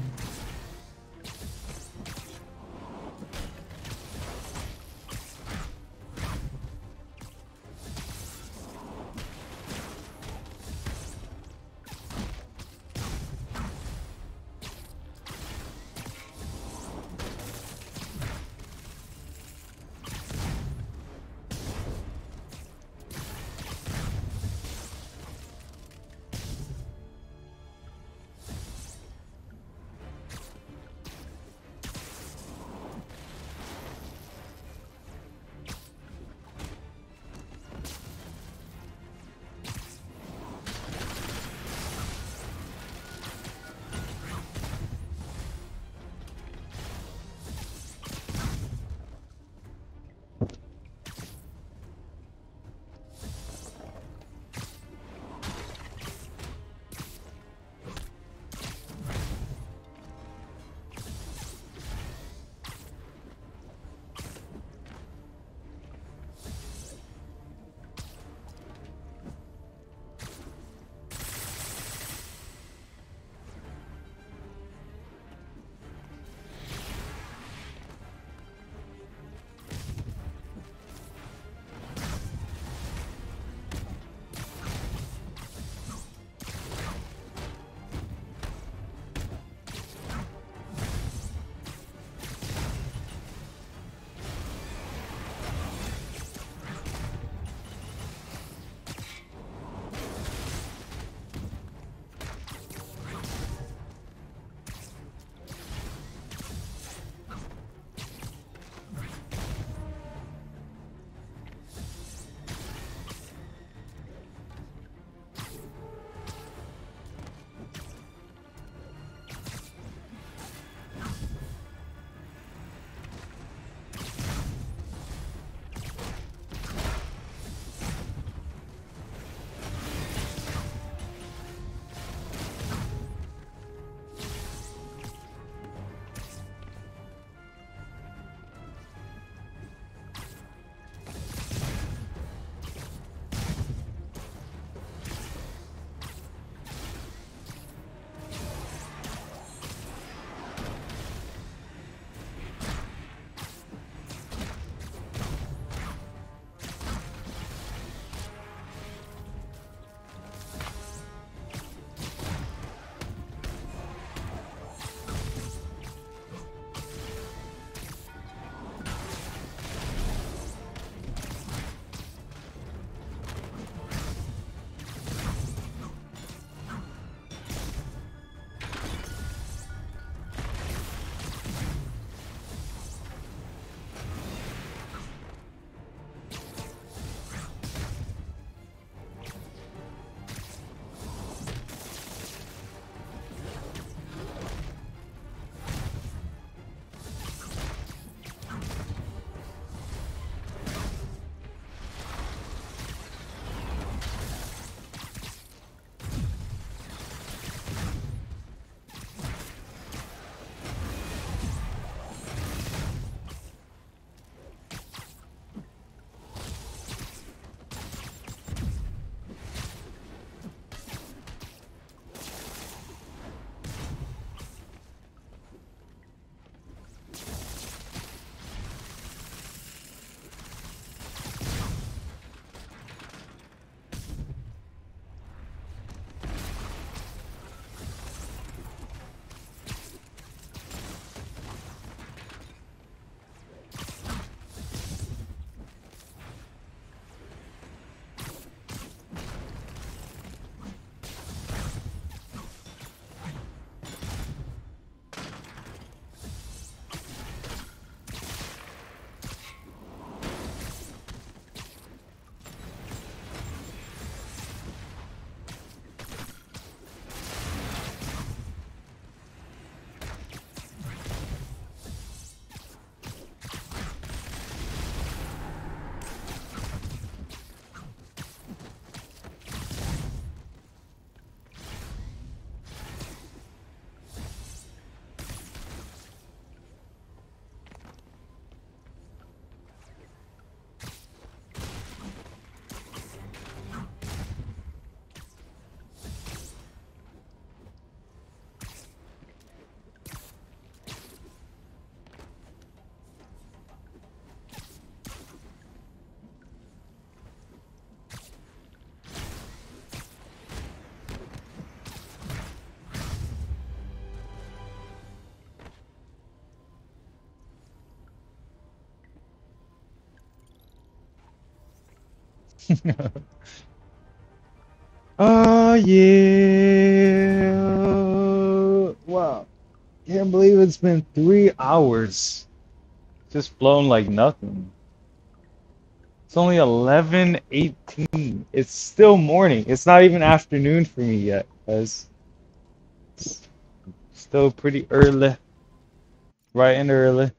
Oh yeah! Wow, can't believe it's been 3 hours. Just flown like nothing. It's only 11:18. It's still morning. It's not even afternoon for me yet, guys. It's still pretty early, bright and early.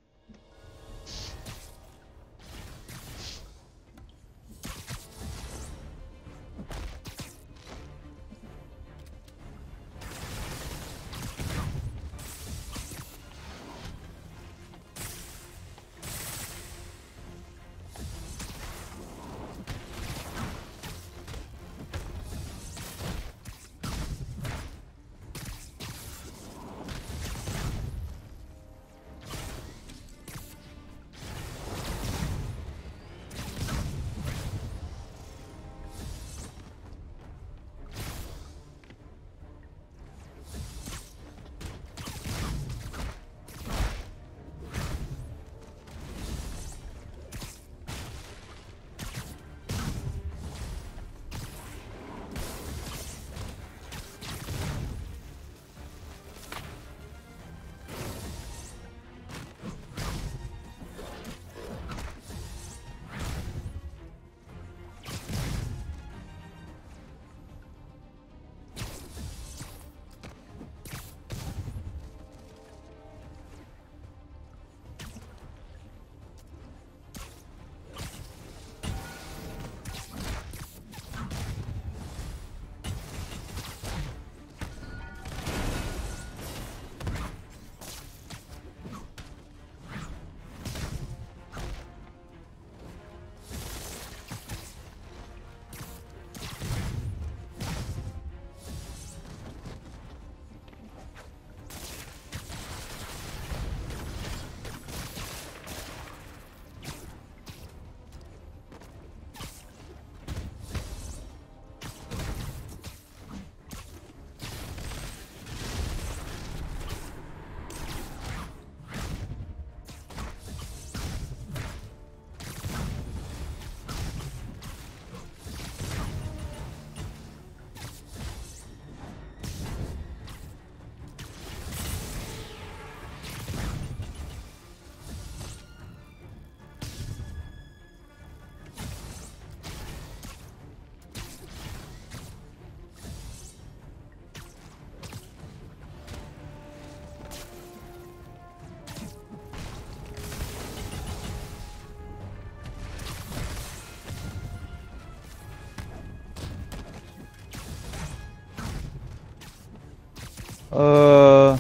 Uh,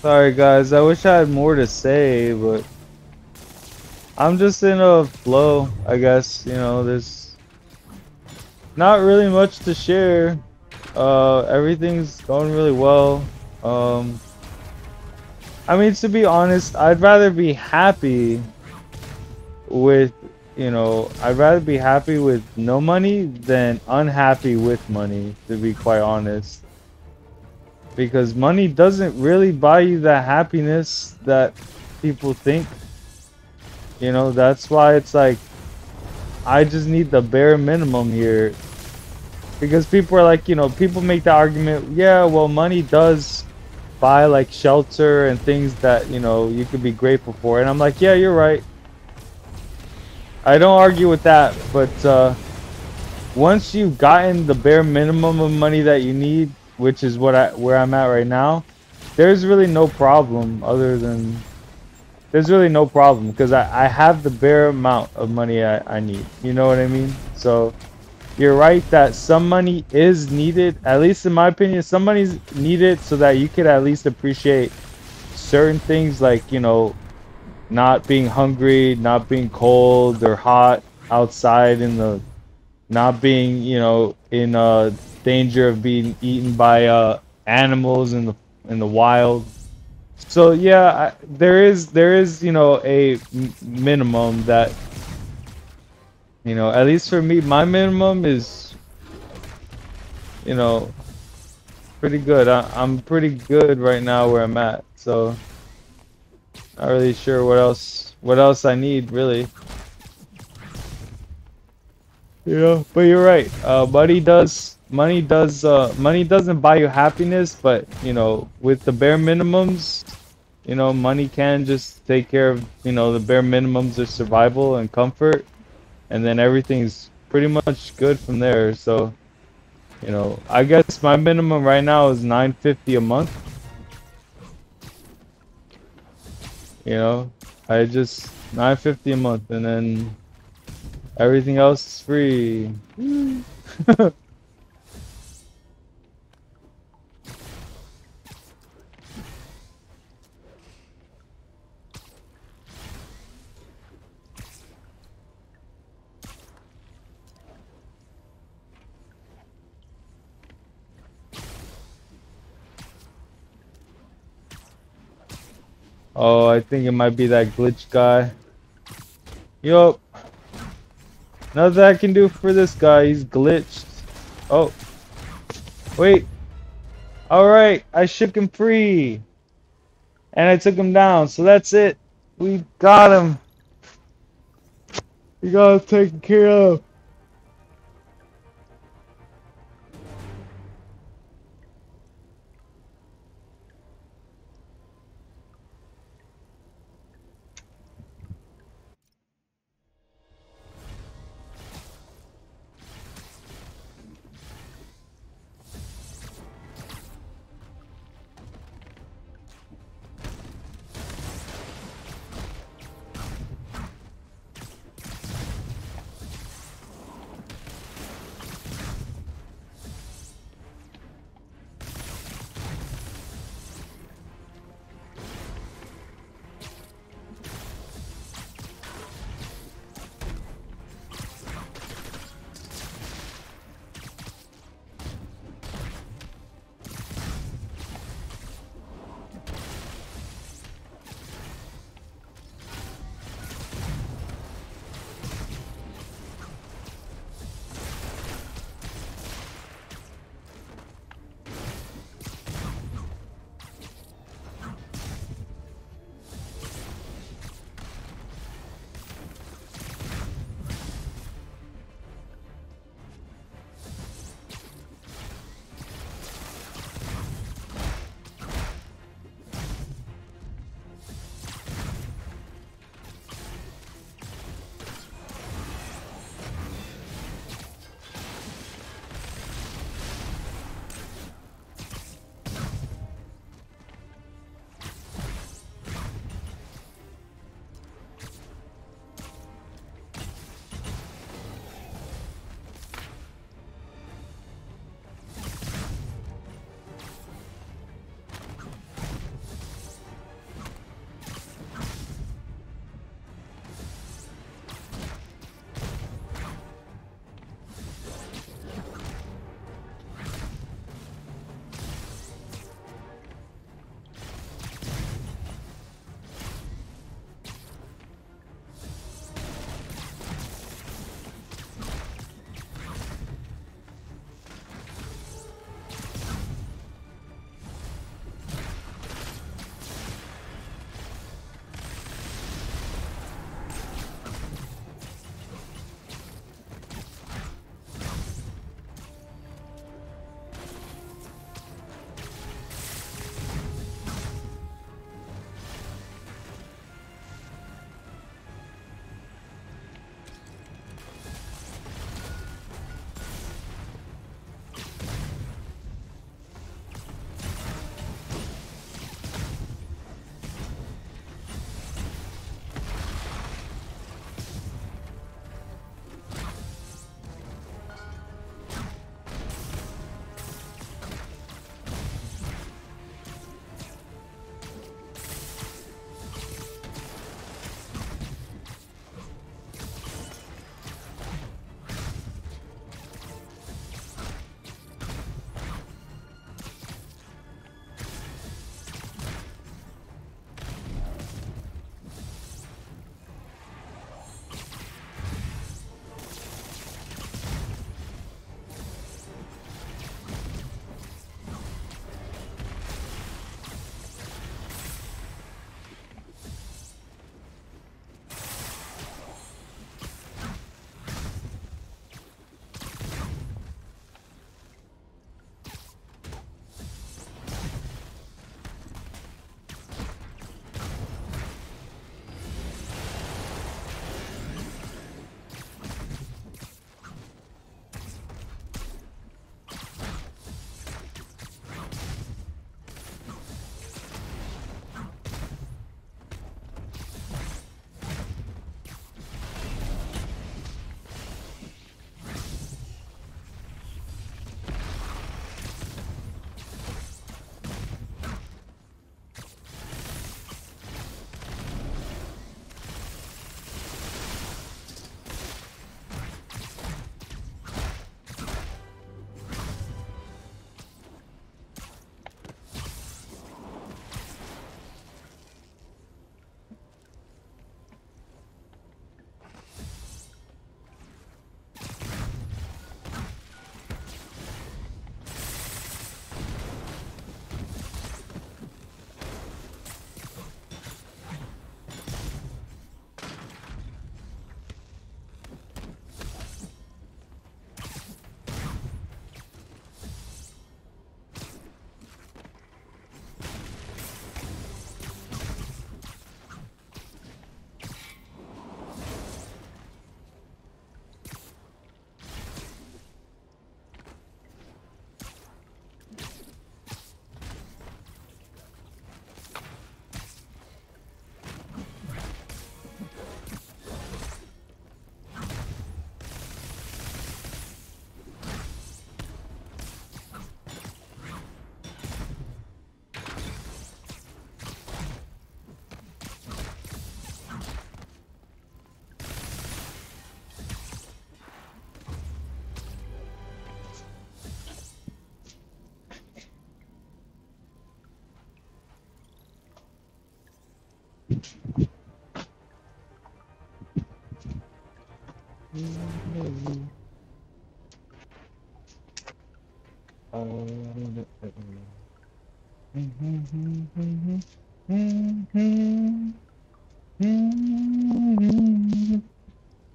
Sorry guys. I wish I had more to say, but I'm just in a flow, I guess. You know, there's not really much to share. Everything's going really well. Um, I mean, to be honest, I'd rather be happy with, I'd rather be happy with no money than unhappy with money, to be quite honest. Because money doesn't really buy you the happiness that people think. You know, that's why it's like, I just need the bare minimum here. Because people are like, people make the argument, yeah, well, money does buy like shelter and things that, you could be grateful for. And I'm like, yeah, you're right. I don't argue with that, but once you've gotten the bare minimum of money that you need, which is where I'm at right now, there's really no problem there's really no problem because I have the bare amount of money I need. You know what I mean? So you're right that some money is needed, at least in my opinion, some money's needed so that you could at least appreciate certain things like, not being hungry, not being cold or hot outside not being, in danger of being eaten by animals in the wild. So yeah, there is a minimum that at least for me, my minimum is you know pretty good. I'm pretty good right now where I'm at. So not really sure what else I need really. Yeah, but you're right. Money doesn't buy you happiness, but you know, with the bare minimums, you know, money can just take care of, you know, the bare minimums of survival and comfort, and then everything's pretty much good from there. So, you know, I guess my minimum right now is 950 a month. You know, I just 950 a month, and then everything else is free. Oh, I think it might be that glitch guy. Yup. Nothing I can do for this guy. He's glitched. Oh, wait. Alright, I shook him free. And I took him down. So that's it. We got him. We got him taken care of.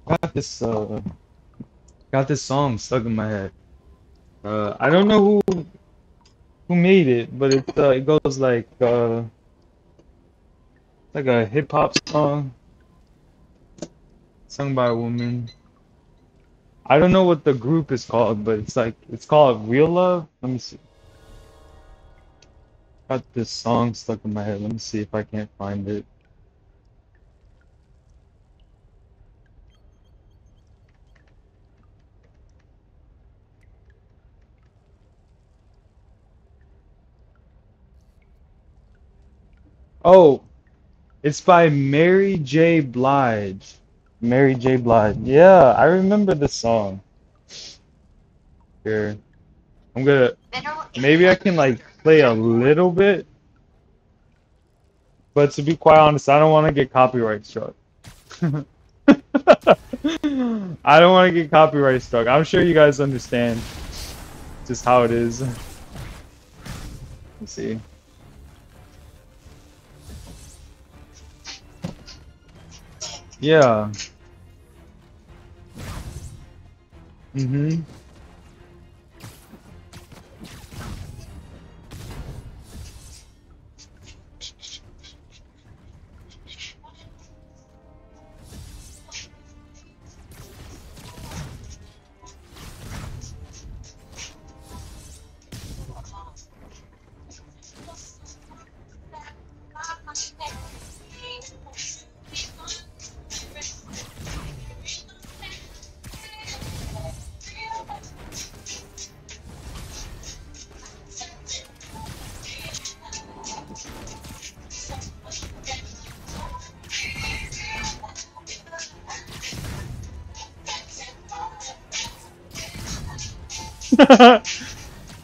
Got this got this song stuck in my head. I don't know who made it, but it goes like a hip hop song sung by a woman. I don't know what the group is called, but it's called Real Love. Let me see. Got this song stuck in my head. Let me see if I can't find it. Oh, it's by Mary J. Blige. Mary J. Blige. Yeah, I remember the song. Here, I'm gonna maybe I can like play a little bit, but to be quite honest, I don't want to get copyright struck. I don't want to get copyright struck. I'm sure you guys understand just how it is. Let's see. Yeah. Mm-hmm.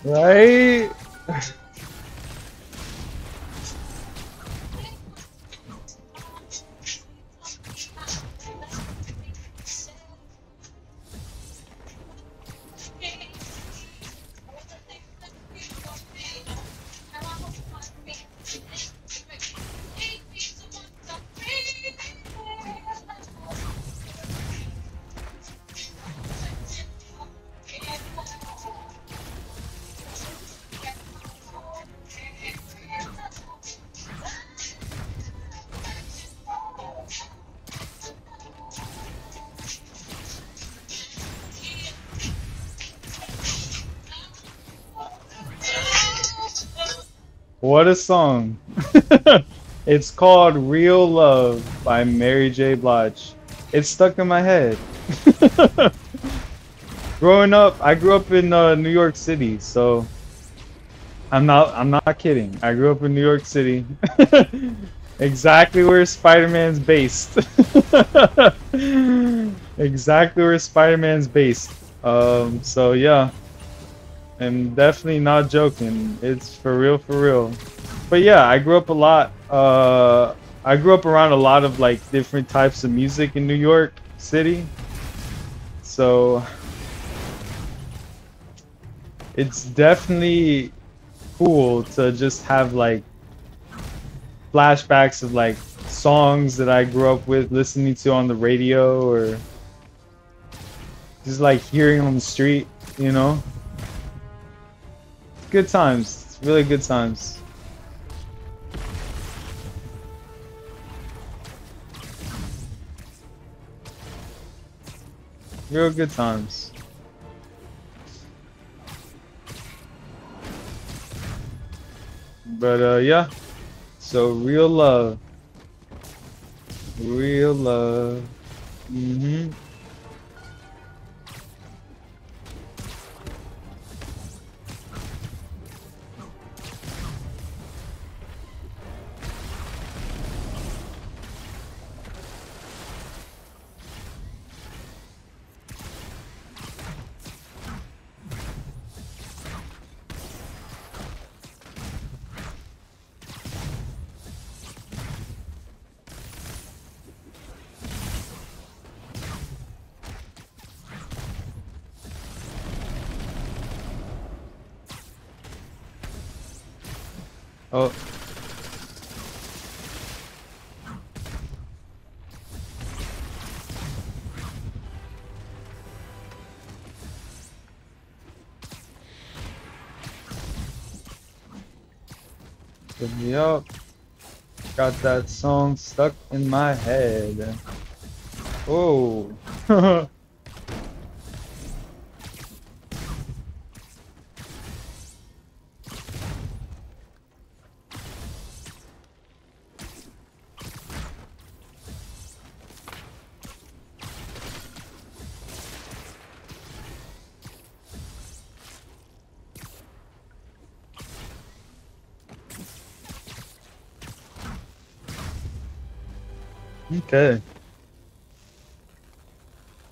Right? What a song. It's called Real Love by Mary J. Blige. It's stuck in my head. Growing up, I grew up in New York City, so I'm not kidding. I grew up in New York City. Exactly where Spider-Man's based. Exactly where Spider-Man's based. So yeah. I'm definitely not joking. It's for real, for real. But yeah, I grew up a lot. I grew up around a lot of like different types of music in New York City. So it's definitely cool to just have like flashbacks of like songs that I grew up with listening to on the radio or just like hearing on the street, you know? Good times. It's really good times. Real good times. But yeah. So real love. Real love. Mm-hmm. Oh. Put me up. Got that song stuck in my head. Oh. Okay.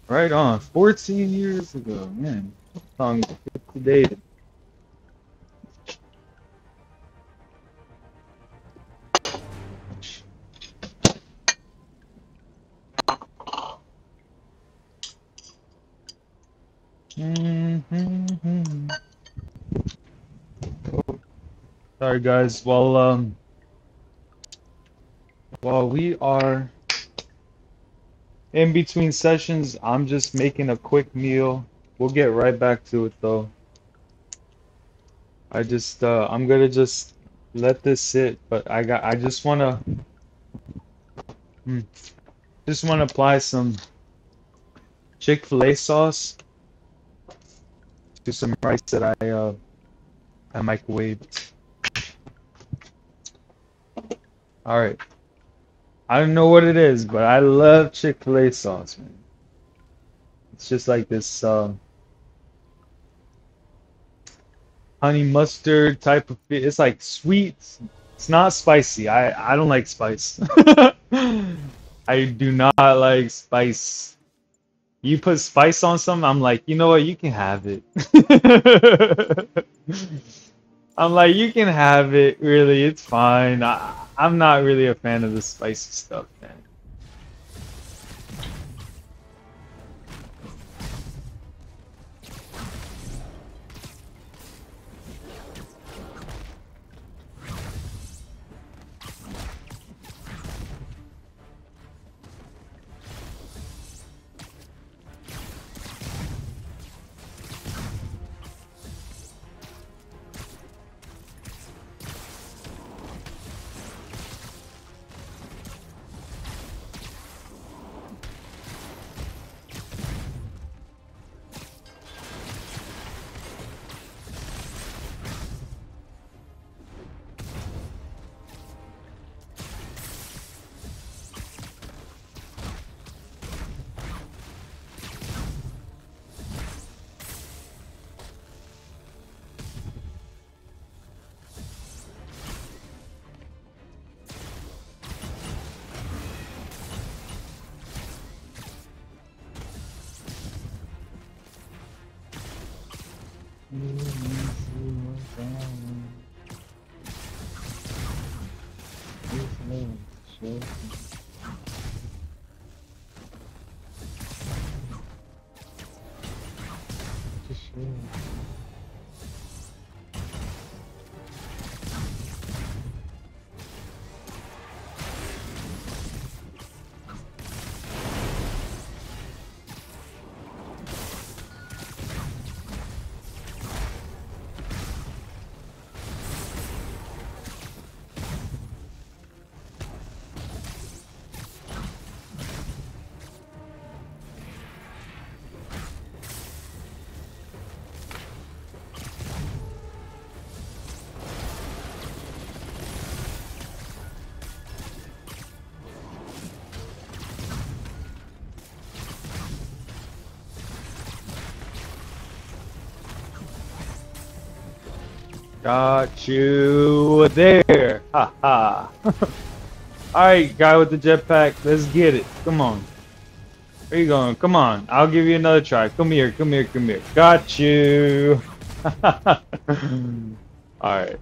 Right on. 14 years ago, man. Song dated. Sorry guys. While we are in between sessions, I'm just making a quick meal. We'll get right back to it though. I'm gonna just let this sit, but I hmm, just wanna apply some Chick-fil-A sauce to some rice that I microwaved. All right. I don't know what it is, but I love Chick-fil-A sauce, man. It's just like this honey mustard type of it's like sweet. It's not spicy. I don't like spice. I do not like spice. You put spice on something, I'm like, you know what? You can have it. I'm like, you can have it. Really, it's fine. I'm not really a fan of the spicy stuff, man. Got you there. Ha ha. Alright, guy with the jetpack, let's get it. Come on. Where you going? Come on. I'll give you another try. Come here, come here, come here. Got you. Alright.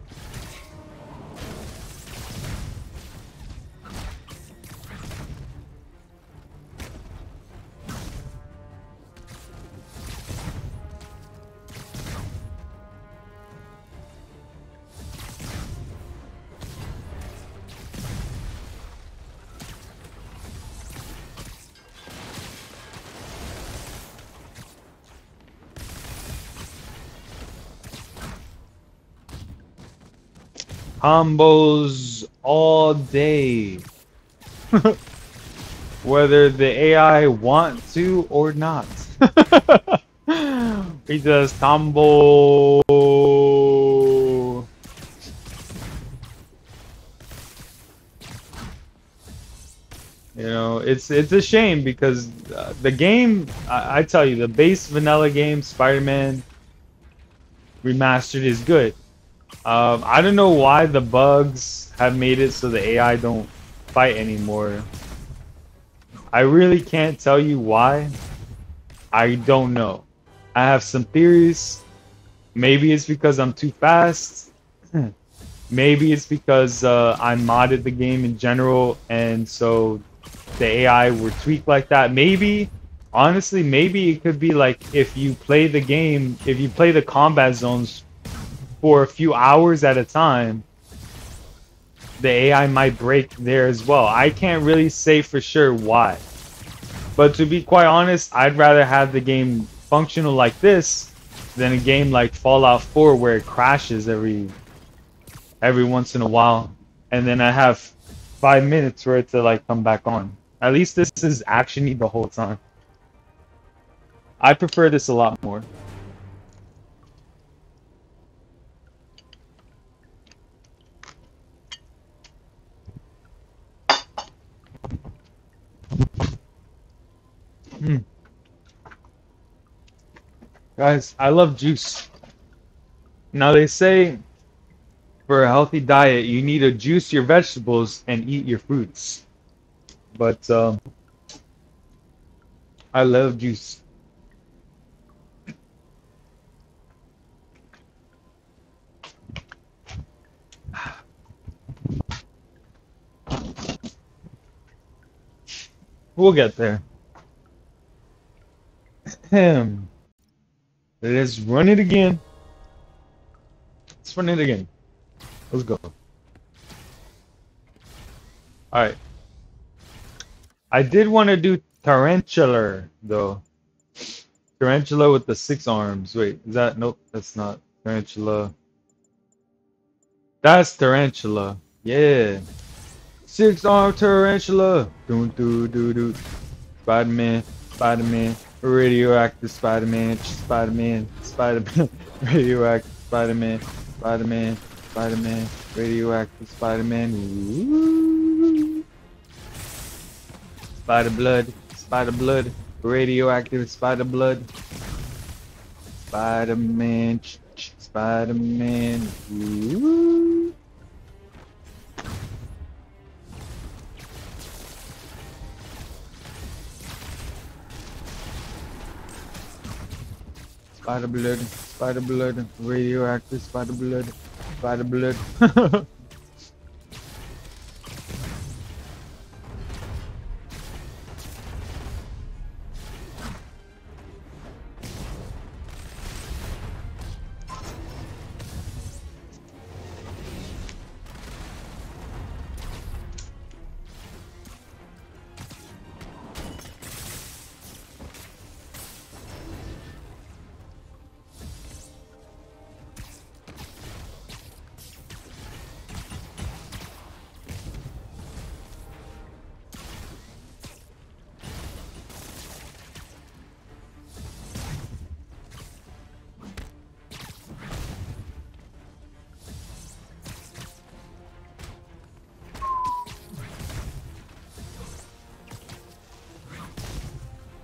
Combos all day. Whether the AI want to or not. He does combo. You know, it's a shame because the game, I tell you, the base vanilla game, Spider-Man Remastered is good. I don't know why the bugs have made it so the AI don't fight anymore. I really can't tell you why. I don't know. I have some theories. Maybe it's because I'm too fast. Maybe it's because I modded the game in general, and so the AI were tweaked like that. Maybe, honestly, maybe it could be like if you play the game, if you play the combat zones for a few hours at a time, the AI might break there as well. I can't really say for sure why. But to be quite honest, I'd rather have the game functional like this than a game like Fallout 4 where it crashes every once in a while, and then I have 5 minutes for it to like come back on. At least this is actiony the whole time. I prefer this a lot more. Mm. Guys, I love juice. Now they say for a healthy diet, you need to juice your vegetables and eat your fruits. But I love juice. We'll get there. Let's run it again. Let's run it again. Let's go. Alright. I did want to do Tarantula, though. Tarantula with the 6 arms. Wait, is that? Nope, that's not Tarantula. That's Tarantula. Yeah. 6-arm Tarantula. Doo doo doo doo. Spider-Man, Spider-Man, radioactive Spider-Man, Spider-Man, Spider-Man, radioactive Spider-Man, Spider-Man, Spider-Man, radioactive Spider-Man. Ooh. Spider blood, radioactive spider blood. Spider-Man, Spider-Man. Ooh. Spider blood, radioactive spider blood, spider blood.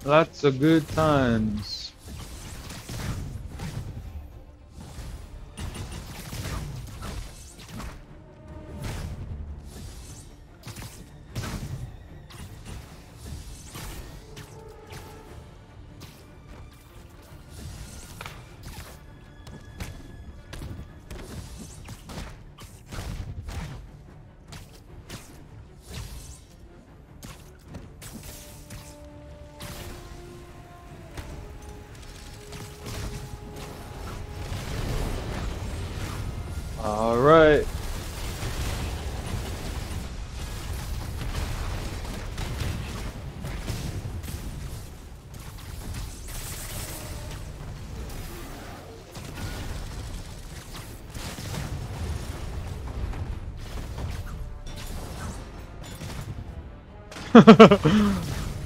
Lots of good times.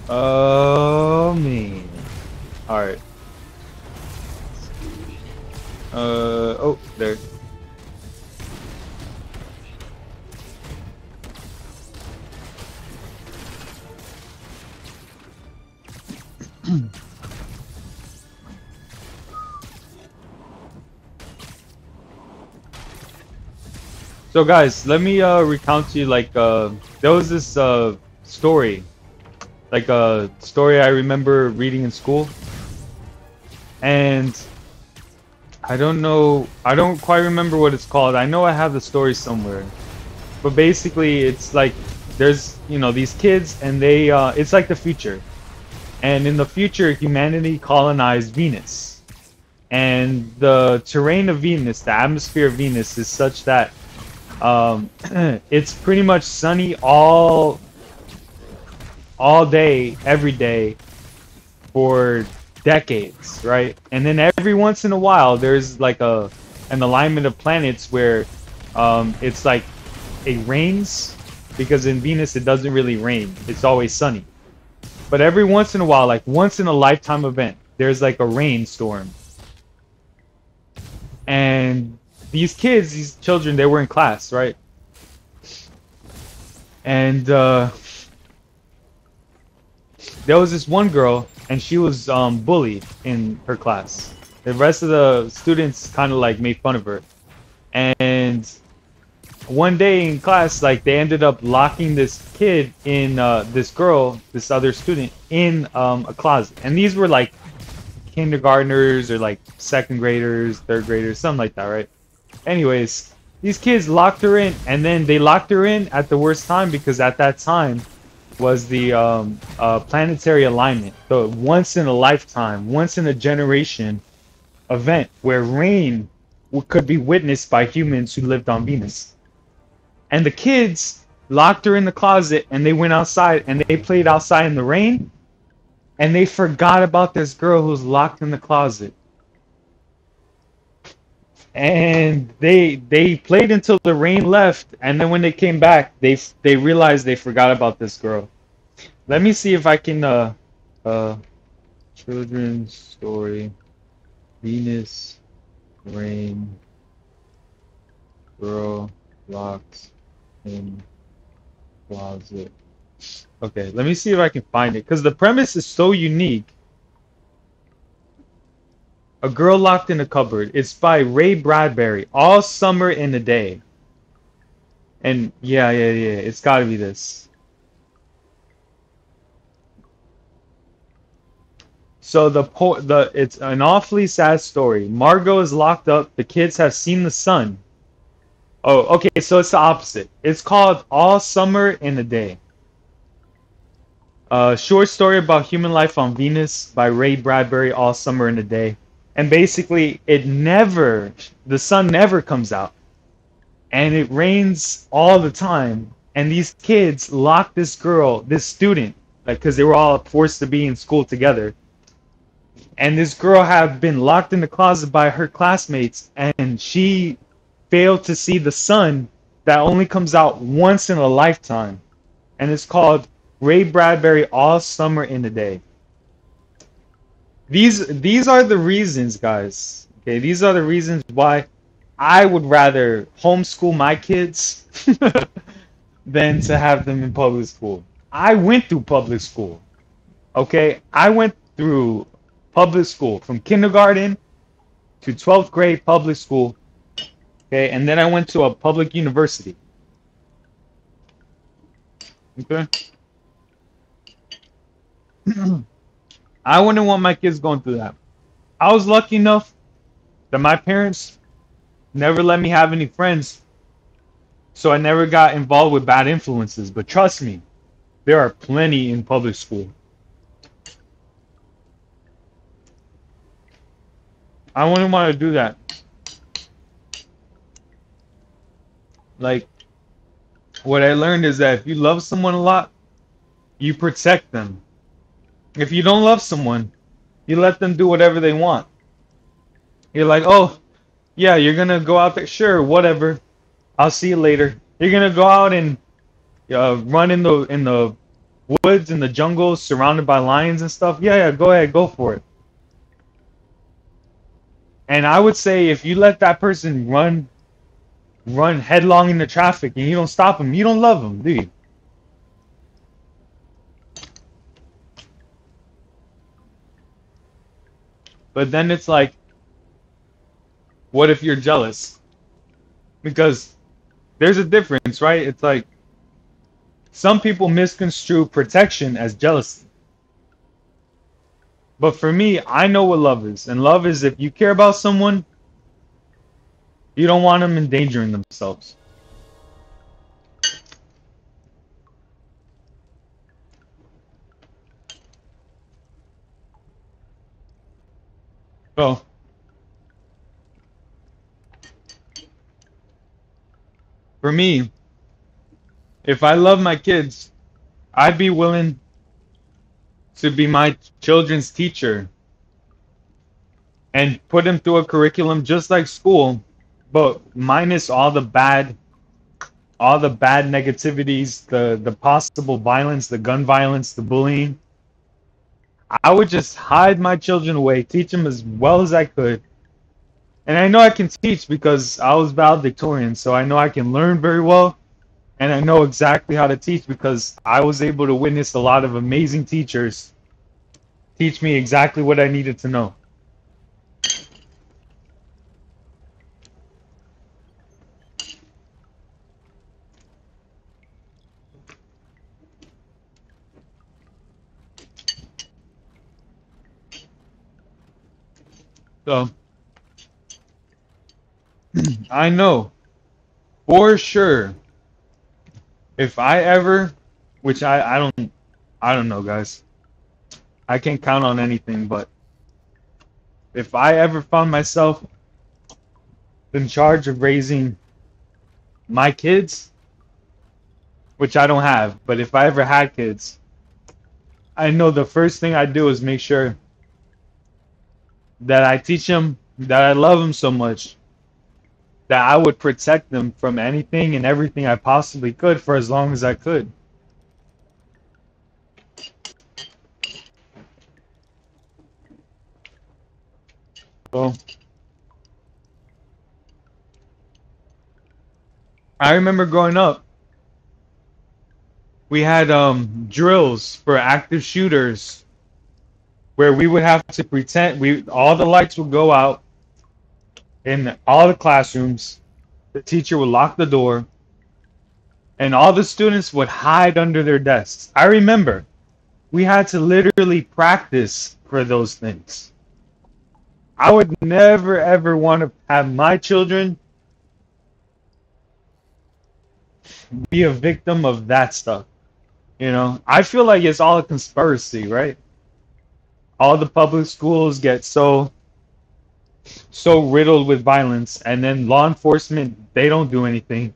Oh man. Alright. Oh, there. So guys, let me recount to you like there was this story, like a story I remember reading in school, and I don't know, I don't quite remember what it's called. I know I have the story somewhere, but basically it's like there's, you know, these kids and they it's like the future, and in the future humanity colonized Venus, and the terrain of Venus, the atmosphere of Venus is such that it's pretty much sunny all day, every day for decades, right? And then every once in a while, there's like an alignment of planets where it's like it rains, because in Venus it doesn't really rain. It's always sunny. But every once in a while, like once in a lifetime event, there's like a rainstorm. And these kids, these children, they were in class, right? And there was this one girl, and she was bullied in her class. The rest of the students kind of like made fun of her. And one day in class, like they ended up locking this kid in, this girl, this other student, in a closet. And these were like kindergartners or like second graders, third graders, something like that, right? Anyways, these kids locked her in, and then they locked her in at the worst time, because at that time was the planetary alignment, the once in a lifetime, once in a generation event where rain could be witnessed by humans who lived on Venus. And the kids locked her in the closet, and they went outside and they played outside in the rain, and they forgot about this girl who was locked in the closet. And they played until the rain left, and then when they came back, they realized they forgot about this girl. Let me see if I can children's story, Venus, rain, girl locked in closet. Okay, let me see if I can find it, because the premise is so unique. A Girl Locked in a Cupboard. It's by Ray Bradbury. All Summer in a Day. And yeah. It's got to be this. So it's an awfully sad story. Margot is locked up. The kids have seen the sun. Oh, okay. So it's the opposite. It's called All Summer in a Day. A short story about human life on Venus by Ray Bradbury. All Summer in a Day. And basically, the sun never comes out. And it rains all the time. And these kids locked this girl, this student, like, because they were all forced to be in school together. And this girl had been locked in the closet by her classmates, and she failed to see the sun that only comes out once in a lifetime. And it's called Ray Bradbury All Summer in a Day. These are the reasons, guys. Okay, these are the reasons why I would rather homeschool my kids than to have them in public school. I went through public school. Okay, I went through public school from kindergarten to 12th grade public school. Okay, and then I went to a public university. Okay. I wouldn't want my kids going through that. I was lucky enough that my parents never let me have any friends, so I never got involved with bad influences. But trust me, there are plenty in public school. I wouldn't want to do that. Like, what I learned is that if you love someone a lot, you protect them. If you don't love someone, you let them do whatever they want. You're like, oh, yeah, you're gonna go out there, sure, whatever. I'll see you later. You're gonna go out and run in the woods in the jungle surrounded by lions and stuff, yeah, yeah, go ahead, go for it. And I would say if you let that person run headlong into traffic and you don't stop them, you don't love them, do you? But then it's like, what if you're jealous? Because there's a difference, right? It's like some people misconstrue protection as jealousy. But for me, I know what love is. And love is if you care about someone, you don't want them endangering themselves. So, for me, if I love my kids, I'd be willing to be my children's teacher and put them through a curriculum just like school, but minus all the bad negativities, the possible violence, the gun violence, the bullying. I would just hide my children away, teach them as well as I could. And I know I can teach because I was valedictorian, so I know I can learn very well. And I know exactly how to teach because I was able to witness a lot of amazing teachers teach me exactly what I needed to know. So I know for sure if I ever, which I don't know, guys. I can't count on anything, but if I ever found myself in charge of raising my kids, which I don't have, but if I ever had kids, I know the first thing I do is make sure that I teach them that I love them so much that I would protect them from anything and everything I possibly could for as long as I could. So I remember growing up, we had drills for active shooters where we would have to pretend we all the lights would go out in all the classrooms. The teacher would lock the door, and all the students would hide under their desks. I remember we had to literally practice for those things. I would never ever want to have my children be a victim of that stuff. You know, I feel like it's all a conspiracy, right? All the public schools get so riddled with violence, and then law enforcement, they don't do anything.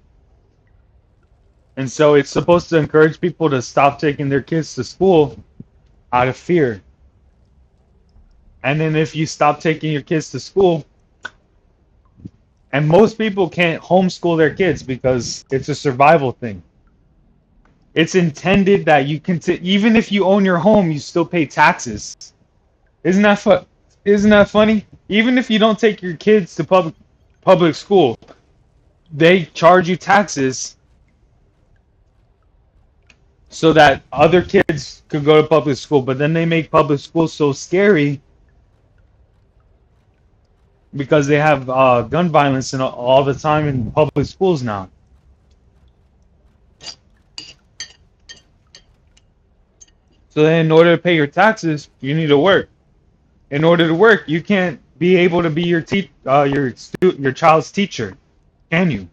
And so it's supposed to encourage people to stop taking their kids to school out of fear. And then if you stop taking your kids to school, and most people can't homeschool their kids because it's a survival thing. It's intended that you can, even if you own your home, you still pay taxes. Isn't that Isn't that funny? Even if you don't take your kids to public school, they charge you taxes so that other kids could go to public school. But then they make public school so scary because they have gun violence and all the time in public schools now. So then, in order to pay your taxes, you need to work. In order to work, you can't be able to be your child's teacher, can you?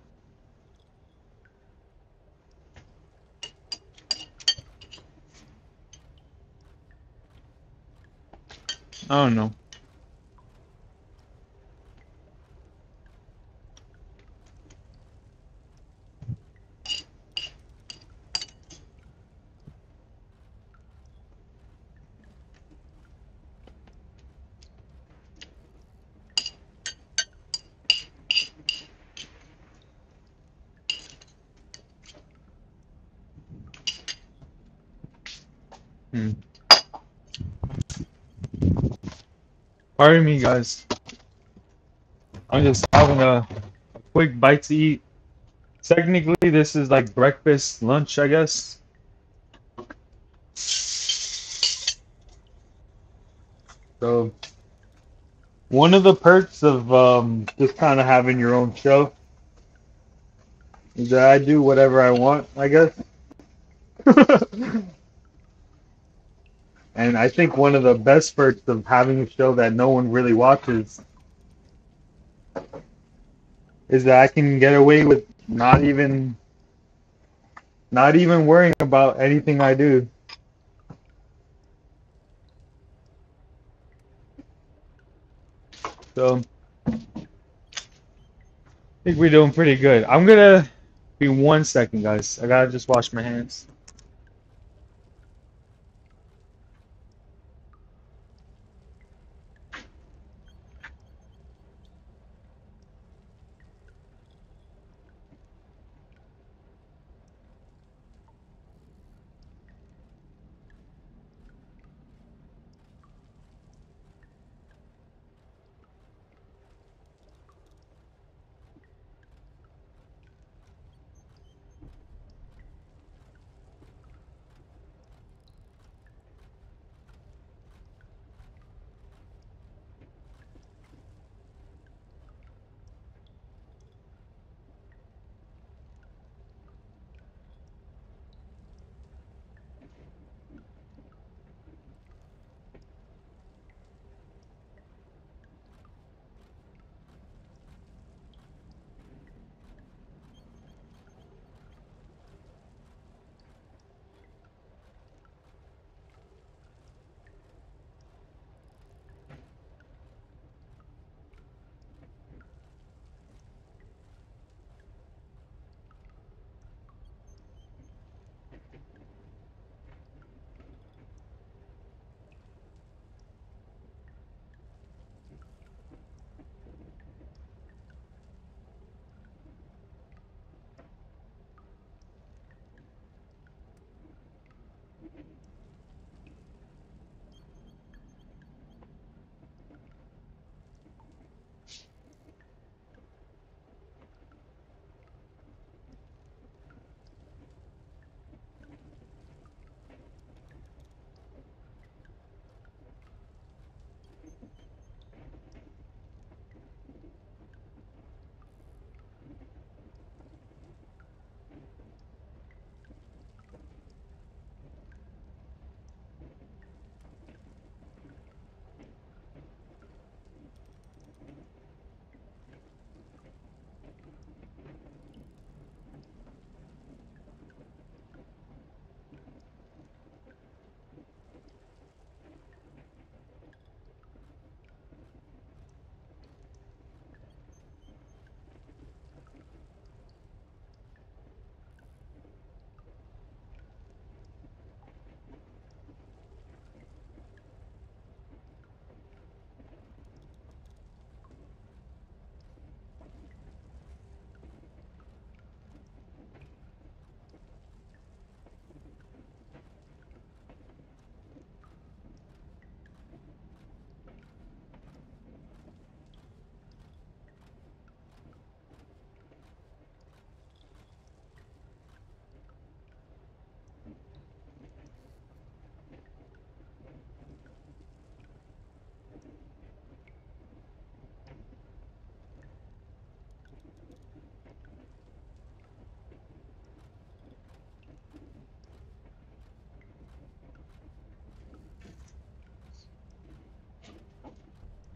I don't know. Hmm. Pardon me, guys. I'm just having a quick bite to eat. Technically, this is like breakfast, lunch, I guess. So, one of the perks of just kind of having your own show is that I do whatever I want, I guess. And I think one of the best perks of having a show that no one really watches is that I can get away with not even worrying about anything I do. So I think we're doing pretty good. I'm gonna be 1 second, guys. I gotta just wash my hands.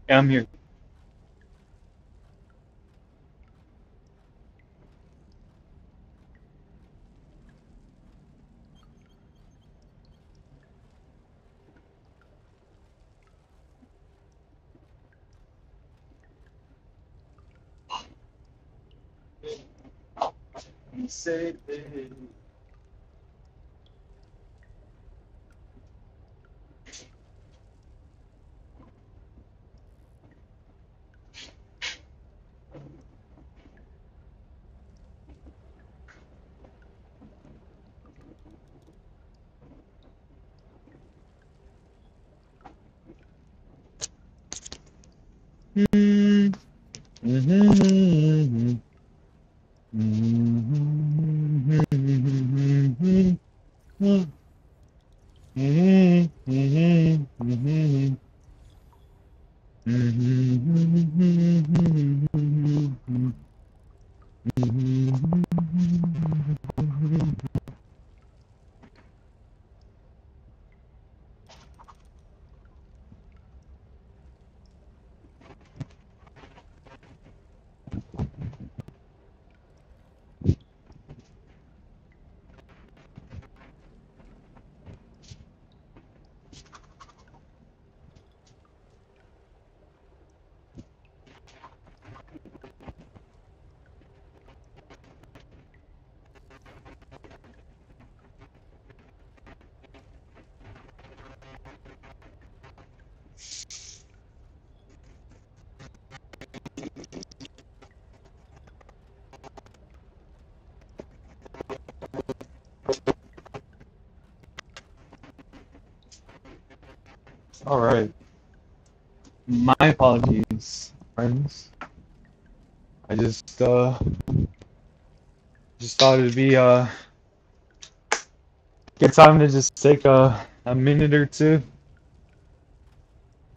Yeah, I'm here. All right. My apologies, friends. I just thought it'd be good time to just take a minute or two,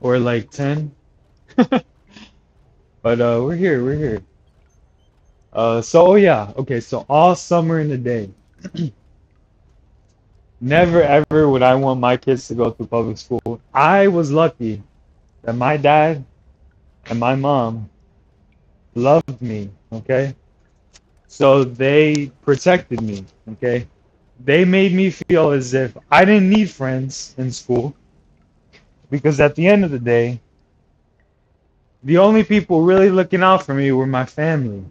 or like 10. But we're here, we're here. So oh yeah, okay. So all summer in the day, never ever would I want my kids to go through public school. I was lucky that my dad and my mom loved me. Okay. So they protected me, okay? They made me feel as if I didn't need friends in school because at the end of the day, the only people really looking out for me were my family.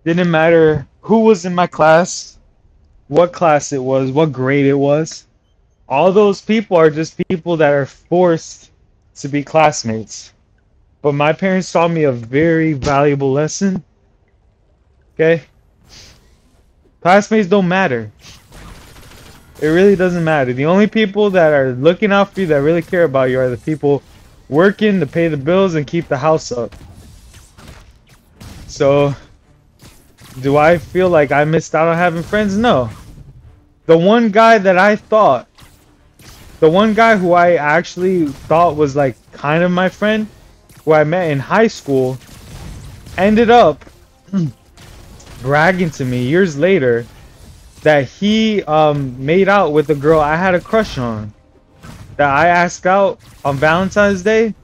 Didn't matter who was in my class, what class it was, what grade it was. All those people are just people that are forced to be classmates. But my parents taught me a very valuable lesson. Okay? Classmates don't matter. It really doesn't matter. The only people that are looking out for you, that really care about you, are the people working to pay the bills and keep the house up. So, do I feel like I missed out on having friends? No. The one guy that I thought, the one guy who I actually thought was like kind of my friend, who I met in high school, ended up bragging to me years later that he made out with a girl I had a crush on, that I asked out on Valentine's Day.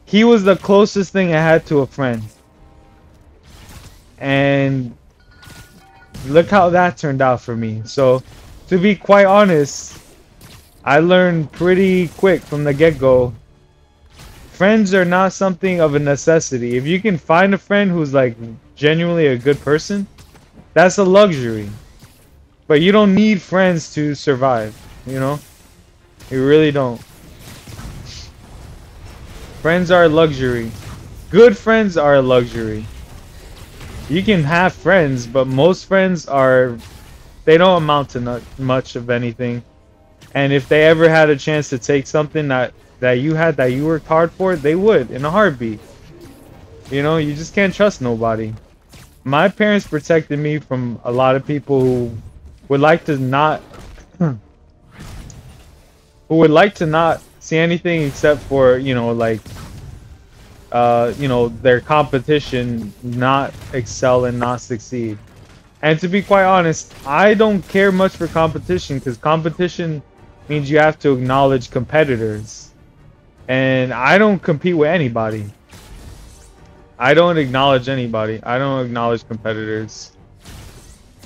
He was the closest thing I had to a friend. And look how that turned out for me. So, to be quite honest, I learned pretty quick from the get-go, friends are not something of a necessity. If you can find a friend who's like genuinely a good person, that's a luxury. But you don't need friends to survive, you know? You really don't. Friends are a luxury. Good friends are a luxury. You can have friends, but most friends they don't amount to not much of anything. And if they ever had a chance to take something that you worked hard for, they would in a heartbeat. You know, you just can't trust nobody. My parents protected me from a lot of people who would like to not see anything except for, you know, like you know, their competition not excel and not succeed. And to be quite honest, I don't care much for competition, because competition means you have to acknowledge competitors. And I don't compete with anybody. I don't acknowledge anybody. I don't acknowledge competitors.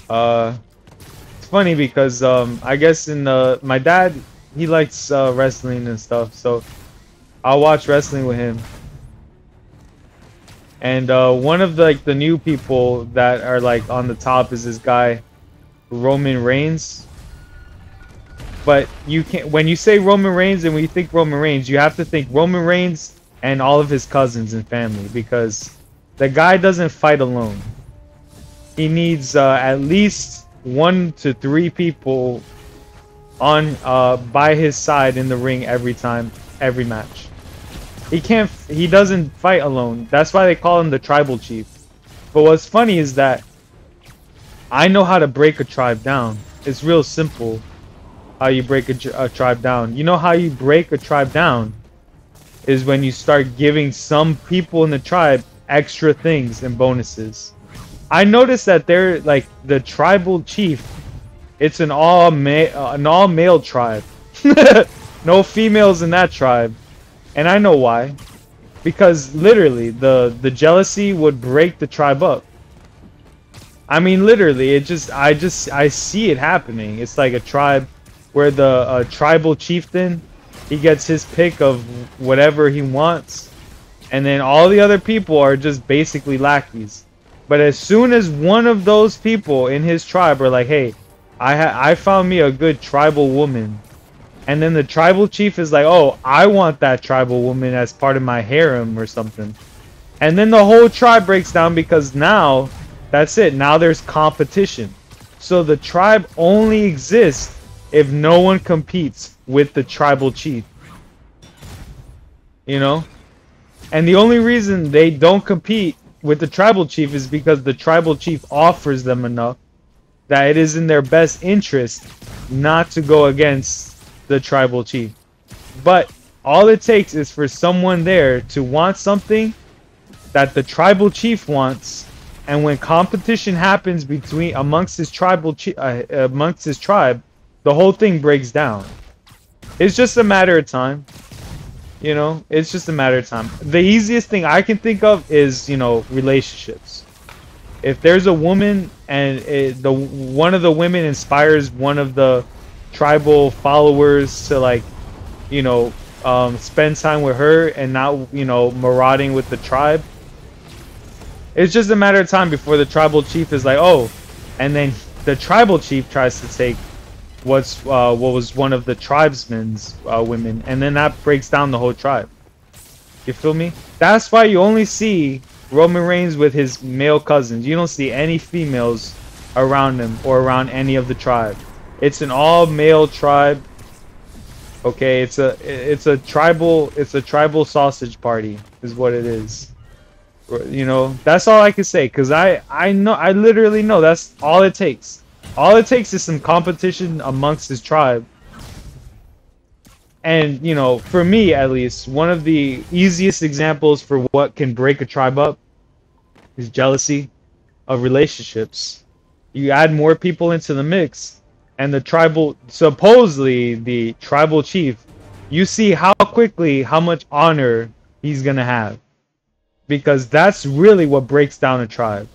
It's funny because I guess my dad, he likes wrestling and stuff, so I'll watch wrestling with him. And one of the new people that are like on the top is this guy, Roman Reigns. But you can't, when you say Roman Reigns and when you think Roman Reigns, you have to think Roman Reigns and all of his cousins and family, because the guy doesn't fight alone. He needs at least 1 to 3 people on by his side in the ring every time, every match. He doesn't fight alone. That's why they call him the tribal chief. But what's funny is that I know how to break a tribe down. It's real simple how you break a tribe down. You know how you break a tribe down is when you start giving some people in the tribe extra things and bonuses. I noticed that they're like the tribal chief. It's an all male tribe. No females in that tribe. And I know why. Because literally the jealousy would break the tribe up. I mean, literally, I see it happening. It's like a tribe where the tribal chieftain, he gets his pick of whatever he wants, and then all the other people are just basically lackeys. But as soon as one of those people in his tribe are like, hey, I found me a good tribal woman, And then the tribal chief is like, oh, I want that tribal woman as part of my harem or something. And then the whole tribe breaks down because now, that's it. Now there's competition. So the tribe only exists if no one competes with the tribal chief. You know? And the only reason they don't compete with the tribal chief is because the tribal chief offers them enough that it is in their best interest not to go against the tribal chief. But all it takes is for someone there to want something that the tribal chief wants, and when competition happens amongst his tribe, the whole thing breaks down. It's just a matter of time. You know, it's just a matter of time. The easiest thing I can think of is, you know, relationships. If there's a woman and one of the women inspires one of the tribal followers to, like, you know, spend time with her and not, you know, marauding with the tribe, it's just a matter of time before the tribal chief is like, oh, and then the tribal chief tries to take what was one of the tribesmen's women, and then that breaks down the whole tribe. You feel me? That's why you only see Roman Reigns with his male cousins. You don't see any females around him or around any of the tribe. It's an all male tribe. Okay, it's a tribal sausage party is what it is. You know, that's all I can say, because I literally know that's all it takes. All it takes is some competition amongst his tribe. And, you know, for me at least, one of the easiest examples for what can break a tribe up is jealousy of relationships. You add more people into the mix, and supposedly the tribal chief, you see how much honor he's gonna have. Because that's really what breaks down a tribe.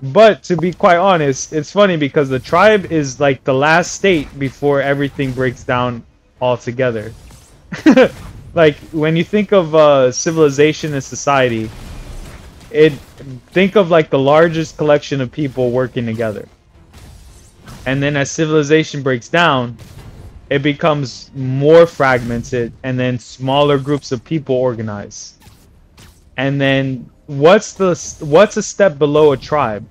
But to be quite honest, it's funny because the tribe is like the last state before everything breaks down altogether. Like, when you think of civilization and society, think of like the largest collection of people working together. And then as civilization breaks down, it becomes more fragmented, and then smaller groups of people organize. And then what's a step below a tribe?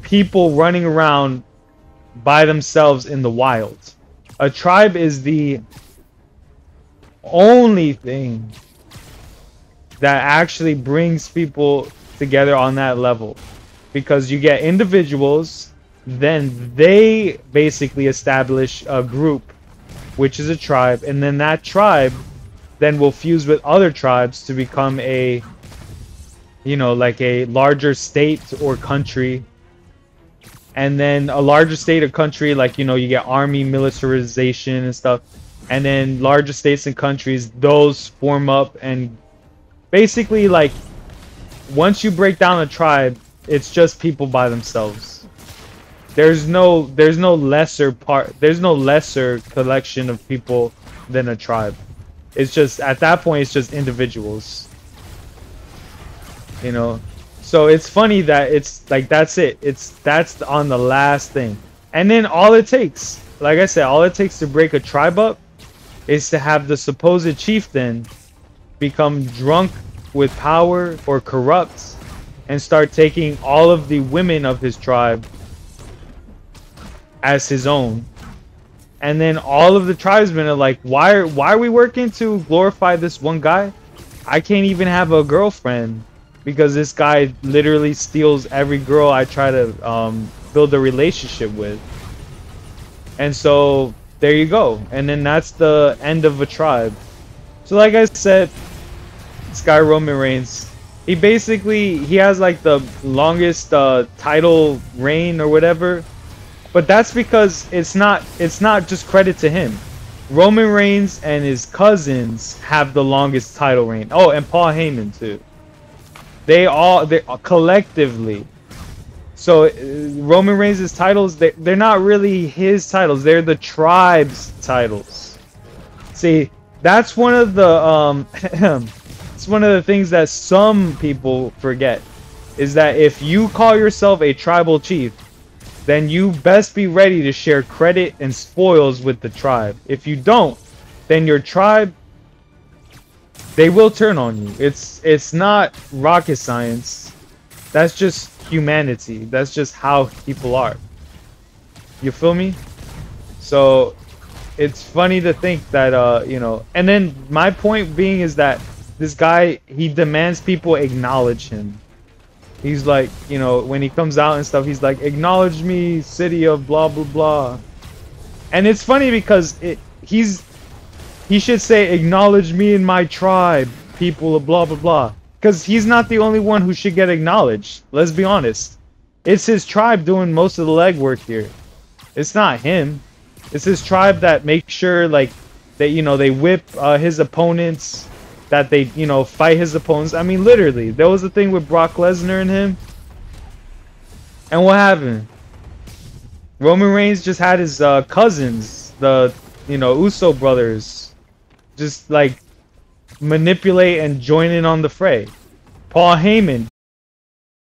People running around by themselves in the wild. A tribe is the only thing that actually brings people together on that level, because you get individuals, then they basically establish a group, which is a tribe, and then that tribe then will fuse with other tribes to become a, you know, like a larger state or country. And then a larger state or country, like, you know, you get army militarization and stuff. And then larger states and countries, those form up, and basically, like, once you break down a tribe, it's just people by themselves. There's no lesser collection of people than a tribe. It's just, at that point, it's just individuals. You know? So it's funny that it's like, that's it. That's on the last thing. And then all it takes, like I said, all it takes to break a tribe up is to have the supposed chieftain become drunk with power or corrupt and start taking all of the women of his tribe as his own. And then all of the tribesmen are like, why are we working to glorify this one guy? I can't even have a girlfriend because this guy literally steals every girl I try to build a relationship with. And so there you go. And then that's the end of a tribe. So like I said, this guy Roman Reigns, he has like the longest title reign or whatever. But that's because it's not just credit to him. Roman Reigns and his cousins have the longest title reign. Oh, and Paul Heyman too. They're collectively. So Roman Reigns' titles, they're not really his titles. They're the tribe's titles. See, that's one of the it's one of the things that some people forget, is that if you call yourself a tribal chief, then you best be ready to share credit and spoils with the tribe. If you don't, then your tribe, they will turn on you. It's not rocket science. That's just humanity. That's just how people are. You feel me? So it's funny to think that you know, and then my point being is that this guy, he demands people acknowledge him. He's like, you know, when he comes out and stuff, he's like, acknowledge me, city of blah blah blah. And it's funny because he should say, acknowledge me and my tribe, people of blah blah blah. Because he's not the only one who should get acknowledged. Let's be honest. It's his tribe doing most of the legwork here. It's not him. It's his tribe that makes sure, like, that, you know, they whip his opponents, that they, you know, fight his opponents. I mean, literally, there was a thing with Brock Lesnar and him. And what happened? Roman Reigns just had his cousins, the, you know, Uso brothers, just, like, manipulate and join in on the fray. Paul Heyman